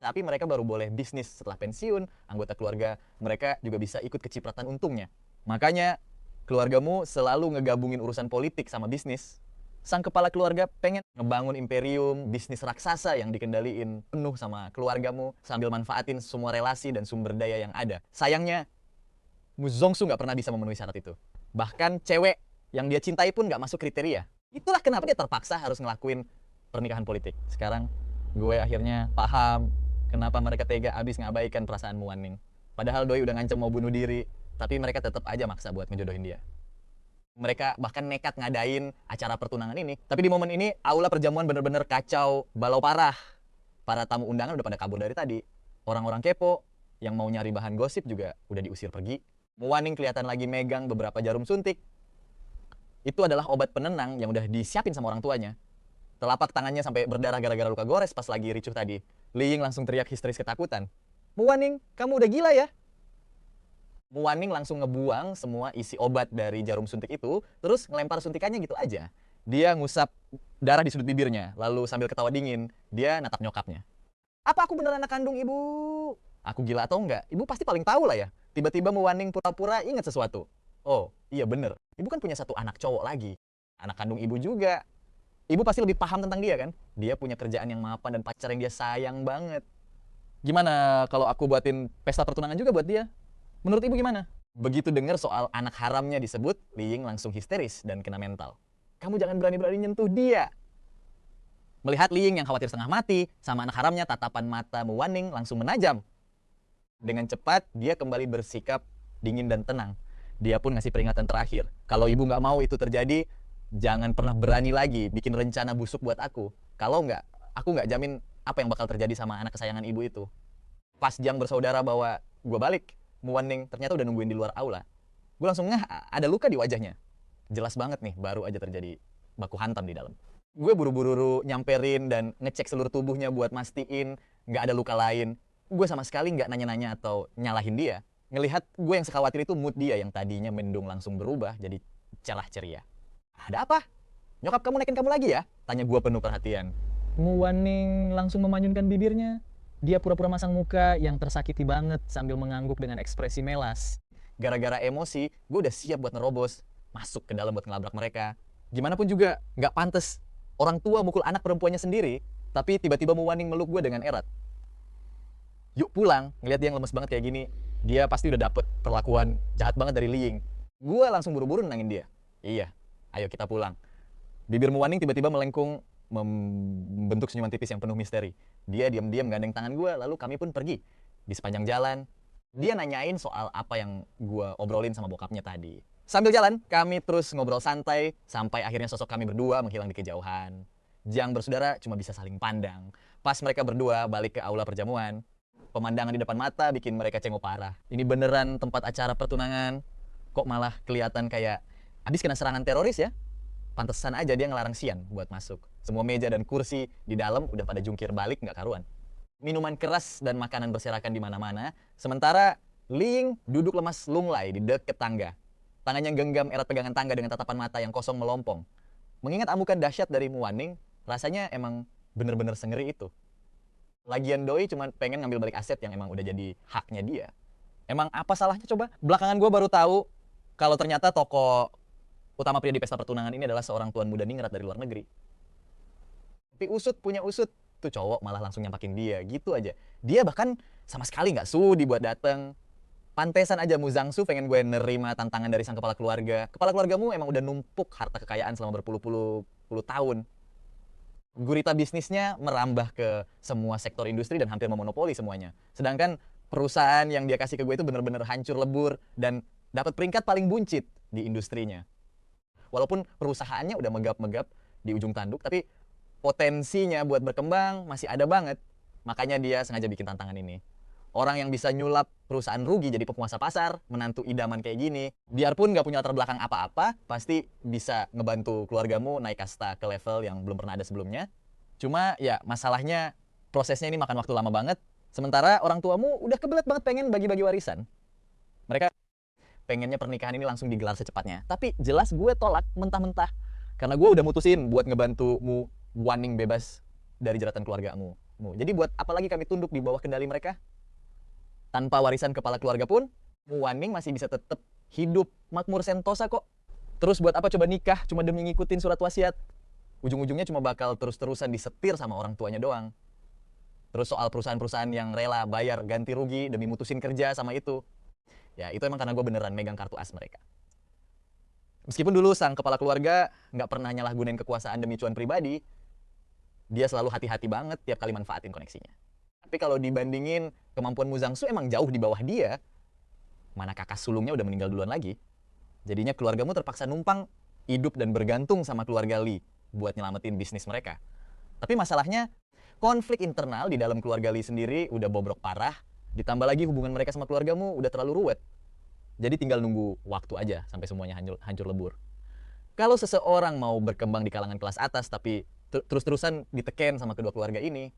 tapi mereka baru boleh bisnis setelah pensiun. Anggota keluarga mereka juga bisa ikut kecipratan untungnya. Makanya keluargamu selalu ngegabungin urusan politik sama bisnis. Sang kepala keluarga pengen ngebangun imperium bisnis raksasa yang dikendaliin penuh sama keluargamu sambil manfaatin semua relasi dan sumber daya yang ada. Sayangnya, Mu Zongsu nggak pernah bisa memenuhi syarat itu. Bahkan cewek yang dia cintai pun nggak masuk kriteria. Itulah kenapa dia terpaksa harus ngelakuin pernikahan politik. Sekarang gue akhirnya paham kenapa mereka tega abis ngabaikan perasaan Wan-Ning. Padahal doi udah ngancam mau bunuh diri, tapi mereka tetap aja maksa buat ngejodohin dia. Mereka bahkan nekat ngadain acara pertunangan ini. Tapi di momen ini, aula perjamuan bener-bener kacau, balau parah. Para tamu undangan udah pada kabur dari tadi. Orang-orang kepo yang mau nyari bahan gosip juga udah diusir pergi. Wan-Ning kelihatan lagi megang beberapa jarum suntik. Itu adalah obat penenang yang udah disiapin sama orang tuanya. Telapak tangannya sampai berdarah gara-gara luka gores pas lagi ricuh tadi. Li Ying langsung teriak histeris ketakutan. Wan-Ning, kamu udah gila ya? Wan-Ning langsung ngebuang semua isi obat dari jarum suntik itu, terus ngelempar suntikannya gitu aja. Dia ngusap darah di sudut bibirnya, lalu sambil ketawa dingin, dia natap nyokapnya. Apa aku beneran anak kandung ibu? Aku gila atau enggak? Ibu pasti paling tahu lah ya. Tiba-tiba Wan-Ning pura-pura ingat sesuatu. Oh, iya bener. Ibu kan punya satu anak cowok lagi. Anak kandung ibu juga. Ibu pasti lebih paham tentang dia kan? Dia punya kerjaan yang mapan dan pacar yang dia sayang banget. Gimana kalau aku buatin pesta pertunangan juga buat dia? Menurut ibu gimana? Begitu dengar soal anak haramnya disebut, Li Ying langsung histeris dan kena mental. Kamu jangan berani-berani nyentuh dia. Melihat Li Ying yang khawatir setengah mati, sama anak haramnya tatapan mata Wan-Ning langsung menajam. Dengan cepat, dia kembali bersikap dingin dan tenang. Dia pun ngasih peringatan terakhir. Kalau ibu nggak mau itu terjadi, jangan pernah berani lagi bikin rencana busuk buat aku. Kalau nggak, aku nggak jamin apa yang bakal terjadi sama anak kesayangan ibu itu. Pas jam bersaudara bahwa gue balik, Wan-Ning ternyata udah nungguin di luar aula. Gue langsung ada luka di wajahnya. Jelas banget nih, baru aja terjadi baku hantam di dalam. Gue buru-buru nyamperin dan ngecek seluruh tubuhnya buat mastiin nggak ada luka lain. Gue sama sekali nggak nanya-nanya atau nyalahin dia. Ngelihat gue yang sekhawatir itu mood dia yang tadinya mendung langsung berubah jadi cerah ceria. Ada apa? Nyokap kamu naikin kamu lagi ya? Tanya gue penuh perhatian. Wan-Ning langsung memanyunkan bibirnya. Dia pura-pura masang muka yang tersakiti banget sambil mengangguk dengan ekspresi melas. Gara-gara emosi, gue udah siap buat nerobos. Masuk ke dalam buat ngelabrak mereka. Gimana pun juga, nggak pantas orang tua mukul anak perempuannya sendiri, tapi tiba-tiba Wan-Ning meluk gue dengan erat. Yuk pulang, ngeliat dia yang lemes banget kayak gini. Dia pasti udah dapet perlakuan jahat banget dari Li Ying. Gue langsung buru-buru nenangin dia. Iya, ayo kita pulang. Bibir Wan-Ning tiba-tiba melengkung, membentuk senyuman tipis yang penuh misteri. Dia diam-diam gandeng tangan gue, lalu kami pun pergi. Di sepanjang jalan, dia nanyain soal apa yang gue obrolin sama bokapnya tadi. Sambil jalan, kami terus ngobrol santai, sampai akhirnya sosok kami berdua menghilang di kejauhan. Jang bersaudara cuma bisa saling pandang. Pas mereka berdua balik ke aula perjamuan, pemandangan di depan mata bikin mereka cengok parah. Ini beneran tempat acara pertunangan, kok malah kelihatan kayak habis kena serangan teroris ya? Pantesan aja dia ngelarang Xian buat masuk. Semua meja dan kursi di dalam udah pada jungkir balik nggak karuan. Minuman keras dan makanan berserakan di mana-mana. Sementara Li Ying duduk lemas lunglai di deket tangga. Tangannya genggam erat pegangan tangga dengan tatapan mata yang kosong melompong. Mengingat amukan dahsyat dari Wan-Ning, rasanya emang bener-bener sengeri itu. Lagian doi cuma pengen ngambil balik aset yang emang udah jadi haknya dia. Emang apa salahnya coba? Belakangan gue baru tahu kalau ternyata tokoh utama pria di pesta pertunangan ini adalah seorang tuan muda ningrat dari luar negeri. Tapi usut punya usut. Tuh cowok malah langsung nyampakin dia, gitu aja. Dia bahkan sama sekali nggak sudi buat dateng. Pantesan aja Mu Zongsu pengen gue nerima tantangan dari sang kepala keluarga. Kepala keluargamu emang udah numpuk harta kekayaan selama berpuluh-puluh tahun. Gurita bisnisnya merambah ke semua sektor industri dan hampir memonopoli semuanya. Sedangkan perusahaan yang dia kasih ke gue itu bener-bener hancur lebur dan dapat peringkat paling buncit di industrinya. Walaupun perusahaannya udah megap-megap di ujung tanduk, tapi potensinya buat berkembang masih ada banget. Makanya dia sengaja bikin tantangan ini. Orang yang bisa nyulap perusahaan rugi jadi penguasa pasar, menantu idaman kayak gini, biarpun nggak punya latar belakang apa-apa, pasti bisa ngebantu keluargamu naik kasta ke level yang belum pernah ada sebelumnya. Cuma ya masalahnya prosesnya ini makan waktu lama banget, sementara orang tuamu udah kebelet banget pengen bagi-bagi warisan. Mereka pengennya pernikahan ini langsung digelar secepatnya. Tapi jelas gue tolak mentah-mentah. Karena gue udah mutusin buat ngebantumu Waning bebas dari jeratan keluargamu. Jadi buat apa lagi kami tunduk di bawah kendali mereka? Tanpa warisan kepala keluarga pun, Waning masih bisa tetap hidup makmur sentosa kok. Terus buat apa coba nikah cuma demi ngikutin surat wasiat? Ujung-ujungnya cuma bakal terus-terusan disetir sama orang tuanya doang. Terus soal perusahaan-perusahaan yang rela bayar ganti rugi demi mutusin kerja sama itu. Ya itu emang karena gue beneran megang kartu as mereka. Meskipun dulu sang kepala keluarga nggak pernah nyalahgunain kekuasaan demi cuan pribadi, dia selalu hati-hati banget tiap kali manfaatin koneksinya. Tapi kalau dibandingin kemampuan Muzangsu emang jauh di bawah dia, mana kakak sulungnya udah meninggal duluan lagi. Jadinya keluargamu terpaksa numpang hidup dan bergantung sama keluarga Lee buat nyelamatin bisnis mereka. Tapi masalahnya, konflik internal di dalam keluarga Lee sendiri udah bobrok parah. Ditambah lagi hubungan mereka sama keluargamu udah terlalu ruwet. Jadi tinggal nunggu waktu aja sampai semuanya hancur lebur. Kalau seseorang mau berkembang di kalangan kelas atas tapi terus-terusan diteken sama kedua keluarga ini,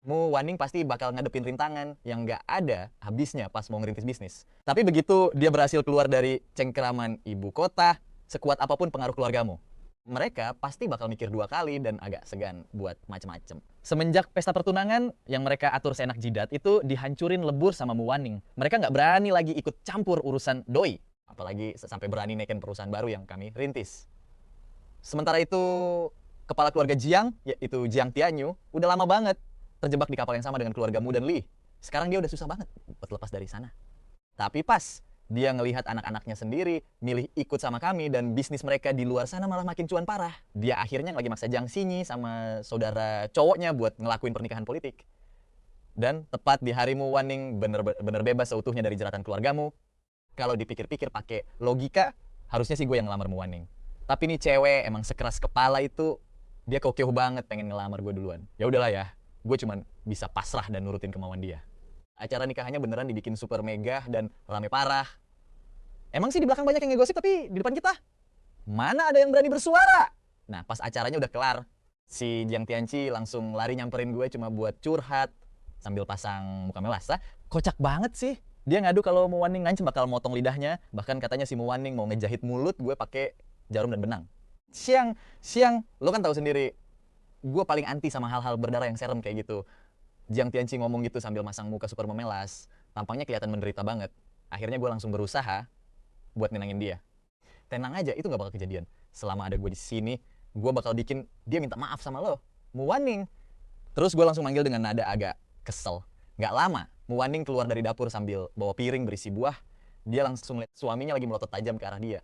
Waning pasti bakal ngadepin rintangan yang nggak ada habisnya pas mau ngerintis bisnis. Tapi begitu dia berhasil keluar dari cengkeraman ibu kota, sekuat apapun pengaruh keluargamu, mereka pasti bakal mikir dua kali dan agak segan buat macem-macem. Semenjak pesta pertunangan yang mereka atur seenak jidat itu dihancurin lebur sama Waning. Mereka nggak berani lagi ikut campur urusan doi. Apalagi sampai berani naikin perusahaan baru yang kami rintis. Sementara itu, kepala keluarga Jiang, yaitu Jiang Tianyu, udah lama banget terjebak di kapal yang sama dengan keluargamu dan Lee. Sekarang dia udah susah banget buat lepas dari sana. Tapi pas dia ngelihat anak-anaknya sendiri milih ikut sama kami dan bisnis mereka di luar sana malah makin cuan parah. Dia akhirnya lagi maksa Jiang Xinyi sama saudara cowoknya buat ngelakuin pernikahan politik. Dan tepat di harimu Waning bener-bener bebas seutuhnya dari jeratan keluargamu. Kalau dipikir-pikir pakai logika, harusnya sih gue yang ngelamar Waning. Tapi nih cewek emang sekeras kepala itu, dia kekeh banget pengen ngelamar gue duluan. Ya udahlah ya, gue cuman bisa pasrah dan nurutin kemauan dia. Acara nikahannya beneran dibikin super megah dan rame parah. Emang sih di belakang banyak yang ngegosip, tapi di depan kita mana ada yang berani bersuara? Nah, pas acaranya udah kelar, si Jiang Tianchi langsung lari nyamperin gue cuma buat curhat sambil pasang muka melasa. Kocak banget sih. Dia ngadu kalau Waning ngancem bakal motong lidahnya, bahkan katanya si Waning mau ngejahit mulut gue pakai jarum dan benang. Siang, lo kan tahu sendiri, gue paling anti sama hal-hal berdarah yang serem kayak gitu. Jiang Tianchi ngomong gitu sambil masang muka super memelas, tampangnya kelihatan menderita banget. Akhirnya gue langsung berusaha buat nenangin dia. Tenang aja, itu gak bakal kejadian. Selama ada gue di sini, gue bakal bikin dia minta maaf sama lo, Waning. Terus gue langsung manggil dengan nada agak kesel. Gak lama, Waning keluar dari dapur sambil bawa piring berisi buah. Dia langsung lihat suaminya lagi melotot tajam ke arah dia.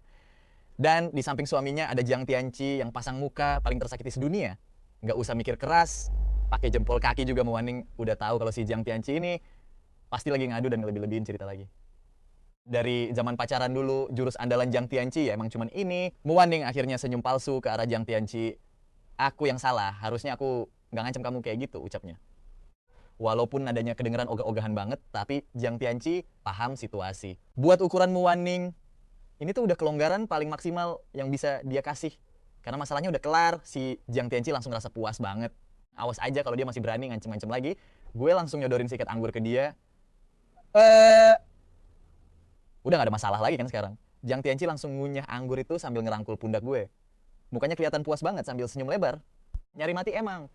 Dan di samping suaminya ada Jiang Tianchi yang pasang muka paling tersakiti sedunia. Gak usah mikir keras, pakai jempol kaki juga Waning udah tahu kalau si Jiang Tianchi ini pasti lagi ngadu dan lebih-lebihin cerita lagi. Dari zaman pacaran dulu, jurus andalan Jiang Tianchi ya emang cuman ini. Waning akhirnya senyum palsu ke arah Jiang Tianchi. Aku yang salah, harusnya aku gak ngancam kamu kayak gitu ucapnya. Walaupun nadanya kedengeran ogah-ogahan banget, tapi Jiang Tianchi paham situasi. Buat ukuran Waning, ini tuh udah kelonggaran paling maksimal yang bisa dia kasih. Karena masalahnya udah kelar, si Jiang Tianchi langsung ngerasa puas banget. Awas aja kalau dia masih berani ngancem-ngancem lagi, gue langsung nyodorin sikat anggur ke dia. Udah gak ada masalah lagi kan sekarang. Jiang Tianchi langsung ngunyah anggur itu sambil ngerangkul pundak gue. Mukanya kelihatan puas banget sambil senyum lebar. Nyari mati emang.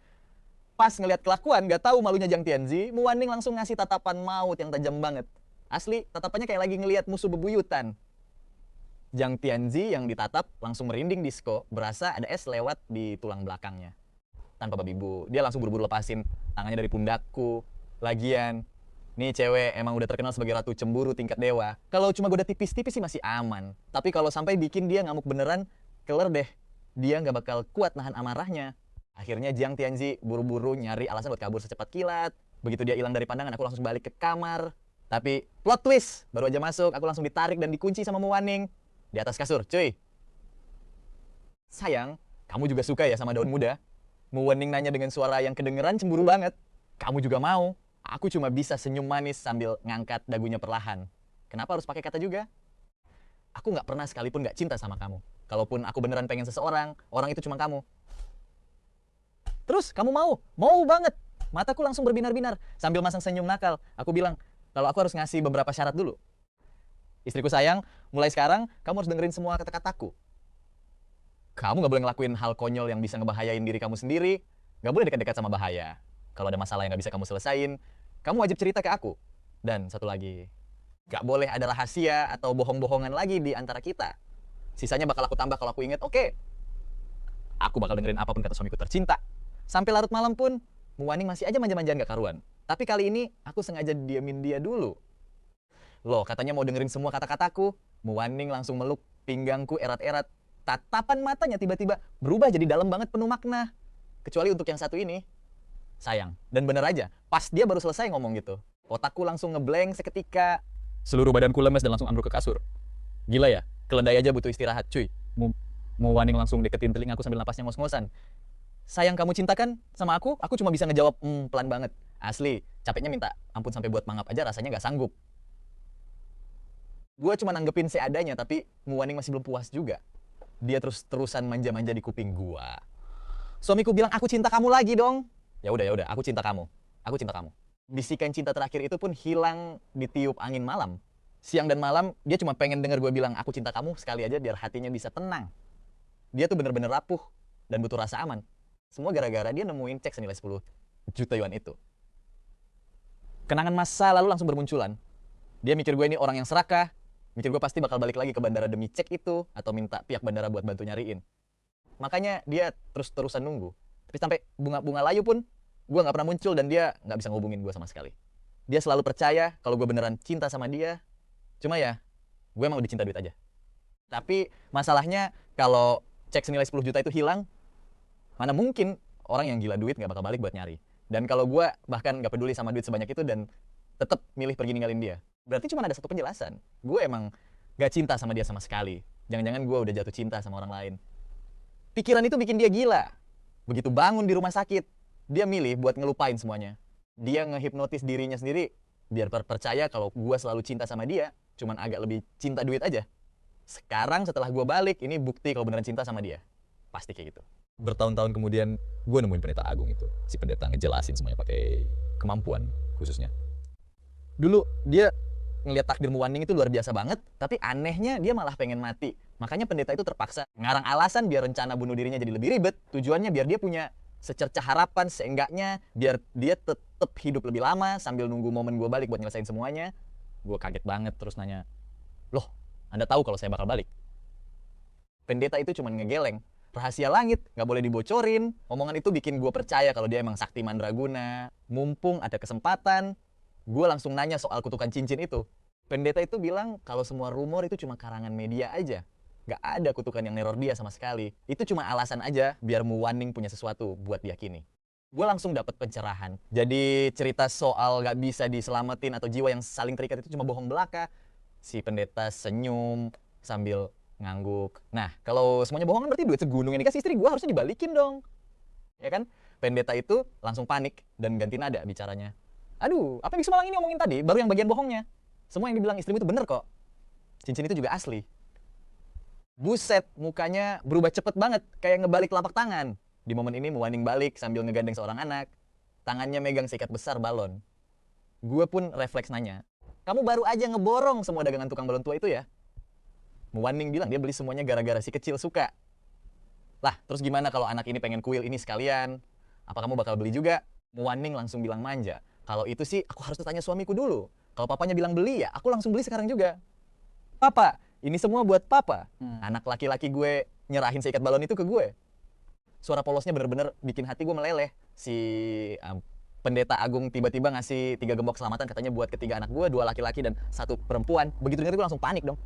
Pas ngelihat kelakuan, gak tahu malunya Jiang Tianchi, Waning langsung ngasih tatapan maut yang tajam banget. Asli, tatapannya kayak lagi ngelihat musuh bebuyutan. Jiang Tianchi yang ditatap langsung merinding disko, berasa ada es lewat di tulang belakangnya. Tanpa babi bu, dia langsung buru-buru lepasin tangannya dari pundakku. Lagian, nih cewek emang udah terkenal sebagai ratu cemburu tingkat dewa. Kalau cuma goda tipis-tipis sih masih aman. Tapi kalau sampai bikin dia ngamuk beneran, keler deh. Dia nggak bakal kuat nahan amarahnya. Akhirnya Jiang Tianchi buru-buru nyari alasan buat kabur secepat kilat. Begitu dia hilang dari pandangan, aku langsung balik ke kamar. Tapi plot twist, baru aja masuk, aku langsung ditarik dan dikunci sama Waning. Di atas kasur, cuy. Sayang, kamu juga suka ya sama daun muda? Waning nanya dengan suara yang kedengeran cemburu banget. Kamu juga mau? Aku cuma bisa senyum manis sambil ngangkat dagunya perlahan. Kenapa harus pakai kata juga? Aku nggak pernah sekalipun nggak cinta sama kamu. Kalaupun aku beneran pengen seseorang, orang itu cuma kamu. Terus kamu mau? Mau banget. Mataku langsung berbinar-binar. Sambil masang senyum nakal, aku bilang, kalau aku harus ngasih beberapa syarat dulu. Istriku sayang, mulai sekarang kamu harus dengerin semua kata-kataku. Kamu nggak boleh ngelakuin hal konyol yang bisa ngebahayain diri kamu sendiri. Nggak boleh dekat-dekat sama bahaya. Kalau ada masalah yang nggak bisa kamu selesain, kamu wajib cerita ke aku. Dan satu lagi, nggak boleh ada rahasia atau bohong-bohongan lagi di antara kita. Sisanya bakal aku tambah kalau aku inget, oke. Aku bakal dengerin apapun kata suamiku tercinta. Sampai larut malam pun, Muwaning masih aja manja-manjaan gak karuan. Tapi kali ini, aku sengaja diamin dia dulu. Loh, katanya mau dengerin semua kata-kataku. Muwaning langsung meluk pinggangku erat-erat. Tatapan matanya tiba-tiba berubah jadi dalam banget penuh makna. Kecuali untuk yang satu ini. Sayang. Dan bener aja, pas dia baru selesai ngomong gitu, otakku langsung ngeblank seketika. Seluruh badanku lemes dan langsung ambruk ke kasur. Gila ya, keledai aja butuh istirahat, cuy. Muwaning langsung deketin telingaku sambil napasnya ngos-ngosan. Sayang kamu cintakan sama aku cuma bisa ngejawab pelan banget. Asli, capeknya minta ampun sampai buat mangap aja rasanya gak sanggup. Gue cuma nanggepin seadanya, tapi Muwaning masih belum puas juga. Dia terus-terusan manja-manja di kuping gua. Suamiku bilang, aku cinta kamu lagi dong. Ya udah, aku cinta kamu. Aku cinta kamu. Bisikan cinta terakhir itu pun hilang ditiup angin malam. Siang dan malam, dia cuma pengen denger gue bilang, aku cinta kamu sekali aja biar hatinya bisa tenang. Dia tuh bener-bener rapuh dan butuh rasa aman. Semua gara-gara dia nemuin cek senilai 10 juta yuan itu. Kenangan masa lalu langsung bermunculan. Dia mikir gue ini orang yang serakah, mikir gue pasti bakal balik lagi ke bandara demi cek itu, atau minta pihak bandara buat bantu nyariin. Makanya dia terus-terusan nunggu. Tapi sampai bunga-bunga layu pun, gue gak pernah muncul dan dia gak bisa ngehubungin gue sama sekali. Dia selalu percaya kalau gue beneran cinta sama dia. Cuma ya, gue emang udah cinta duit aja. Tapi masalahnya kalau cek senilai 10 juta itu hilang, mana mungkin orang yang gila duit gak bakal balik buat nyari. Dan kalau gue bahkan gak peduli sama duit sebanyak itu dan tetap milih pergi ninggalin dia, berarti cuma ada satu penjelasan. Gue emang gak cinta sama dia sama sekali. Jangan-jangan gue udah jatuh cinta sama orang lain. Pikiran itu bikin dia gila. Begitu bangun di rumah sakit, dia milih buat ngelupain semuanya. Dia ngehipnotis dirinya sendiri biar percaya kalau gue selalu cinta sama dia, cuman agak lebih cinta duit aja. Sekarang setelah gue balik, ini bukti kalau beneran cinta sama dia. Pasti kayak gitu. Bertahun-tahun kemudian, gue nemuin pendeta agung itu. Si pendeta ngejelasin semuanya pakai kemampuan khususnya. Dulu dia ngeliat takdir Muwaning itu luar biasa banget, tapi anehnya dia malah pengen mati. Makanya pendeta itu terpaksa ngarang alasan biar rencana bunuh dirinya jadi lebih ribet. Tujuannya biar dia punya secercah harapan, seenggaknya biar dia tetap hidup lebih lama sambil nunggu momen gue balik buat nyelesain semuanya. Gue kaget banget terus nanya, loh, Anda tahu kalau saya bakal balik? Pendeta itu cuma ngegeleng. Rahasia langit, nggak boleh dibocorin. Omongan itu bikin gue percaya kalau dia emang sakti mandraguna. Mumpung ada kesempatan, gue langsung nanya soal kutukan cincin itu. Pendeta itu bilang kalau semua rumor itu cuma karangan media aja. Gak ada kutukan yang neror dia sama sekali. Itu cuma alasan aja biar Muwaning punya sesuatu buat diyakini. Gue langsung dapet pencerahan. Jadi cerita soal gak bisa diselamatin atau jiwa yang saling terikat itu cuma bohong belaka. Si pendeta senyum sambil ngangguk. Nah, kalau semuanya bohongan berarti duit segunung yang dikasih istri gue harusnya dibalikin dong. Ya kan? Pendeta itu langsung panik dan ganti nada bicaranya. Aduh, apa yang Biksu Malang ini ngomongin tadi? Baru yang bagian bohongnya. Semua yang dibilang istrimu itu bener kok. Cincin itu juga asli. Buset, mukanya berubah cepet banget, kayak ngebalik telapak tangan. Di momen ini Muwaning balik sambil ngegandeng seorang anak. Tangannya megang seikat besar balon. Gue pun refleks nanya, kamu baru aja ngeborong semua dagangan tukang balon tua itu ya? Muwaning bilang dia beli semuanya gara-gara si kecil suka. Lah, terus gimana kalau anak ini pengen kuil ini sekalian? Apa kamu bakal beli juga? Muwaning langsung bilang manja. Kalau itu sih aku harus tanya suamiku dulu. Kalau papanya bilang beli ya, aku langsung beli sekarang juga. Papa, ini semua buat papa. Anak laki-laki gue nyerahin seikat balon itu ke gue. Suara polosnya bener-bener bikin hati gue meleleh. Si pendeta agung tiba-tiba ngasih 3 gembok selamatan katanya buat ketiga anak gue, 2 laki-laki dan 1 perempuan. Begitu dengar gue langsung panik dong.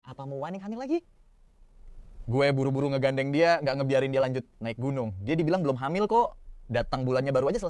Apa Muwaning hamil lagi? Gue buru-buru ngegandeng dia, gak ngebiarin dia lanjut naik gunung. Dia dibilang belum hamil kok. Datang bulannya baru aja selesai.